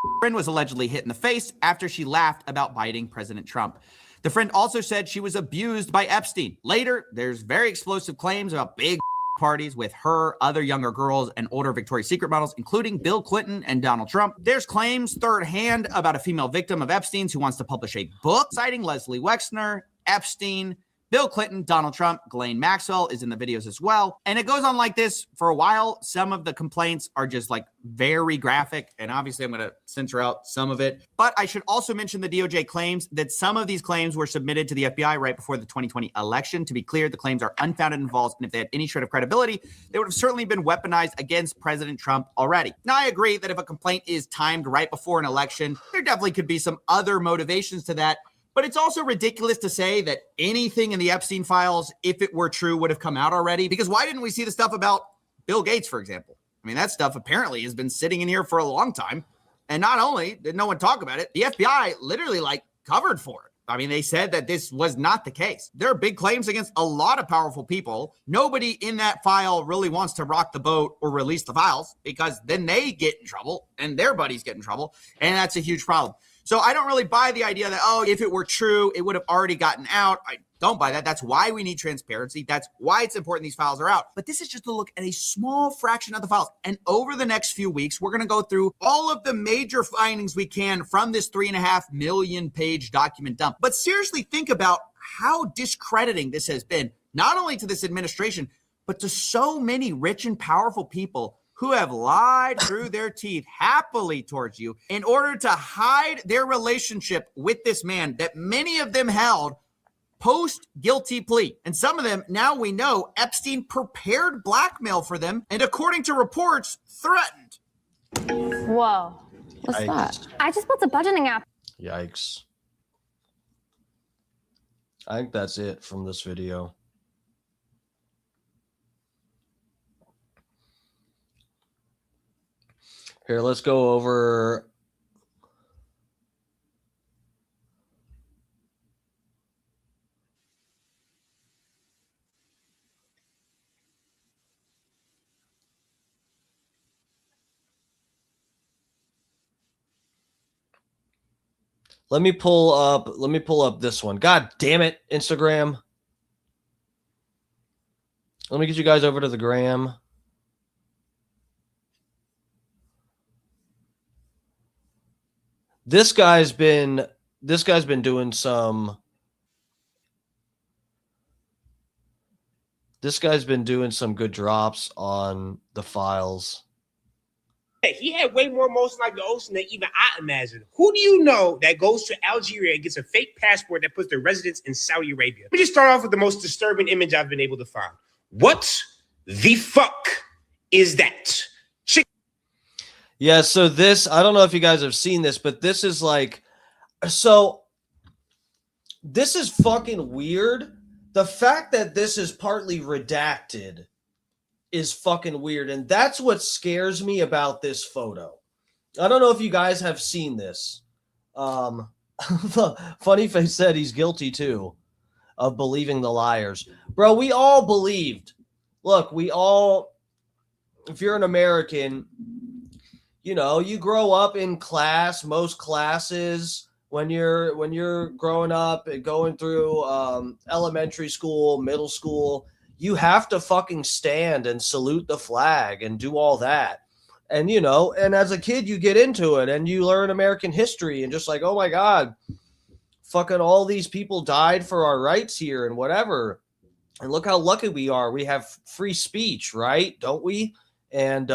The friend was allegedly hit in the face after she laughed about biting President Trump. The friend also said she was abused by Epstein. Later, there's very explosive claims about big parties with her, other younger girls, and older Victoria's Secret models, including Bill Clinton and Donald Trump. There's claims third hand about a female victim of Epstein's who wants to publish a book citing Leslie Wexner, Epstein, Bill Clinton, Donald Trump, Ghislaine Maxwell is in the videos as well. And it goes on like this for a while. Some of the complaints are just like very graphic. And obviously I'm going to censor out some of it. But I should also mention the DOJ claims that some of these claims were submitted to the FBI right before the 2020 election. To be clear, the claims are unfounded and false. And if they had any shred of credibility, they would have certainly been weaponized against President Trump already. Now, I agree that if a complaint is timed right before an election, there definitely could be some other motivations to that. But it's also ridiculous to say that anything in the Epstein files, if it were true, would have come out already. Because why didn't we see the stuff about Bill Gates, for example? I mean, that stuff apparently has been sitting in here for a long time. And not only did no one talk about it, the FBI literally covered for it. I mean, they said that this was not the case. There are big claims against a lot of powerful people. Nobody in that file really wants to rock the boat or release the files because then they get in trouble and their buddies get in trouble. And that's a huge problem. So I don't really buy the idea that, oh, if it were true, it would have already gotten out. I don't buy that. That's why we need transparency. That's why it's important these files are out. But this is just to look at a small fraction of the files. And over the next few weeks, we're going to go through all of the major findings we can from this 3.5 million page document dump. But seriously, think about how discrediting this has been, not only to this administration, but to so many rich and powerful people who have lied through their teeth happily towards you in order to hide their relationship with this man that many of them held post-guilty plea. And some of them, now we know, Epstein prepared blackmail for them and, according to reports, threatened. Whoa. What's that? I just built a budgeting app. Yikes. I think that's it from this video. Here, let's go over. Let me pull up this one. God damn it, Instagram. Let me get you guys over to the gram. This guy's been doing some good drops on the files. He had way more motion like the ocean than even I imagined. Who do you know that goes to Algeria and gets a fake passport that puts their residence in Saudi Arabia? Let me just start off with the most disturbing image I've been able to find. What the fuck is that? Yeah, so this, I don't know if you guys have seen this, but this is so this is fucking weird. The fact that this is partly redacted is fucking weird, and that's what scares me about this photo. I don't know if you guys have seen this. Funny Face said he's guilty too of believing the liars. Bro, we all believed. Look, if you're an American, you know, you grow up in class, most classes, when you're growing up and going through elementary school, middle school, you have to fucking stand and salute the flag and do all that. And, you know, and as a kid, you get into it and you learn American history and just like, oh my God, fucking all these people died for our rights here and whatever. And look how lucky we are. We have free speech, right? Don't we? And,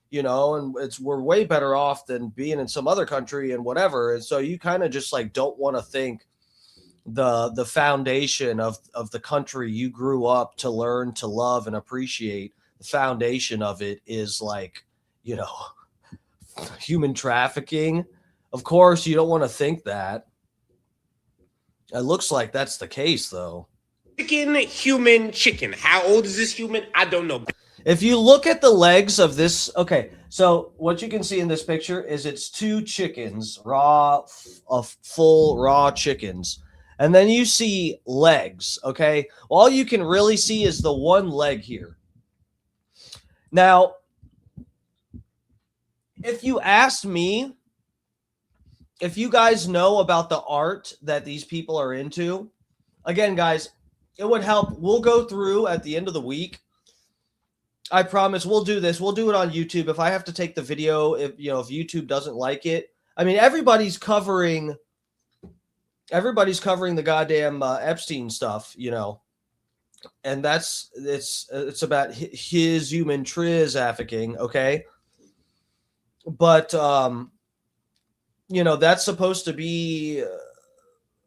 you know, and we're way better off than being in some other country and whatever. And so you kind of just like don't want to think the foundation of the country you grew up to learn to love and appreciate, the foundation of it is like, you know, human trafficking. Of course, you don't want to think that. It looks like that's the case, though. Human chicken. How old is this human? I don't know. If you look at the legs of this, okay, so what you can see in this picture is it's two chickens, full raw chickens. And then you see legs, okay? All you can really see is the one leg here. Now, if you asked me, if you guys know about the art that these people are into, again, guys, it would help. We'll go through at the end of the week. I promise we'll do this. We'll do it on YouTube. If I have to take the video, if YouTube doesn't like it. I mean, everybody's covering everybody's covering the goddamn Epstein stuff, you know, and it's about his human trafficking, okay? But you know, that's supposed to be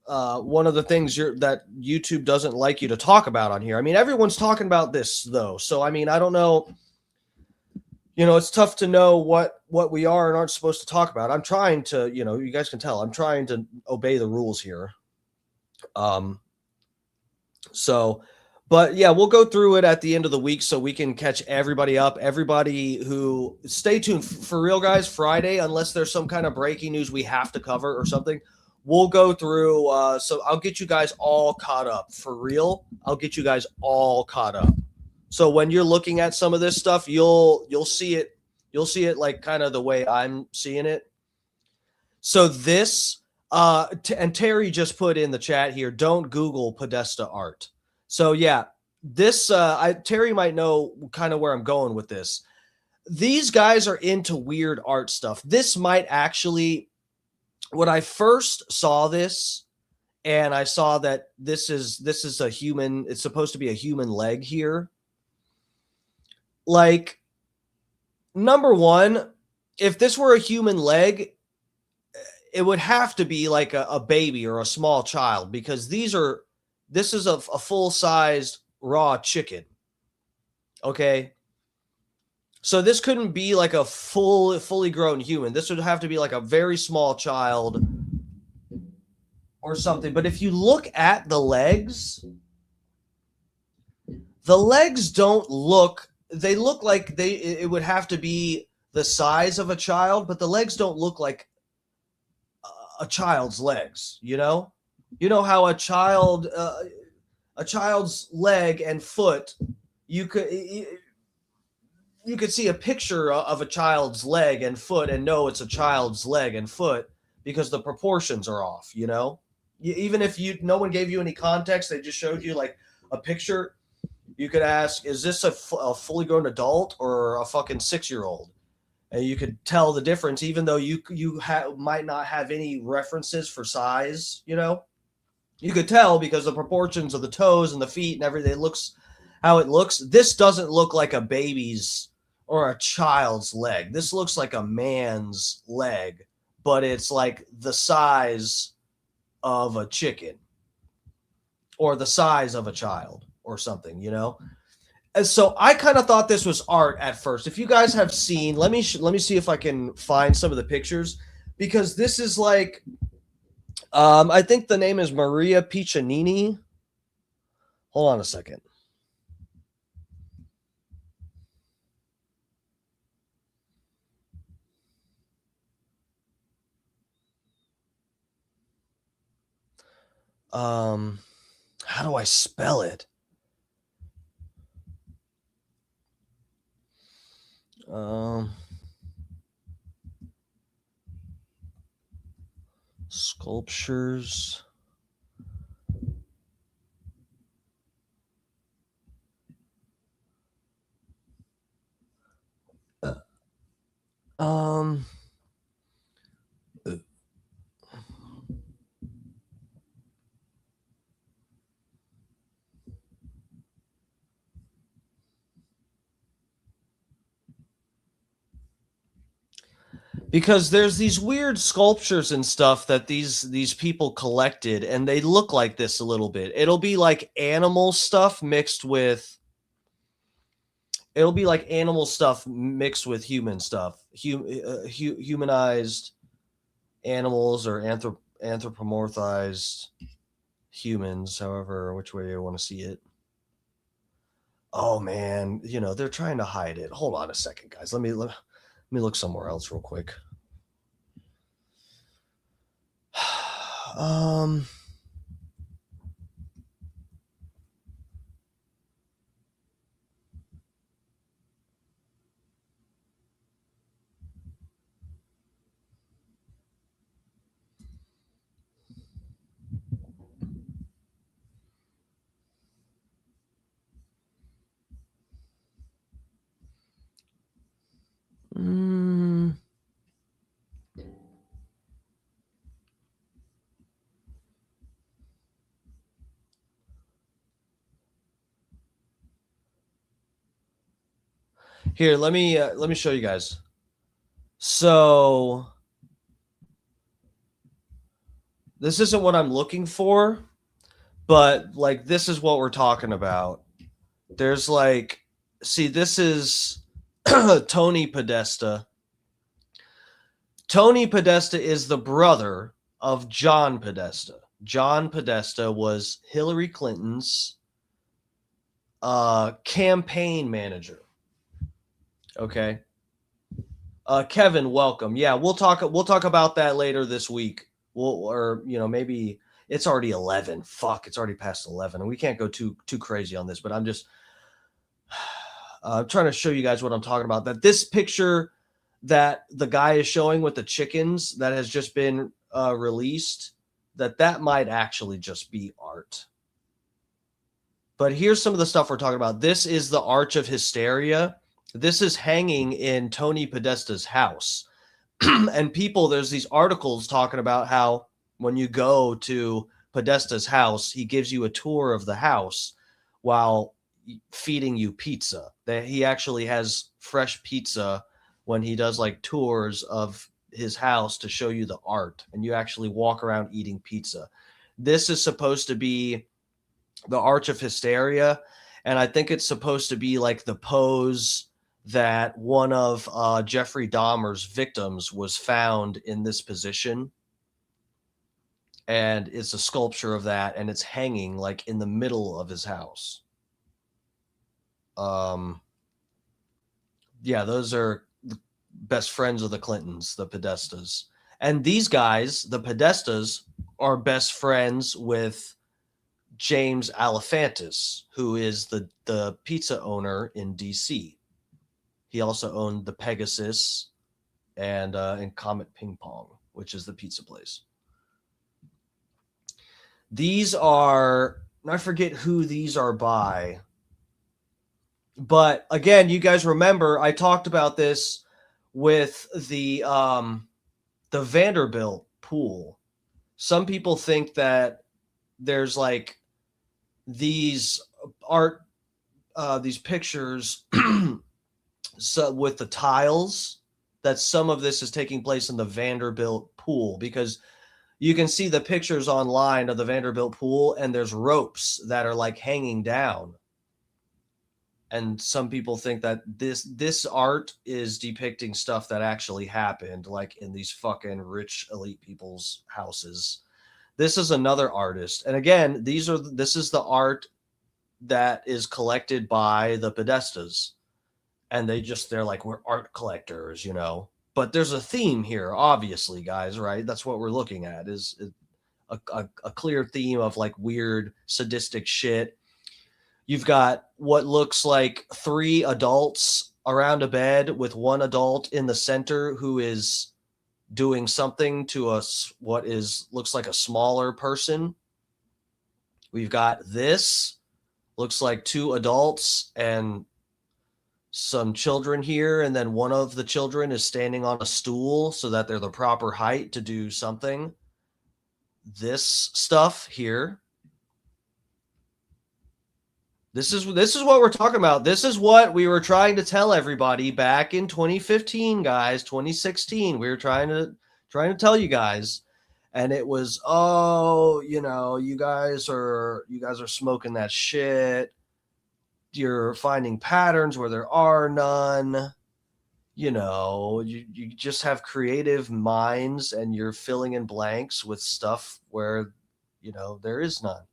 one of the things that YouTube doesn't like you to talk about on here. I mean, everyone's talking about this though, so I mean, I don't know. You know, it's tough to know what we are and aren't supposed to talk about. I'm trying to, you know, you guys can tell I'm trying to obey the rules here. So, but yeah, we'll go through it at the end of the week so we can catch everybody up. Everybody who stay tuned for real, guys. Friday, unless there's some kind of breaking news we have to cover or something, we'll go through. So I'll get you guys all caught up for real. I'll get you guys all caught up. So when you're looking at some of this stuff, you'll see it. You'll see it like kind of the way I'm seeing it. So this, and Terry just put in the chat here, don't Google Podesta art. So yeah, this, Terry might know kind of where I'm going with this. These guys are into weird art stuff. This might actually, when I first saw this, and I saw that this is a human, it's supposed to be a human leg here. Like, number one, if this were a human leg, it would have to be like a baby or a small child, because this is a full-sized raw chicken. Okay. So this couldn't be like a fully grown human. This would have to be like a very small child or something. But if you look at the legs don't look, they look like it would have to be the size of a child, but the legs don't look like a child's legs, you know? You know how a child's leg and foot, you could see a picture of a child's leg and foot and know it's a child's leg and foot because the proportions are off, you know? Even if no one gave you any context, they just showed you like a picture, you could ask, is this a fully grown adult or a fucking 6-year-old? And you could tell the difference, even though you might not have any references for size, you know? You could tell because the proportions of the toes and the feet and everything looks how it looks. This doesn't look like a baby's or a child's leg. This looks like a man's leg, but it's like the size of a chicken or the size of a child or something, you know? And so I kind of thought this was art at first. If you guys have seen, let me see if I can find some of the pictures, because this is like, I think the name is Maria Piccinini. Hold on a second. How do I spell it? Sculptures. Because there's these weird sculptures and stuff that these people collected, and they look like this a little bit. It'll be like animal stuff mixed with human stuff, humanized animals or anthropomorphized humans, however which way you want to see it. Oh man, you know, they're trying to hide it. Hold on a second, guys. Let me look somewhere else real quick. Here, let me show you guys. So this isn't what I'm looking for, but like this is what we're talking about. There's like, see, this is Tony Podesta. Tony Podesta is the brother of John Podesta. John Podesta was Hillary Clinton's campaign manager. Okay. Kevin, welcome. Yeah, we'll talk about that later this week. Or maybe it's already 11. Fuck, it's already past 11, and we can't go too crazy on this. But I'm just trying to show you guys what I'm talking about. That this picture that the guy is showing with the chickens that has just been released, that might actually just be art. But here's some of the stuff we're talking about. This is the Arch of Hysteria. This is hanging in Tony Podesta's house. And there's these articles talking about how when you go to Podesta's house, he gives you a tour of the house while feeding you pizza. That he actually has fresh pizza when he does like tours of his house to show you the art, and you actually walk around eating pizza. This is supposed to be the Arch of Hysteria, and I think it's supposed to be like the pose that one of Jeffrey Dahmer's victims was found in this position. And it's a sculpture of that, and it's hanging like in the middle of his house. Yeah, those are the best friends of the Clintons, the Podestas. And these guys, the Podestas, are best friends with James Alefantis, who is the pizza owner in DC. He also owned the Pegasus and Comet Ping Pong, which is the pizza place. These are, I forget who these are by. But again, you guys remember I talked about this with the Vanderbilt pool. Some people think that there's like these these pictures so with the tiles, that some of this is taking place in the Vanderbilt pool, because you can see the pictures online of the Vanderbilt pool and there's ropes that are like hanging down. And some people think that this art is depicting stuff that actually happened, like in these fucking rich elite people's houses. This is another artist. And again, this is the art that is collected by the Podestas. And they're like, we're art collectors, But there's a theme here, obviously, guys, right? That's what we're looking at, is a clear theme of like weird sadistic shit. You've got what looks like 3 adults around a bed with one adult in the center who is doing something to what looks like a smaller person. We've got this, looks like 2 adults and some children here, and then one of the children is standing on a stool so that they're the proper height to do something. This stuff here. This is what we're talking about. This is what we were trying to tell everybody back in 2015, guys, 2016. We were trying to tell you guys, and it was, you guys are smoking that shit. You're finding patterns where there are none. You just have creative minds and you're filling in blanks with stuff where, there is none.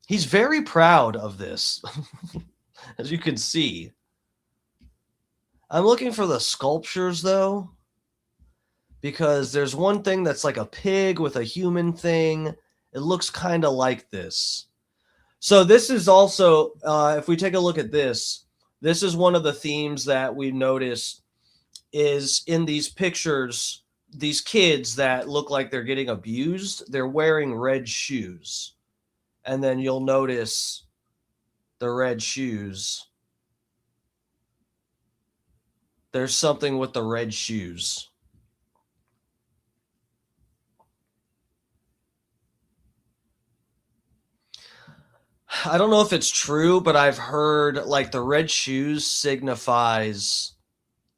He's very proud of this, as you can see. I'm looking for the sculptures, though, because there's one thing that's like a pig with a human thing. It looks kind of like this. So this is also, if we take a look at this is one of the themes that we noticed is in these pictures, these kids that look like they're getting abused, they're wearing red shoes. And then you'll notice the red shoes. There's something with the red shoes. I don't know if it's true, but I've heard like the red shoes signifies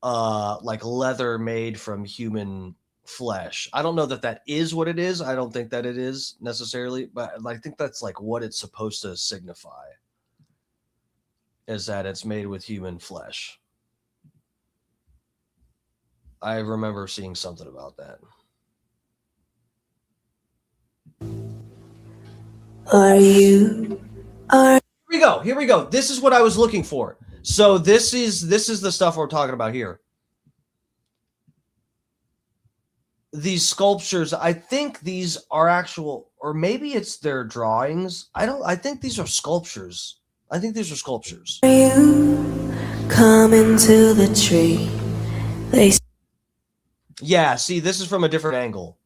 like leather made from human flesh. I don't know that that is what it is. I don't think that it is necessarily, but I think that's like what it's supposed to signify, is that it's made with human flesh. I remember seeing something about that. Here we go. Here we go. This is what I was looking for. So this is the stuff we're talking about here. These sculptures, I think these are actual, or maybe it's their drawings. I think these are sculptures. I think these are sculptures. Come into the tree. Yeah, see, this is from a different angle.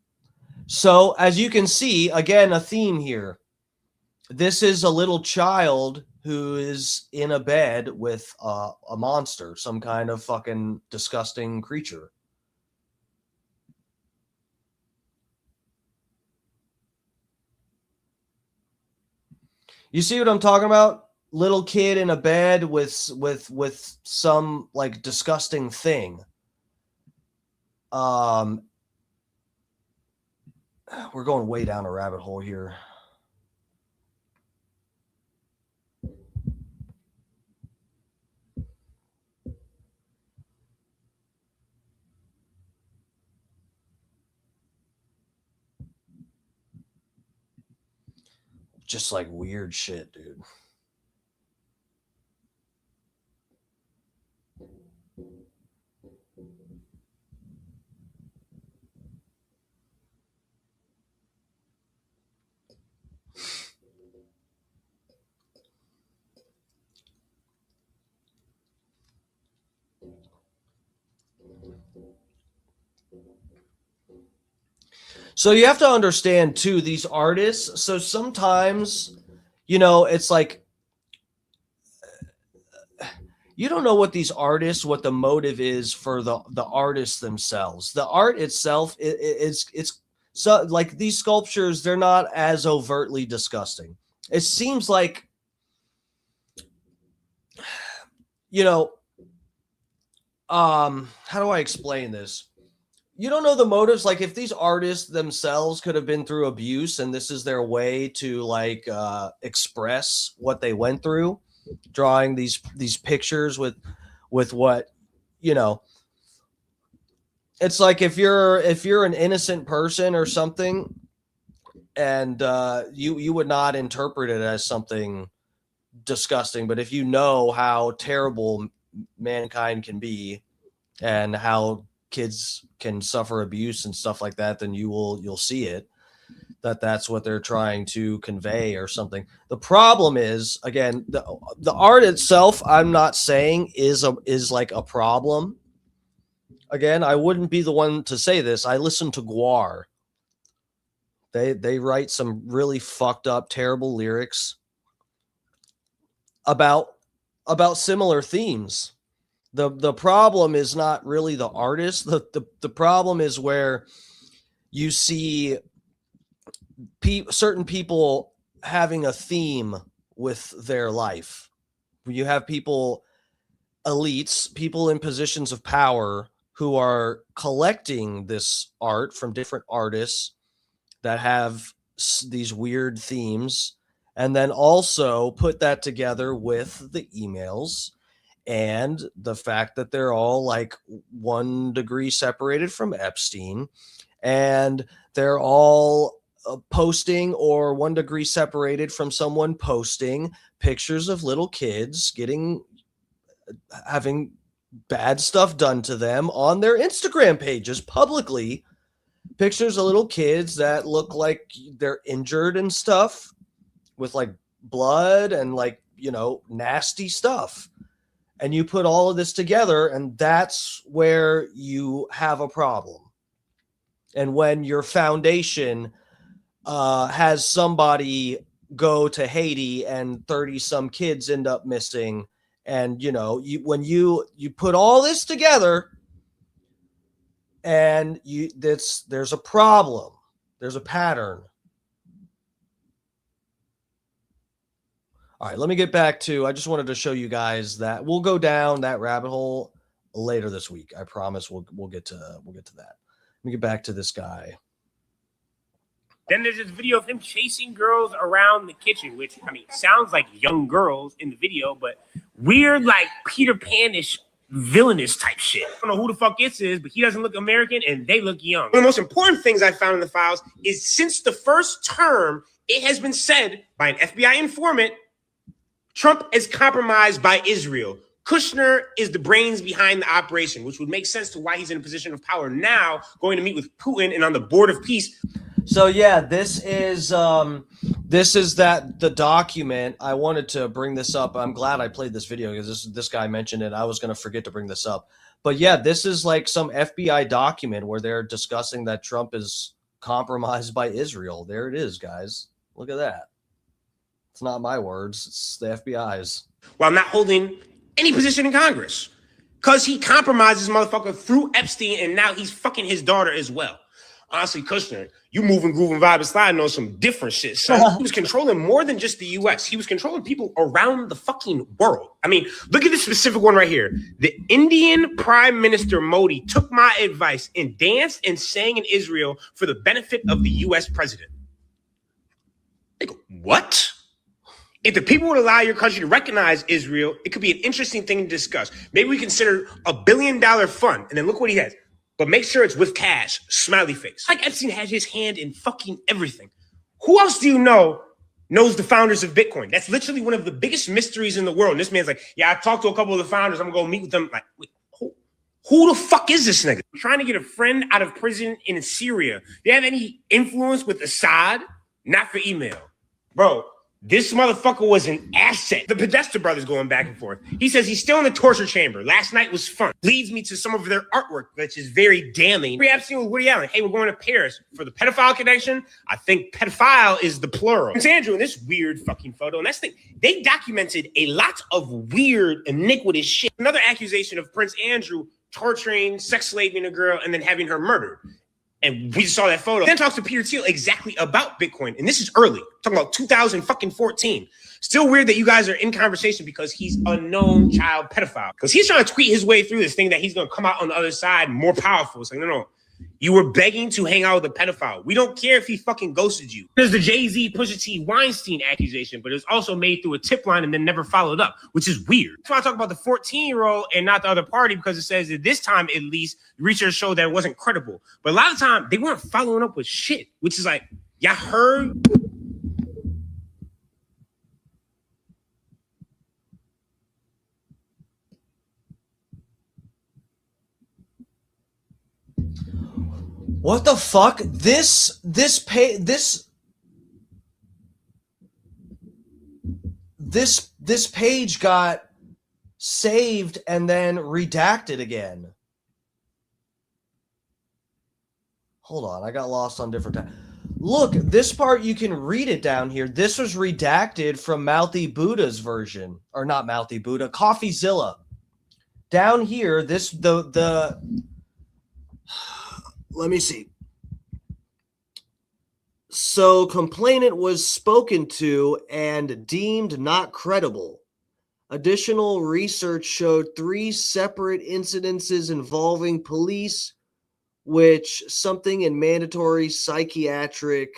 So as you can see, again, a theme here. This is a little child who is in a bed with a monster, some kind of fucking disgusting creature. You see what I'm talking about? Little kid in a bed with some like disgusting thing. We're going way down a rabbit hole here. Just like weird shit, dude. So you have to understand too, these artists. So sometimes, you know, it's like you don't know what these artists, what the motive is for the artists themselves. The art itself, it's so like these sculptures, they're not as overtly disgusting. It seems like, you know, how do I explain this? You don't know the motives. Like if these artists themselves could have been through abuse and this is their way to like express what they went through, drawing these pictures with what, you know, it's like if you're an innocent person or something and you would not interpret it as something disgusting, but if you know how terrible mankind can be and how kids can suffer abuse and stuff like that, then you'll see it, that's what they're trying to convey or something. The problem is, again, the art itself, I'm not saying is like a problem. Again, I wouldn't be the one to say this. I listen to Guar. They write some really fucked up, terrible lyrics about similar themes. The problem is not really the artist. The problem is where you see certain people having a theme with their life. You have people, elites, people in positions of power who are collecting this art from different artists that have these weird themes, and then also put that together with the emails and the fact that they're all like 1 degree separated from Epstein, and they're all posting or 1 degree separated from someone posting pictures of little kids having bad stuff done to them on their Instagram pages publicly. Pictures of little kids that look like they're injured and stuff with like blood and like, you know, nasty stuff. And you put all of this together, and that's where you have a problem. And when your foundation has somebody go to Haiti and 30 some kids end up missing, and you know, when you put all this together, and there's a problem, there's a pattern. All right, let me get back to, I just wanted to show you guys that we'll go down that rabbit hole later this week. I promise we'll get to that. Let me get back to this guy. Then there's this video of him chasing girls around the kitchen, which, I mean, sounds like young girls in the video, but weird, like Peter Pan-ish, villainous type shit. I don't know who the fuck this is, but he doesn't look American and they look young. One of the most important things I found in the files is since the first term, it has been said by an FBI informant, Trump is compromised by Israel. Kushner is the brains behind the operation, which would make sense to why he's in a position of power now, going to meet with Putin and on the board of peace. So yeah, this is the document. I wanted to bring this up. I'm glad I played this video because this guy mentioned it. I was going to forget to bring this up. But yeah, this is like some FBI document where they're discussing that Trump is compromised by Israel. There it is, guys. Look at that. It's not my words. It's the FBI's. While not holding any position in Congress. Because he compromised this motherfucker through Epstein and now he's fucking his daughter as well. Honestly, Kushner, you moving, grooving, vibe, and sliding on some different shit, son. He was controlling more than just the U.S. He was controlling people around the fucking world. I mean, look at this specific one right here. The Indian Prime Minister Modi took my advice and danced and sang in Israel for the benefit of the U.S. president. Like, what? If the people would allow your country to recognize Israel, it could be an interesting thing to discuss. Maybe we consider $1 billion fund, and then look what he has. But make sure it's with cash, smiley face. Like Epstein had his hand in fucking everything. Who else do you know knows the founders of Bitcoin? That's literally one of the biggest mysteries in the world. And this man's like, yeah, I talked to a couple of the founders. I'm going to go meet with them. Like, wait, who the fuck is this nigga? I'm trying to get a friend out of prison in Syria. Do you have any influence with Assad? Not for email. Bro, this motherfucker was an asset. The Podesta brothers going back and forth. He says he's still in the torture chamber. Last night was fun. Leads me to some of their artwork, which is very damning. Epstein with Woody Allen. Hey, we're going to Paris for the pedophile connection. I think pedophile is the plural. Prince Andrew in this weird fucking photo. And that's the thing. They documented a lot of weird, iniquitous shit. Another accusation of Prince Andrew torturing, sex slaving a girl, and then having her murdered. And we just saw that photo. Then talks to Peter Thiel exactly about Bitcoin. And this is early. Talking about 2014. Still weird that you guys are in conversation because he's a known child pedophile. Because he's trying to tweet his way through this thing that he's going to come out on the other side more powerful. It's like, no. You were begging to hang out with a pedophile. We don't care if he fucking ghosted you. There's the Jay-Z, Pusha T, Weinstein accusation, but it was also made through a tip line and then never followed up, which is weird. That's why I talk about the 14-year-old and not the other party, because it says that this time, at least, research showed that it wasn't credible. But a lot of the time, they weren't following up with shit, which is like, y'all heard? What the fuck? This page got saved and then redacted again. Hold on, I got lost on different time. Look, this part you can read it down here. This was redacted from Mouthy Buddha's version, or not Mouthy Buddha, CoffeeZilla. Down here, let me see. So, complainant was spoken to and deemed not credible. Additional research showed 3 separate incidences involving police, which something in mandatory psychiatric.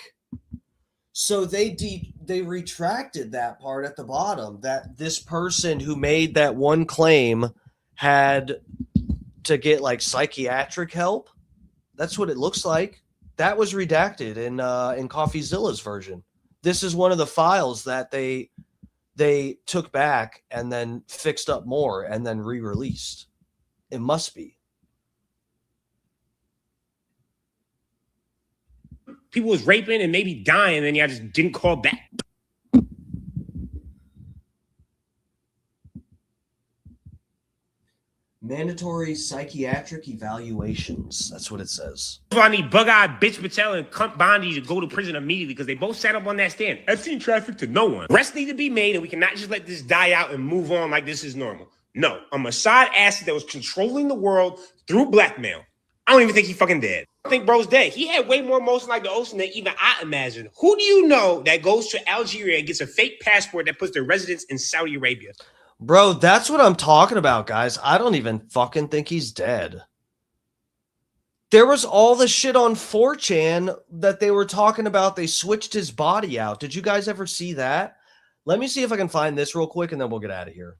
So they retracted that part at the bottom, that this person who made that one claim had to get like psychiatric help. That's what it looks like. That was redacted in CoffeeZilla's version. This is one of the files that they took back and then fixed up more and then re-released. It must be. People was raping and maybe dying, and then y'all just didn't call back. Mandatory psychiatric evaluations. That's what it says. I need bug-eyed bitch Patel and cunt Bondi to go to prison immediately because they both sat up on that stand. I've seen traffic to no one. Rest need to be made, and we cannot just let this die out and move on like this is normal. No, a Mossad asset that was controlling the world through blackmail. I don't even think he fucking dead. I think bro's dead. He had way more emotion like the ocean than even I imagined. Who do you know that goes to Algeria and gets a fake passport that puts their residence in Saudi Arabia? Bro, that's what I'm talking about, guys. I don't even fucking think he's dead. There was all the shit on 4chan that they were talking about. They switched his body out. Did you guys ever see that? Let me see if I can find this real quick, and then we'll get out of here.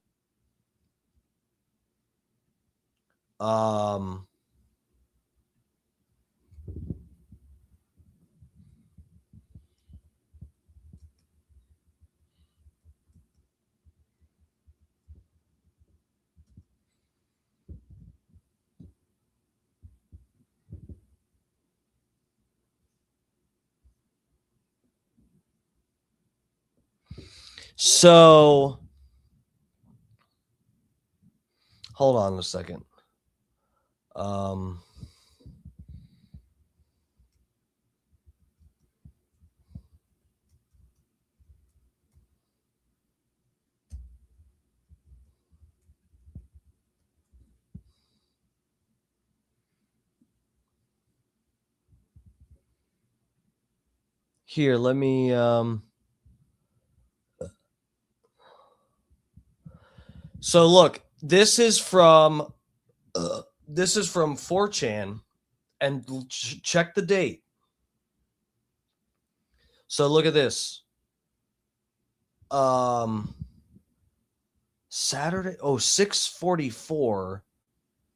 So, hold on a second. Here, let me so look, this is from 4chan, and check the date. So look at this. Saturday, 6:44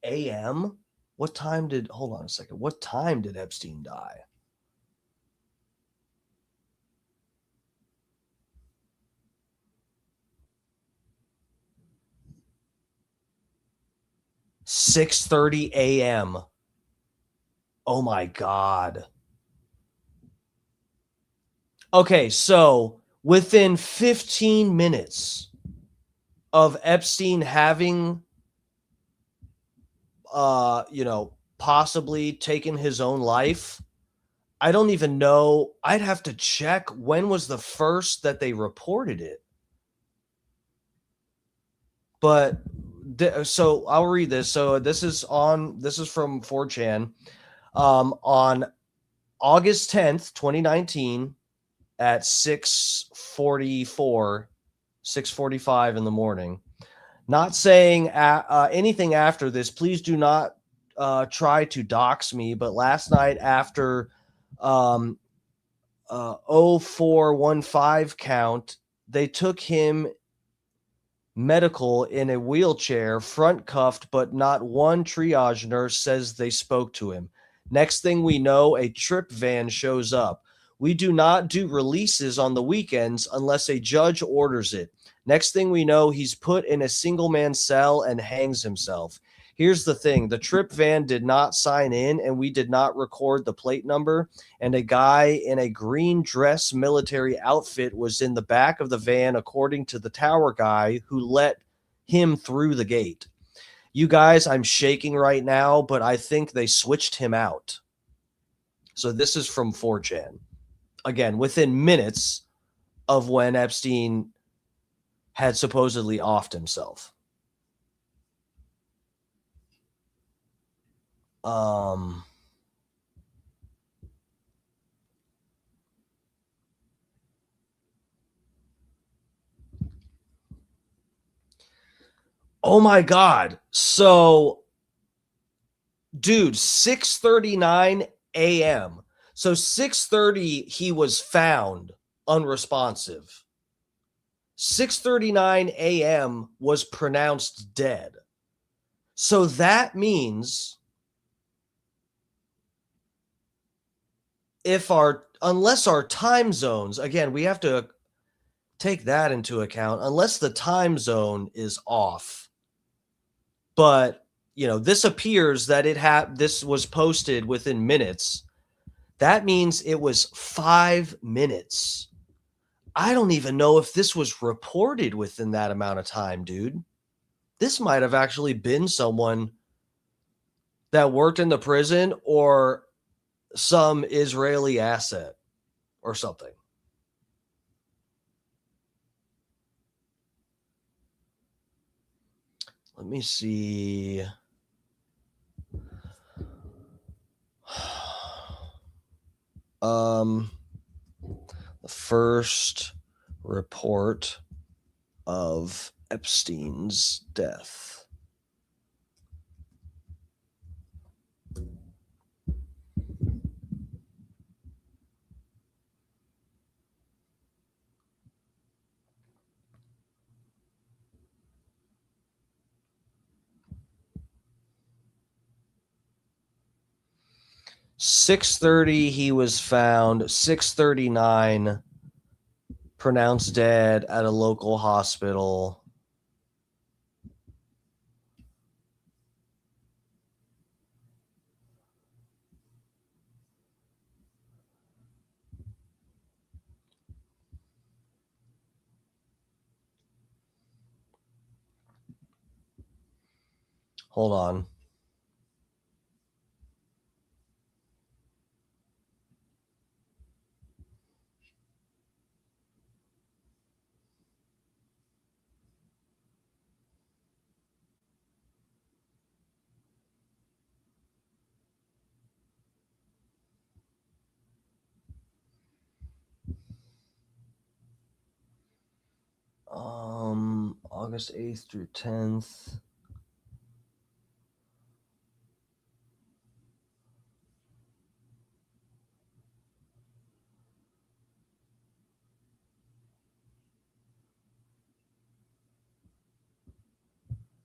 a.m. Hold on a second. What time did Epstein die? $6:30 a.m. Oh my God. Okay, so within 15 minutes of Epstein having, possibly taken his own life, I don't even know. I'd have to check when was the first that they reported it. But so I'll read this. So this is from 4chan. On August 10th, 2019 at 6:45 in the morning. Not saying anything after this. Please do not try to dox me. But last night after 0415 count, they took him medical in a wheelchair, front cuffed, but not one triage nurse says they spoke to him. Next thing we know, a trip van shows up. We do not do releases on the weekends unless a judge orders it. Next thing we know, he's put in a single man cell and hangs himself. Here's the thing. The trip van did not sign in, and we did not record the plate number. And a guy in a green dress military outfit was in the back of the van, according to the tower guy who let him through the gate. You guys, I'm shaking right now, but I think they switched him out. So this is from 4chan. Again, within minutes of when Epstein had supposedly offed himself. Oh my God. So, dude, 6:39 a.m. So 6:30, he was found unresponsive. 6:39 a.m. was pronounced dead. So that means unless our time zones, again, we have to take that into account, unless the time zone is off. But, this appears that this was posted within minutes. That means it was 5 minutes. I don't even know if this was reported within that amount of time, dude. This might have actually been someone that worked in the prison or some Israeli asset or something. Let me see. The first report of Epstein's death. .6:30 he was found. 6:39 pronounced dead at a local hospital. Hold on. August 8th through 10th.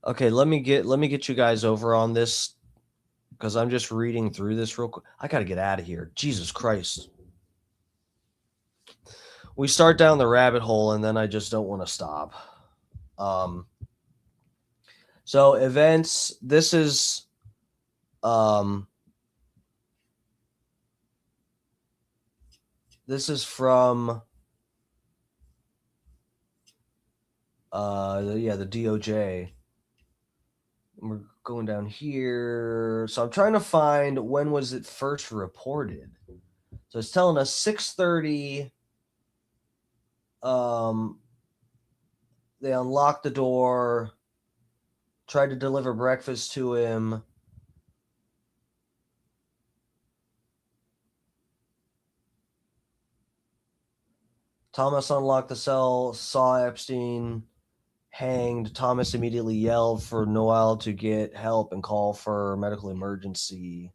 Okay, let me get you guys over on this because I'm just reading through this real quick. I gotta get out of here. Jesus Christ. We start down the rabbit hole and then I just don't want to stop. So events, this is from the DOJ. We're going down here. So I'm trying to find when was it first reported. So it's telling us 6:30. They unlocked the door, tried to deliver breakfast to him. Thomas unlocked the cell, saw Epstein hanged. Thomas immediately yelled for Noel to get help and call for medical emergency.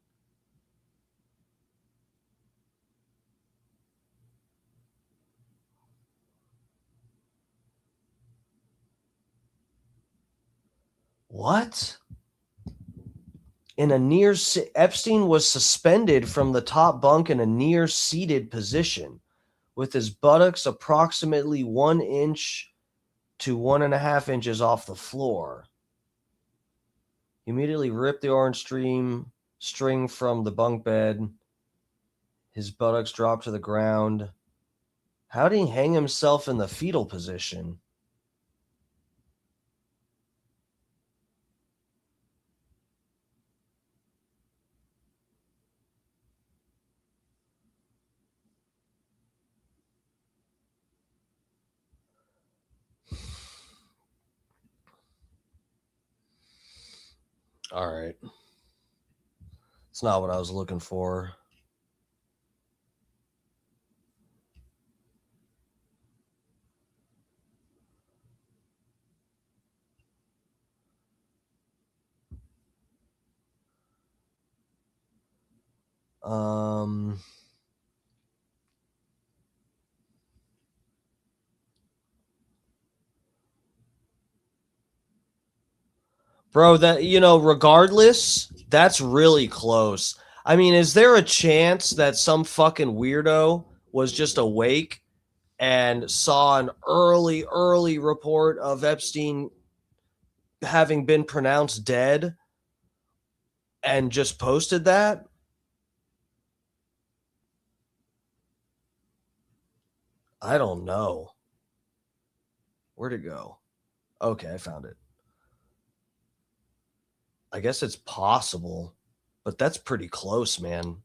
What? Epstein was suspended from the top bunk in a near seated position with his buttocks approximately 1 inch to 1.5 inches off the floor. He immediately ripped the orange string from the bunk bed. His buttocks dropped to the ground. How did he hang himself in the fetal position? All right. It's not what I was looking for. Bro, regardless, that's really close. I mean, is there a chance that some fucking weirdo was just awake and saw an early report of Epstein having been pronounced dead and just posted that? I don't know. Where'd it go? Okay, I found it. I guess it's possible, but that's pretty close, man.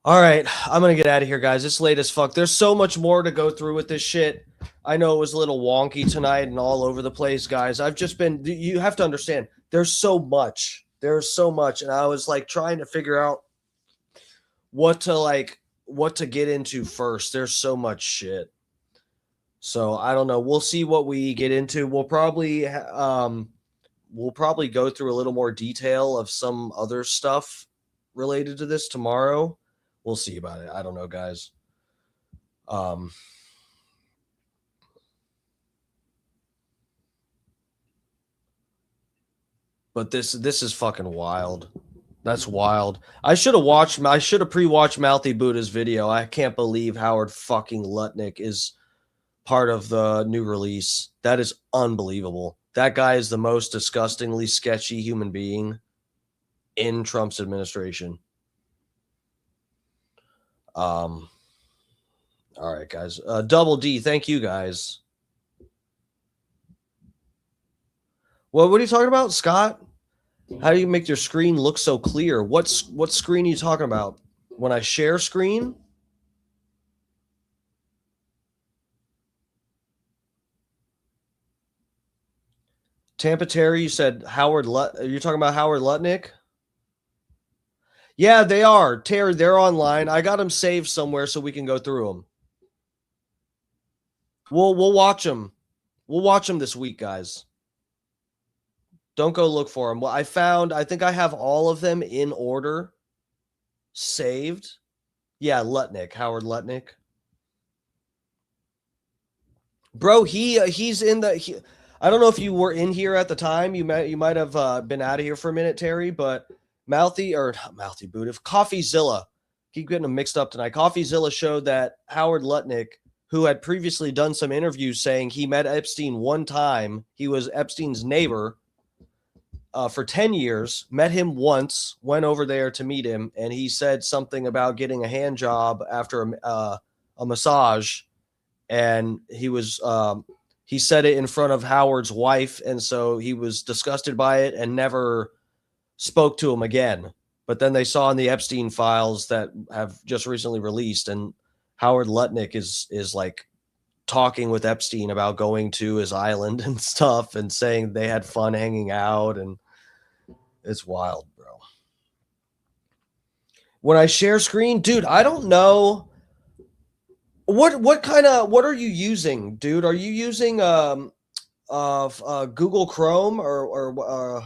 All right, I'm going to get out of here, guys. It's late as fuck. There's so much more to go through with this shit. I know it was a little wonky tonight and all over the place, guys. You have to understand, there's so much. There's so much. And I was like trying to figure out what to get into first. There's so much shit. So I don't know. We'll see what we get into. We'll probably go through a little more detail of some other stuff related to this tomorrow. We'll see about it. I don't know, guys. But this is fucking wild. That's wild. I should have pre-watched Mouthy Buddha's video. I can't believe Howard fucking Lutnick is part of the new release. That is unbelievable. That guy is the most disgustingly sketchy human being in Trump's administration. All right, guys. Double D, thank you, guys. What are you talking about, Scott? How do you make your screen look so clear? What screen are you talking about? When I share screen? Tampa Terry, you said Howard you're talking about Howard Lutnick? Yeah, they are. Terry, they're online. I got them saved somewhere so we can go through them. We'll watch them. We'll watch them this week, guys. Don't go look for them. Well, I think I have all of them in order saved. Yeah, Lutnick, Howard Lutnick. Bro, he's in the I don't know if you were in here at the time. You might have been out of here for a minute, Terry, but Mouthy Buddha, CoffeeZilla. Keep getting them mixed up tonight. CoffeeZilla showed that Howard Lutnick, who had previously done some interviews saying he met Epstein one time, he was Epstein's neighbor for 10 years, met him once, went over there to meet him, and he said something about getting a hand job after a massage, and he said it in front of Howard's wife, and so he was disgusted by it and never spoke to him again. But then they saw in the Epstein files that have just recently released, and Howard Lutnick is like talking with Epstein about going to his island and stuff and saying they had fun hanging out, and it's wild, bro. When I share screen, dude, I don't know what are you using, dude? Are you using Google Chrome or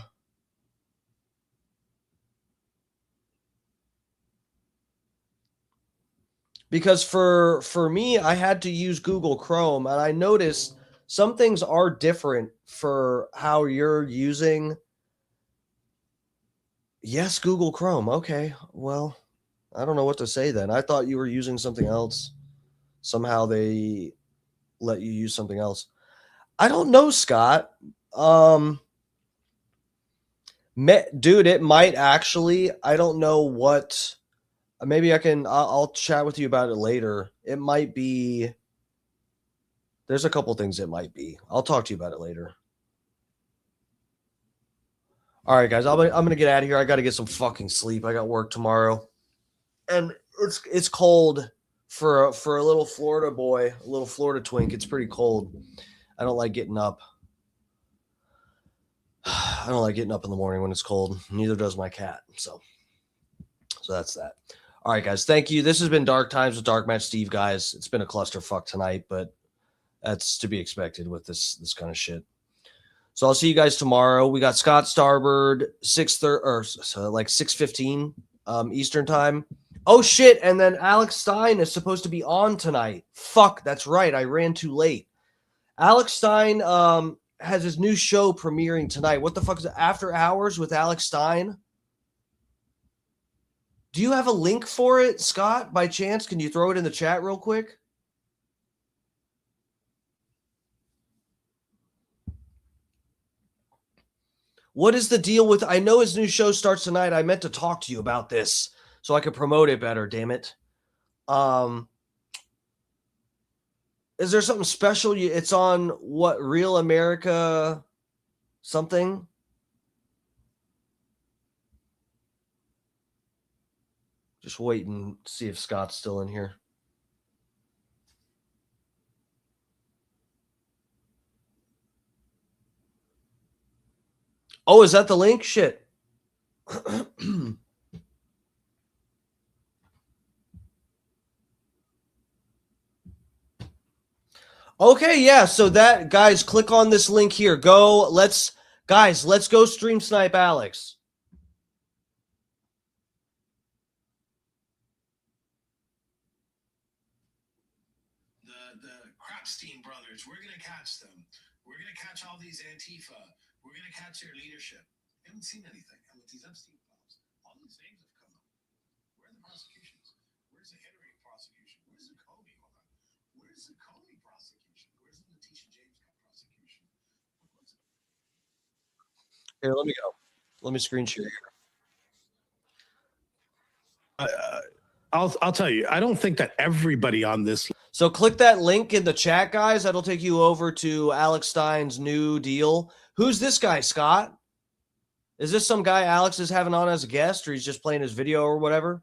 because for me, I had to use Google Chrome, and I noticed some things are different for how you're using. Yes, Google Chrome. Okay, well, I don't know what to say then. I thought you were using something else. Somehow they let you use something else. I don't know, Scott. Dude, it might actually. I don't know what. Maybe I'll chat with you about it later. It might be. There's a couple things it might be. I'll talk to you about it later. All right, guys, I'm gonna get out of here. I got to get some fucking sleep. I got work tomorrow, and it's cold for a little Florida boy, a little Florida twink. It's pretty cold. I don't like getting up. I don't like getting up in the morning when it's cold. Neither does my cat. So that's that. All right, guys, thank you. This has been Dark Times with Dark Match Steve, guys. It's been a clusterfuck tonight, but that's to be expected with this kind of shit. So I'll see you guys tomorrow. We got Scott Starbird 6:15 Eastern time. Oh shit! And then Alex Stein is supposed to be on tonight. Fuck, that's right. I ran too late. Alex Stein has his new show premiering tonight. What the fuck is it? After Hours with Alex Stein? Do you have a link for it, Scott? By chance, can you throw it in the chat real quick? What is the deal with? I know his new show starts tonight. I meant to talk to you about this so I could promote it better. Damn it. Is there something special? It's on what? Real America something? Just wait and see if Scott's still in here. Oh, is that the link? Shit. Okay, yeah. So that, guys, click on this link here. Let's go stream snipe Alex. The Epstein brothers, we're going to catch them. We're going to catch all these Antifa. We're going to catch their leadership. We haven't seen anything with these Epstein files. All these names have come up. Where are the prosecutions? Where's the Hillary prosecution? Where's the Comey one? Where's the Comey prosecution? Where's the Letitia James prosecution? Here, let me go. Let me screen share here. I'll tell you, I don't think that everybody on this. So click that link in the chat, guys. That'll take you over to Alex Stein's new deal. Who's this guy, Scott? Is this some guy Alex is having on as a guest, or he's just playing his video or whatever?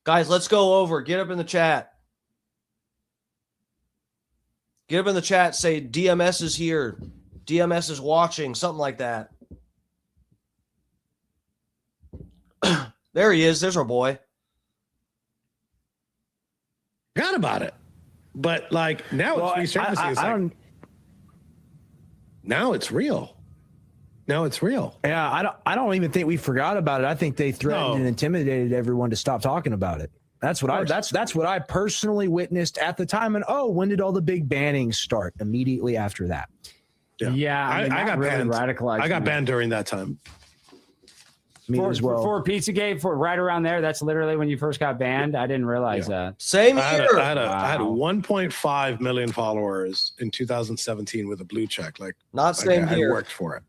Guys, let's go over. Get up in the chat. Get up in the chat. Say DMS is here. DMS is watching. Something like that. There he is. There's our boy. Forgot about it, but like now it's resurfacing. Now it's real. Now it's real. Yeah, I don't even think we forgot about it. I think they threatened and intimidated everyone to stop talking about it. That's what that's what I personally witnessed at the time. And when did all the big bannings start? Immediately after that. Yeah, I got really banned. radicalized. I got banned during that time. For Pizzagate, for right around there, that's literally when you first got banned. I didn't realize that. Same I here. I had 1.5 million followers in 2017 with a blue check. I worked for it.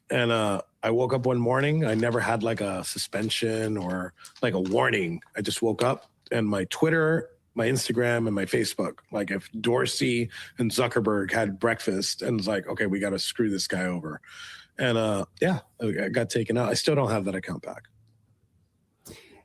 And I woke up one morning. I never had like a suspension or like a warning. I just woke up and my Twitter, my Instagram, and my Facebook, like if Dorsey and Zuckerberg had breakfast and was like, okay, we got to screw this guy over. And I got taken out. I still don't have that account back.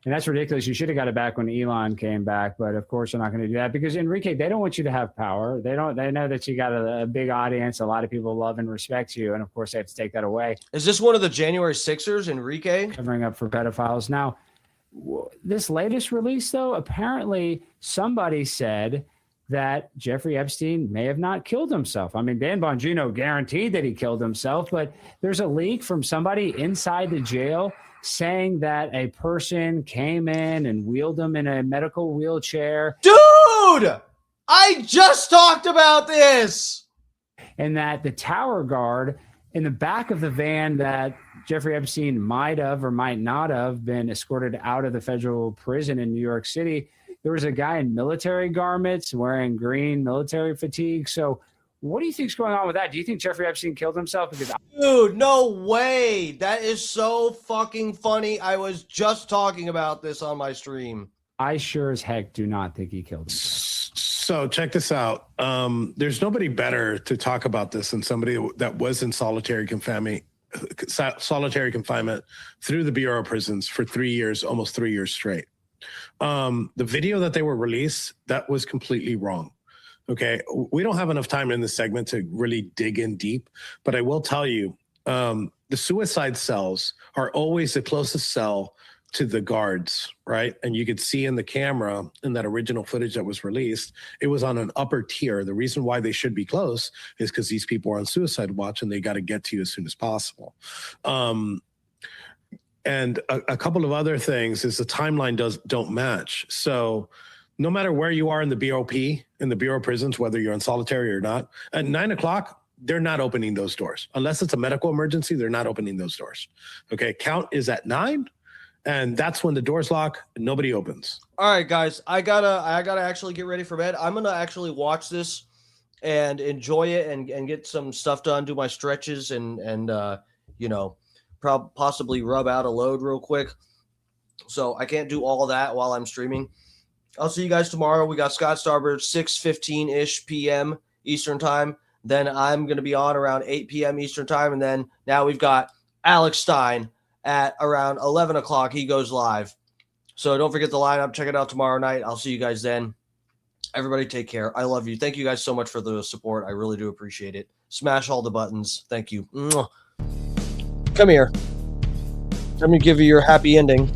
And that's ridiculous. You should have got it back when Elon came back, but of course they're not going to do that because Enrique, they don't want you to have power. They know that you got a big audience. A lot of people love and respect you, and of course they have to take that away. Is this one of the January 6ers, Enrique? Covering up for pedophiles. Now, this latest release, though, apparently somebody said that Jeffrey Epstein may have not killed himself. I mean, Dan Bongino guaranteed that he killed himself, but there's a leak from somebody inside the jail saying that a person came in and wheeled him in a medical wheelchair. Dude, I just talked about this. And that the tower guard in the back of the van that Jeffrey Epstein might have or might not have been escorted out of the federal prison in New York City, there was a guy in military garments wearing green military fatigue. So what do you think's going on with that? Do you think Jeffrey Epstein killed himself? Because Dude, no way. That is so fucking funny. I was just talking about this on my stream. I sure as heck do not think he killed himself. So check this out. There's nobody better to talk about this than somebody that was in solitary confinement through the Bureau of Prisons for 3 years, almost 3 years straight. The video that they were released, that was completely wrong. Okay. We don't have enough time in this segment to really dig in deep, but I will tell you, the suicide cells are always the closest cell to the guards, right? And you could see in the camera in that original footage that was released, it was on an upper tier. The reason why they should be close is because these people are on suicide watch and they got to get to you as soon as possible. And a couple of other things is the timeline don't match. So no matter where you are in the BOP, in the Bureau of Prisons, whether you're in solitary or not, at 9 o'clock, they're not opening those doors. Unless it's a medical emergency, they're not opening those doors. Okay, count is at 9, and that's when the doors lock and nobody opens. All right, guys, I gotta actually get ready for bed. I'm gonna actually watch this and enjoy it and get some stuff done, do my stretches and possibly rub out a load real quick. So I can't do all of that while I'm streaming. I'll see you guys tomorrow. We got Scott Starboard 6:15-ish p.m. Eastern time. Then I'm going to be on around 8 p.m. Eastern time. And then now we've got Alex Stein at around 11 o'clock. He goes live. So don't forget the lineup. Check it out tomorrow night. I'll see you guys then. Everybody take care. I love you. Thank you guys so much for the support. I really do appreciate it. Smash all the buttons. Thank you. Mwah. Come here. Let me give you your happy ending.